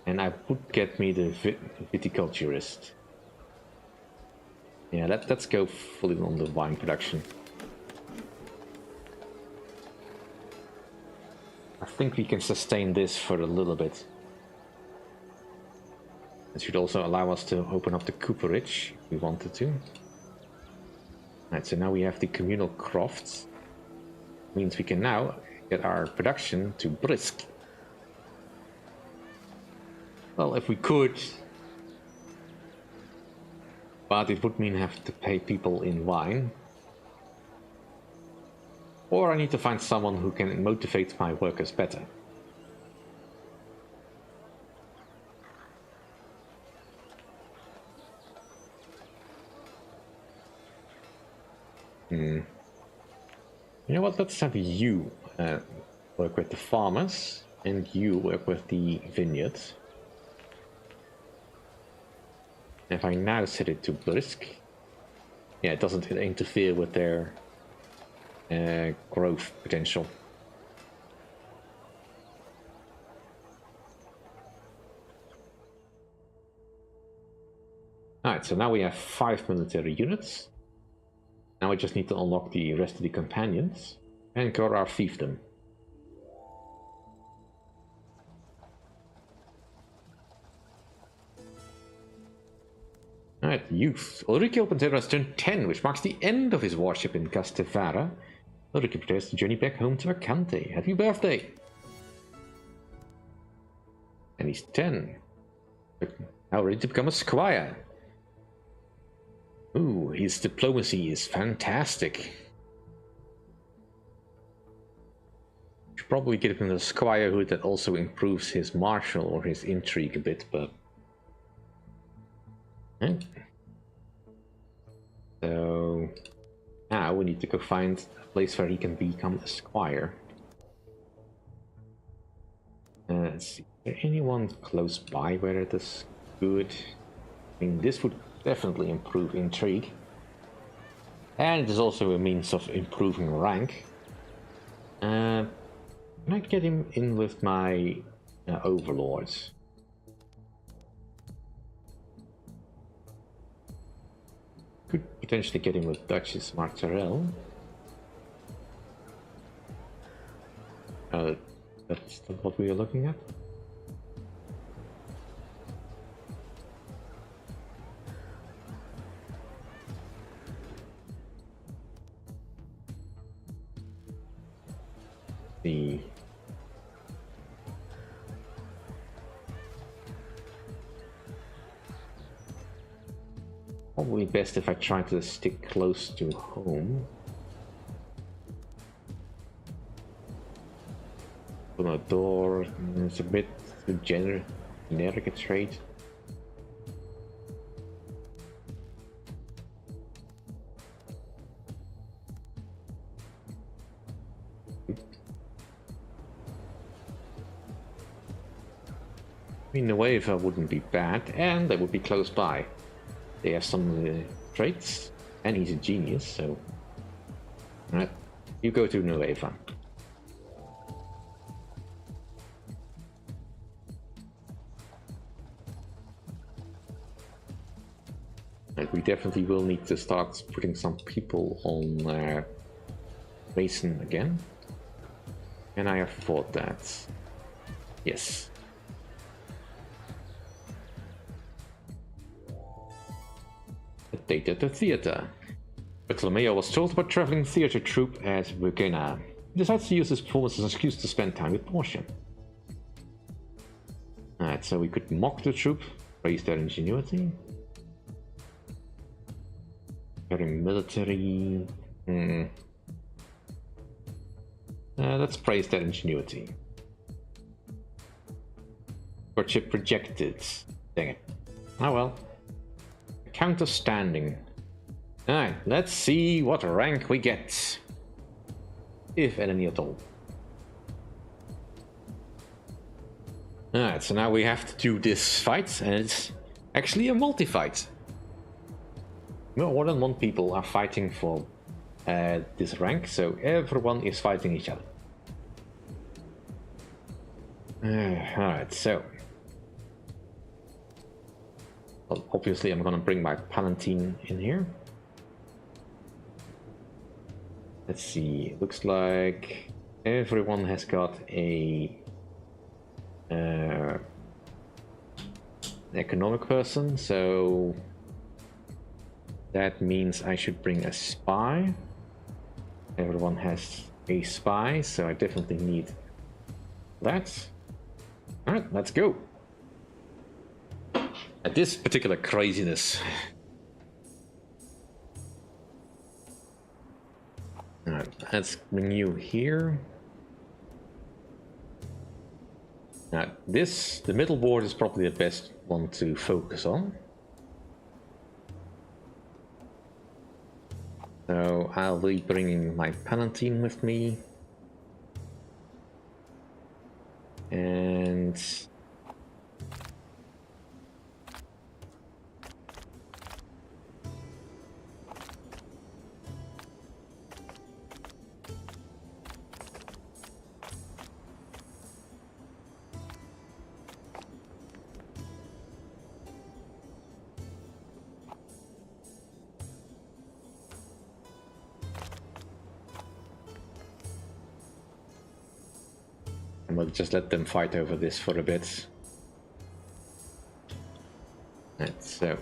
And I would get me the viticulturist. Yeah, let's go fully on the wine production. I think we can sustain this for a little bit. It should also allow us to open up the cooperage if we wanted to. Right, so now we have the communal crofts. Means we can now get our production to brisk. Well, if we could, but it would mean have to pay people in wine. Or I need to find someone who can motivate my workers better. You know what, let's have you work with the farmers, and you work with the vineyards. If I now set it to brisk, yeah, it doesn't interfere with their growth potential. Alright, so now we have 5 military units. Now we just need to unlock the rest of the companions and grow our fiefdom. Alright, youth. Ulrich opens has turned 10, which marks the end of his warship in Castevara. Ulrich prepares to journey back home to Acante. Happy birthday! And he's 10. Now ready to become a squire. Ooh, his diplomacy is fantastic. Should probably give him a squirehood that also improves his martial or his intrigue a bit, but... So... now we need to go find a place where he can become a squire. Let's see, is there anyone close by where it is good? I mean, this would definitely improve intrigue. And it is also a means of improving rank. Can I get him in with my overlords? Could potentially get him with Duchess Martarel. That's not what we are looking at. The probably best if I try to stick close to home. On a door, it's a bit too generic a trait. I mean, Nueva wouldn't be bad, and they would be close by. They have some traits, and he's a genius, so... Alright, you go to Nueva. And we definitely will need to start putting some people on Mason again. And I afford that. Yes. A date at the theater. Bartolomeo was told about traveling theater troupe at Vergena. He decides to use this performance as an excuse to spend time with Portia. Alright, so we could mock the troupe, praise their ingenuity. Very military. Let's praise their ingenuity. Courtship projected. Dang it. Oh well. Counter standing. Alright, let's see what rank we get. If any at all. Alright, so now we have to do this fight, and it's actually a multi-fight. More than one people are fighting for this rank, so everyone is fighting each other. Alright, so... well, obviously I'm gonna bring my Palatine in here. Let's see, looks like everyone has got a economic person, so that means I should bring a spy. Everyone has a spy, so I definitely need that. Alright, let's go. At this particular craziness. Alright, let's bring you here. Now, the middle board is probably the best one to focus on. So I'll be bringing my Palatine with me. And... And we'll just let them fight over this for a bit. Right, so.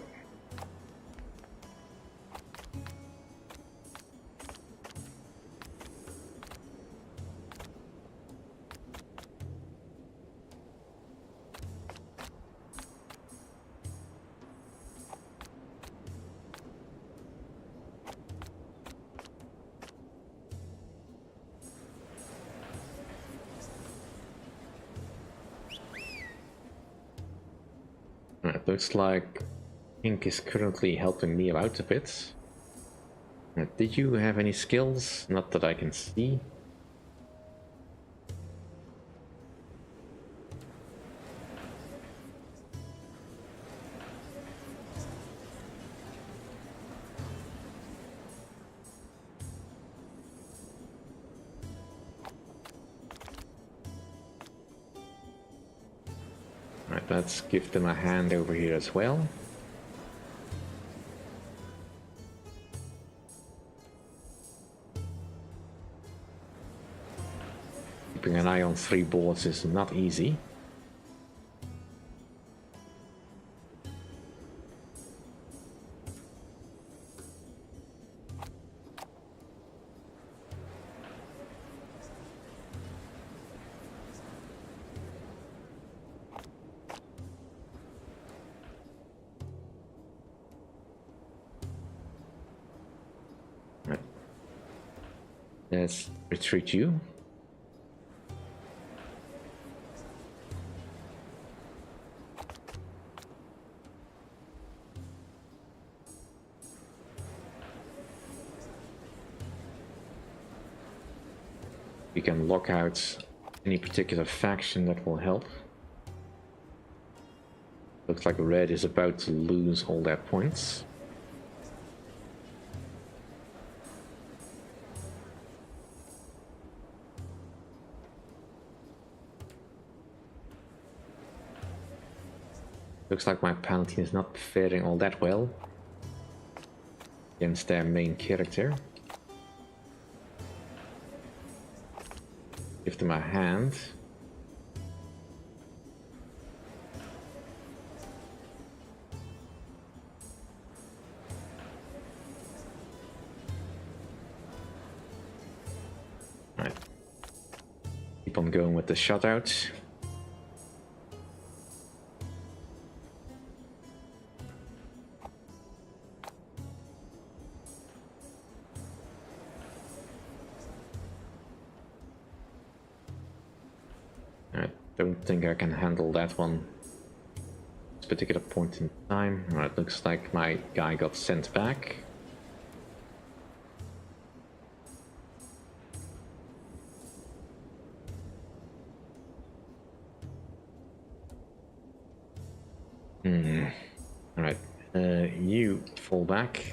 It looks like Pink is currently helping me out a bit. Did you have any skills? Not that I can see. Alright, let's give them a hand over here as well. Keeping an eye on 3 boards is not easy. Right. Let's retreat you. We can lock out any particular faction that will help. Looks like Red is about to lose all their points. Looks like my Palatine is not faring all that well against their main character. Give them a hand. Right. Keep on going with the shutout. Don't think I can handle that one at this particular point in time. Alright, looks like my guy got sent back. Alright, you fall back.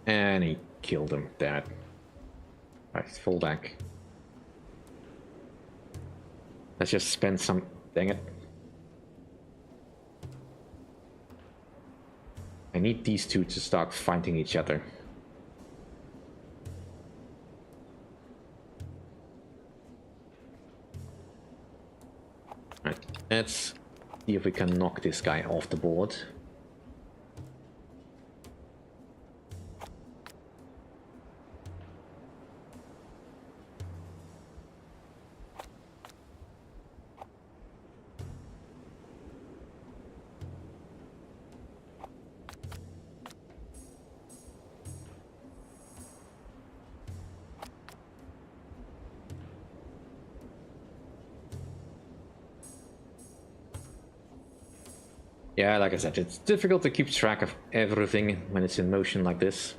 And he killed him, dad. Alright, fall back. Let's just spend some... Dang it. I need these two to start fighting each other. Alright, let's see if we can knock this guy off the board. Yeah, like I said, it's difficult to keep track of everything when it's in motion like this.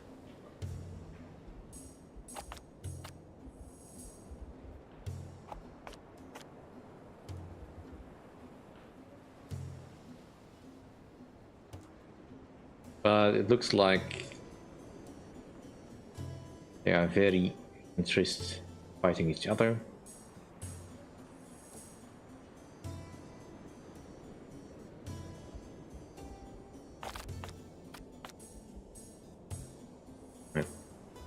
But it looks like they are very interested in fighting each other.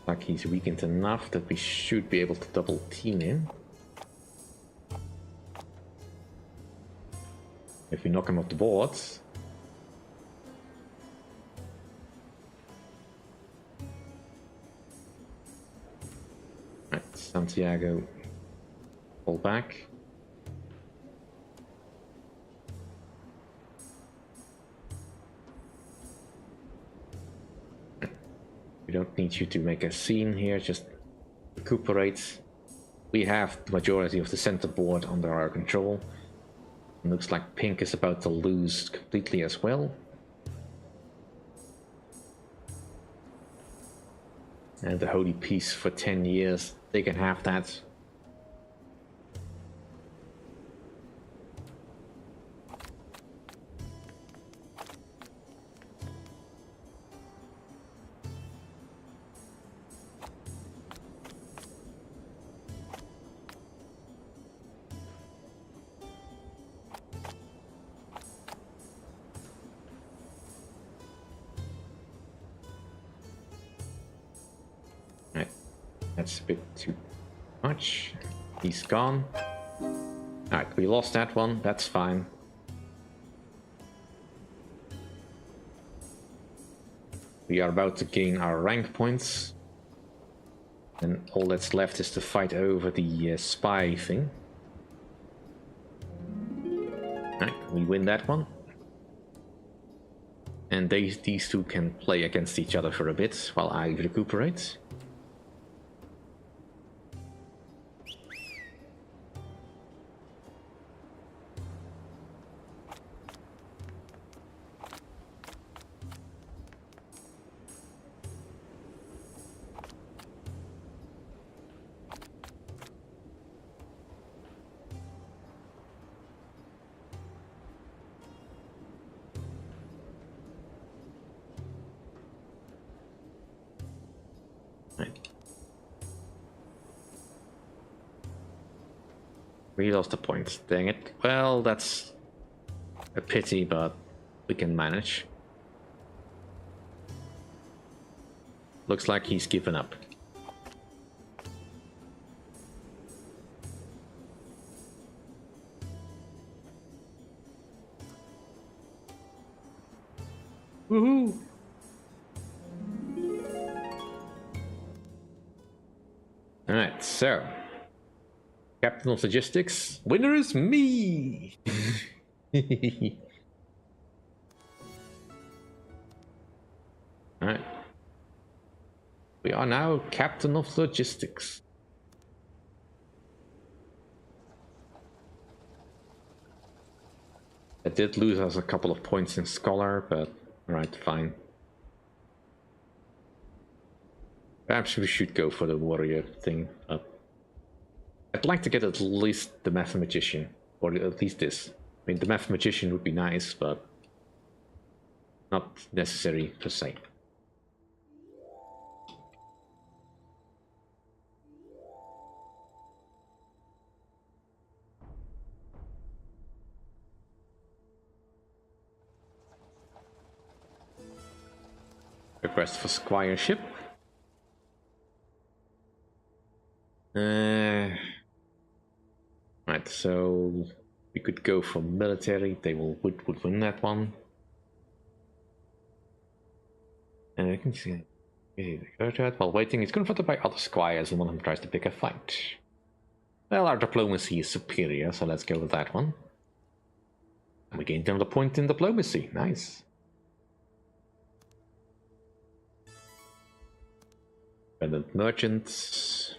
Like he's weakened enough that we should be able to double team him. If we knock him off the boards. Right, Santiago, pull back. We don't need you to make a scene here, just recuperate. We have the majority of the center board under our control. It looks like Pink is about to lose completely as well. And the Holy Peace for 10 years, they can have that. That's a bit too much. He's gone. Alright, we lost that one. That's fine. We are about to gain our rank points. And all that's left is to fight over the spy thing. Alright, we win that one. And these two can play against each other for a bit while I recuperate. We lost a point, dang it. Well, that's a pity, but we can manage. Looks like he's given up. Woohoo! Alright, so Captain of Logistics, winner is me! Alright. We are now Captain of Logistics. I did lose us a couple of points in Scholar, but alright, fine. Perhaps we should go for the warrior thing, but I'd like to get at least the mathematician, or at least this. I mean, the mathematician would be nice, but not necessary per se. Request for squireship. Right, so we could go for military. They would win that one. And I can see while waiting, it's confronted by other squires, and one of them tries to pick a fight. Well, our diplomacy is superior, so let's go with that one. And we gained another point in diplomacy. Nice. Independent merchants.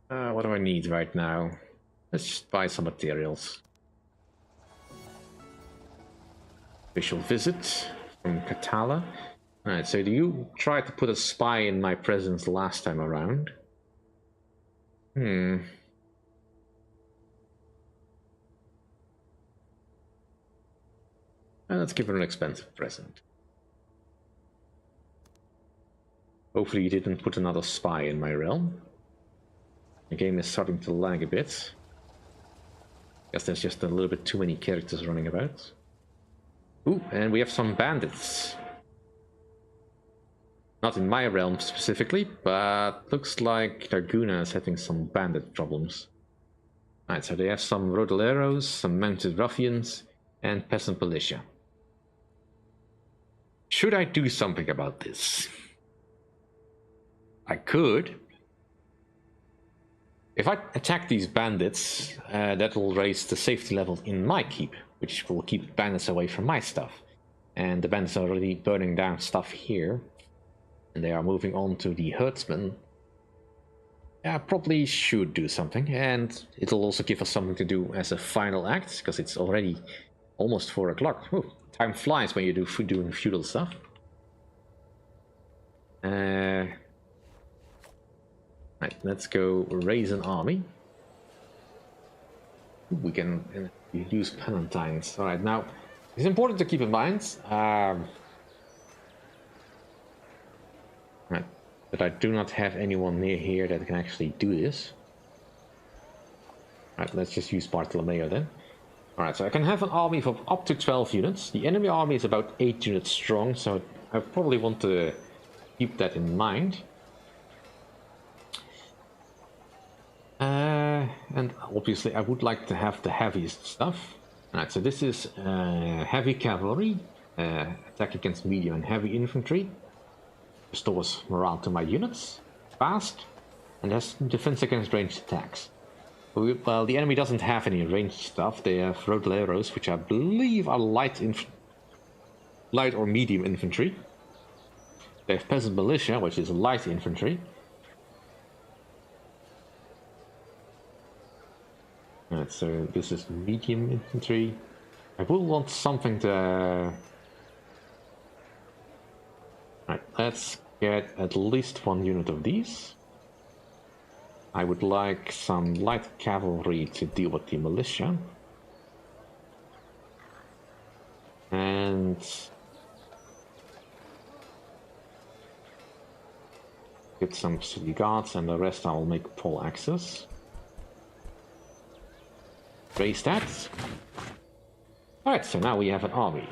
What do I need right now? Let's just buy some materials. Official visit from Katala. Alright, so you tried to put a spy in my presence last time around. Let's give her an expensive present. Hopefully you didn't put another spy in my realm. The game is starting to lag a bit. Guess there's just a little bit too many characters running about. Ooh, and we have some bandits. Not in my realm specifically, but looks like Laguna is having some bandit problems. Alright, so they have some Rodoleros, some mounted ruffians, and peasant militia. Should I do something about this? I could. If I attack these bandits, that will raise the safety level in my keep, which will keep bandits away from my stuff. And the bandits are already burning down stuff here. And they are moving on to the herdsmen. I probably should do something, and it'll also give us something to do as a final act, because it's already almost 4 o'clock. Time flies when you're doing feudal stuff. Right, let's go raise an army. We can use Palatines. Alright, now, it's important to keep in mind that I do not have anyone near here that can actually do this. Alright, let's just use Bartolomeo then. Alright, so I can have an army of up to 12 units. The enemy army is about 8 units strong, so I probably want to keep that in mind. And obviously I would like to have the heaviest stuff. Alright, so this is heavy cavalry, attack against medium and heavy infantry. Restores morale to my units, fast, and has defense against ranged attacks. Well, the enemy doesn't have any ranged stuff. They have Rodoleros, which I believe are light or medium infantry. They have peasant militia, which is light infantry. Right, so this is medium infantry. I will want something to... Right, let's get at least 1 unit of these. I would like some light cavalry to deal with the militia. And... get some city guards, and the rest I will make pole axes. Raise that. Alright, so now we have an army.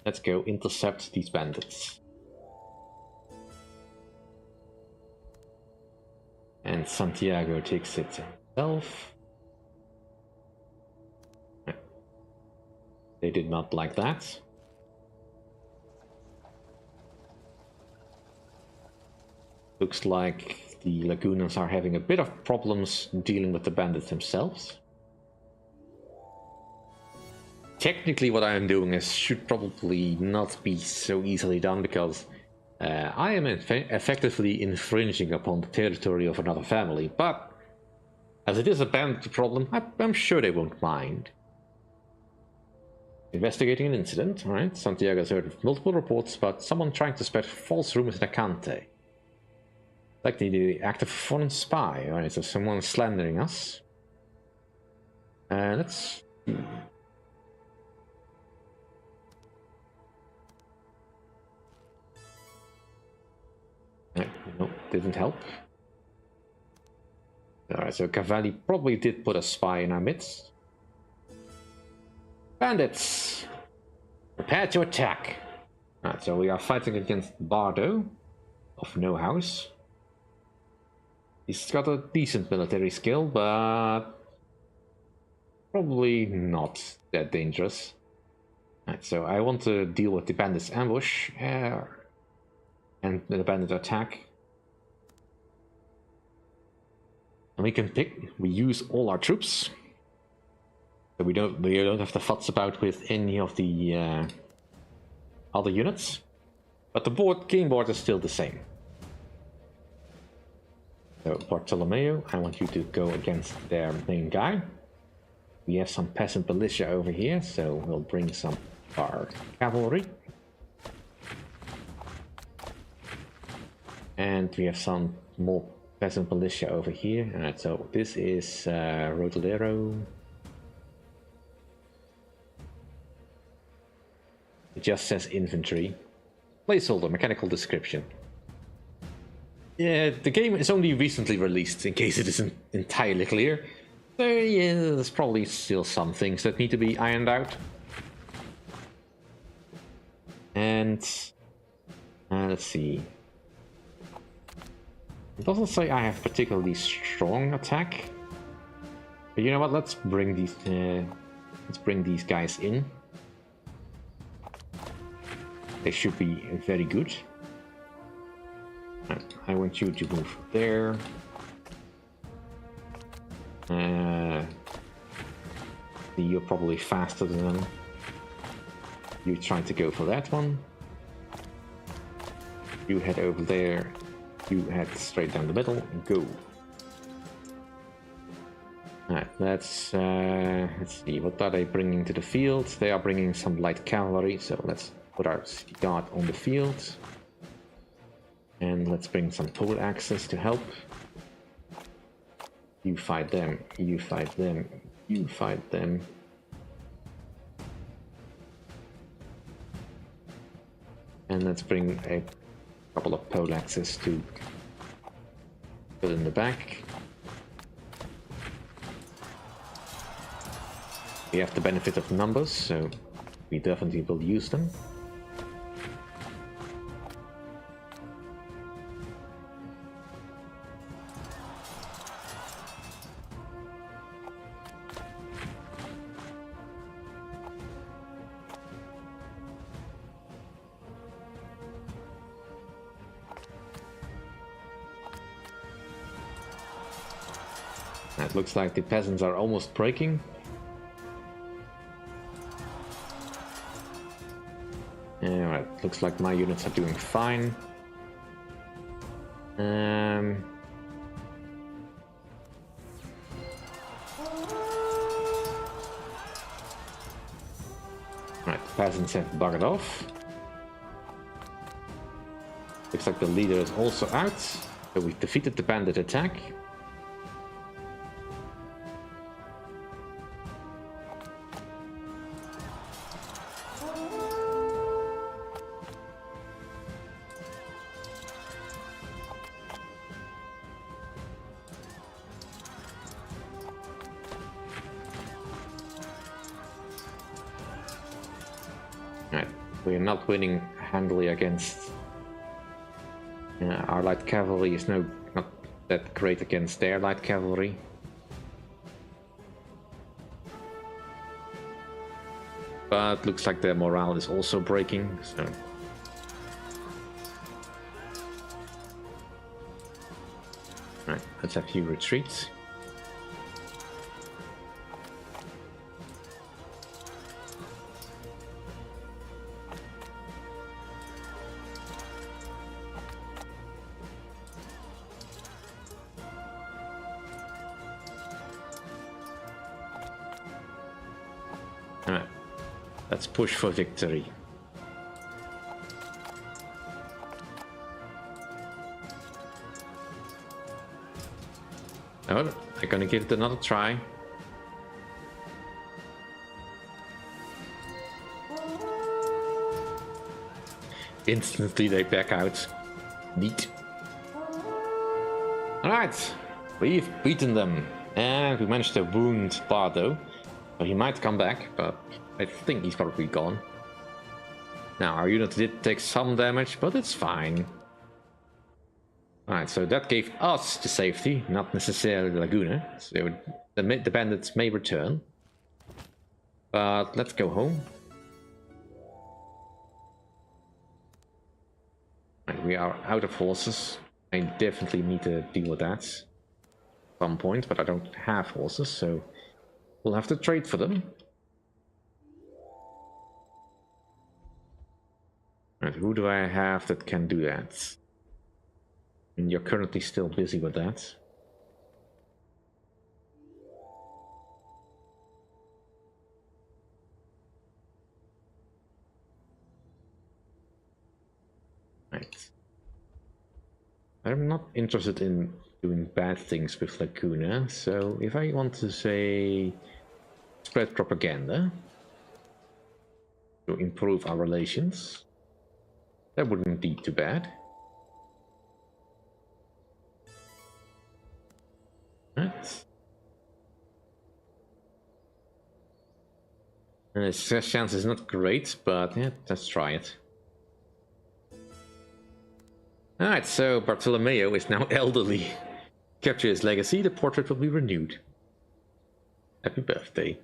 Let's go intercept these bandits. And Santiago takes it himself. They did not like that. Looks like the Lagunas are having a bit of problems dealing with the bandits themselves. Technically what I am doing should probably not be so easily done, because I am effectively infringing upon the territory of another family, but as it is a bandit problem, I'm sure they won't mind. Investigating an incident, alright. Santiago has heard of multiple reports about someone trying to spread false rumors in Acante. Likely the act of a foreign spy, alright, so someone slandering us. Let's... No, didn't help. Alright, so Cavalli probably did put a spy in our midst. Bandits! Prepare to attack! Alright, so we are fighting against Bardo of No House. He's got a decent military skill, but probably not that dangerous. Alright, so I want to deal with the bandits' ambush and the bandit attack. And we use all our troops. So we don't have to futz about with any of the other units. But the game board is still the same. So Bartolomeo, I want you to go against their main guy. We have some peasant militia over here, so we'll bring some of our cavalry. And we have some more peasant militia over here. Alright, so this is Rodolero. It just says infantry. Placeholder, mechanical description. Yeah, the game is only recently released, in case it isn't entirely clear. So yeah, there's probably still some things that need to be ironed out. And Let's see. It doesn't say I have particularly strong attack. But you know what? Let's bring these guys in. They should be very good. I want you to move there. You're probably faster than them. You try to go for that one. You head over there. You head straight down the middle and go. Alright, let's see. What are they bringing to the field? They are bringing some light cavalry, so let's put our city guard on the field. And let's bring some pole axes to help. You fight them, you fight them, you fight them. And let's bring a couple of pole axes to put in the back. We have the benefit of numbers, so we definitely will use them. It looks like the peasants are almost breaking. Alright, looks like my units are doing fine. Right, the peasants have buggered off. Looks like the leader is also out. So we've defeated the bandit attack. We're not winning handily against our light cavalry is not that great against their light cavalry. But looks like their morale is also breaking, so right, let's have you retreat. Let's push for victory. Oh, they're gonna give it another try. Instantly they back out. Neat. Alright, we've beaten them. And we managed to wound Bardo. So he might come back, but I think he's probably gone. Now, our unit did take some damage, but it's fine. Alright, so that gave us the safety, not necessarily Laguna. So the bandits may return. But let's go home. And we are out of horses. I definitely need to deal with that at some point, but I don't have horses, so we'll have to trade for them. Right, who do I have that can do that? And you're currently still busy with that. Right. I'm not interested in doing bad things with Laguna, so if I want to say spread propaganda to improve our relations, that wouldn't be too bad. Right. And the success chance is not great, but yeah, let's try it. Alright, so Bartolomeo is now elderly. Capture his legacy, the portrait will be renewed. Happy birthday.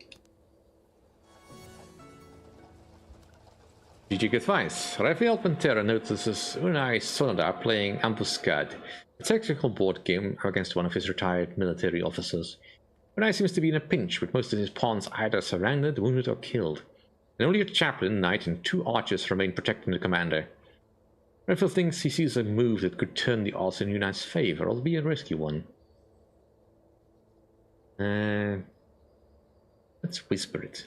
GG advice. Rafael Pantera notices Unai Sonoda playing Ambuscade, a tactical board game against one of his retired military officers. Unai seems to be in a pinch, with most of his pawns either surrounded, wounded, or killed. And only a chaplain, knight, and 2 archers remain protecting the commander. Rafael thinks he sees a move that could turn the odds in Unai's favor, albeit a risky one. Let's whisper it.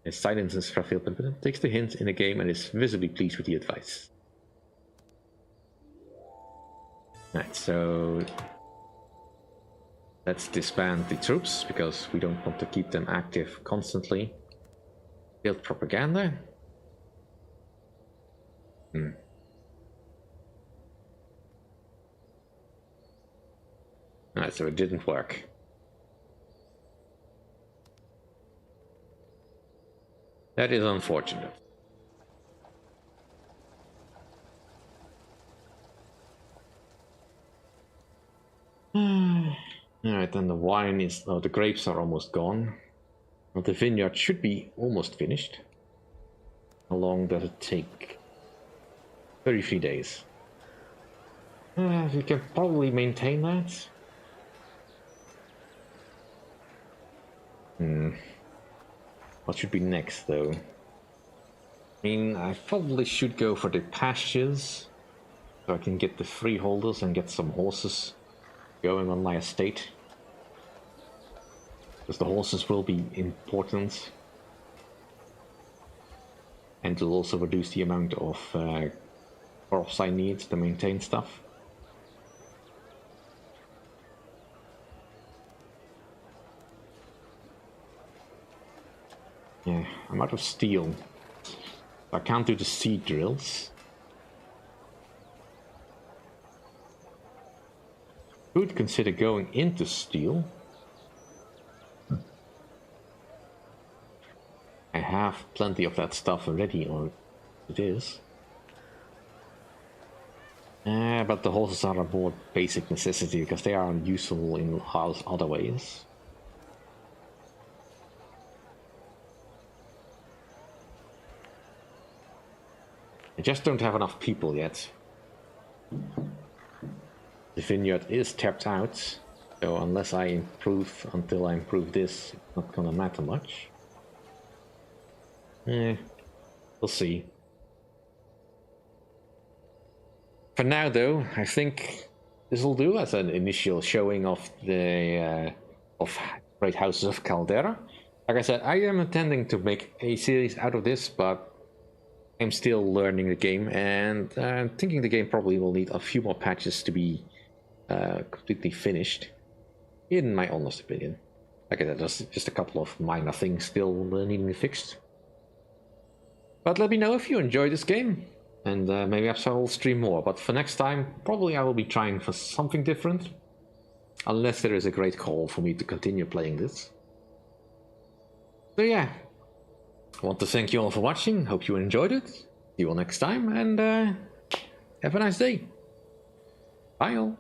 He silences Rafael Pantera, takes the hint in the game, and is visibly pleased with the advice. Right, so let's disband the troops, because we don't want to keep them active constantly. Build propaganda. Alright, so it didn't work. That is unfortunate. Alright, then the wine is... oh, the grapes are almost gone. Well, the vineyard should be almost finished. How long does it take? 33 days. We can probably maintain that. What should be next, though? I mean, I probably should go for the pastures, so I can get the freeholders and get some horses going on my estate. Because the horses will be important. And it'll also reduce the amount of crops I need to maintain stuff. Yeah, I'm out of steel. I can't do the seed drills. Could consider going into steel. I have plenty of that stuff already, or it is. But the horses are a more basic necessity because they are useful in other ways. I just don't have enough people yet. The vineyard is tapped out, so unless I improve until I improve this, it's not gonna matter much. We'll see. For now, though, I think this will do as an initial showing of the of Great Houses of Calderia. Like I said, I am intending to make a series out of this, but I'm still learning the game, and I'm thinking the game probably will need a few more patches to be completely finished, in my honest opinion. Like I said, there's just a couple of minor things still needing fixed. But let me know if you enjoy this game, and maybe I will stream more. But for next time, probably I will be trying for something different, unless there is a great call for me to continue playing this. So yeah, I want to thank you all for watching, hope you enjoyed it. See you all next time, and have a nice day. Bye all.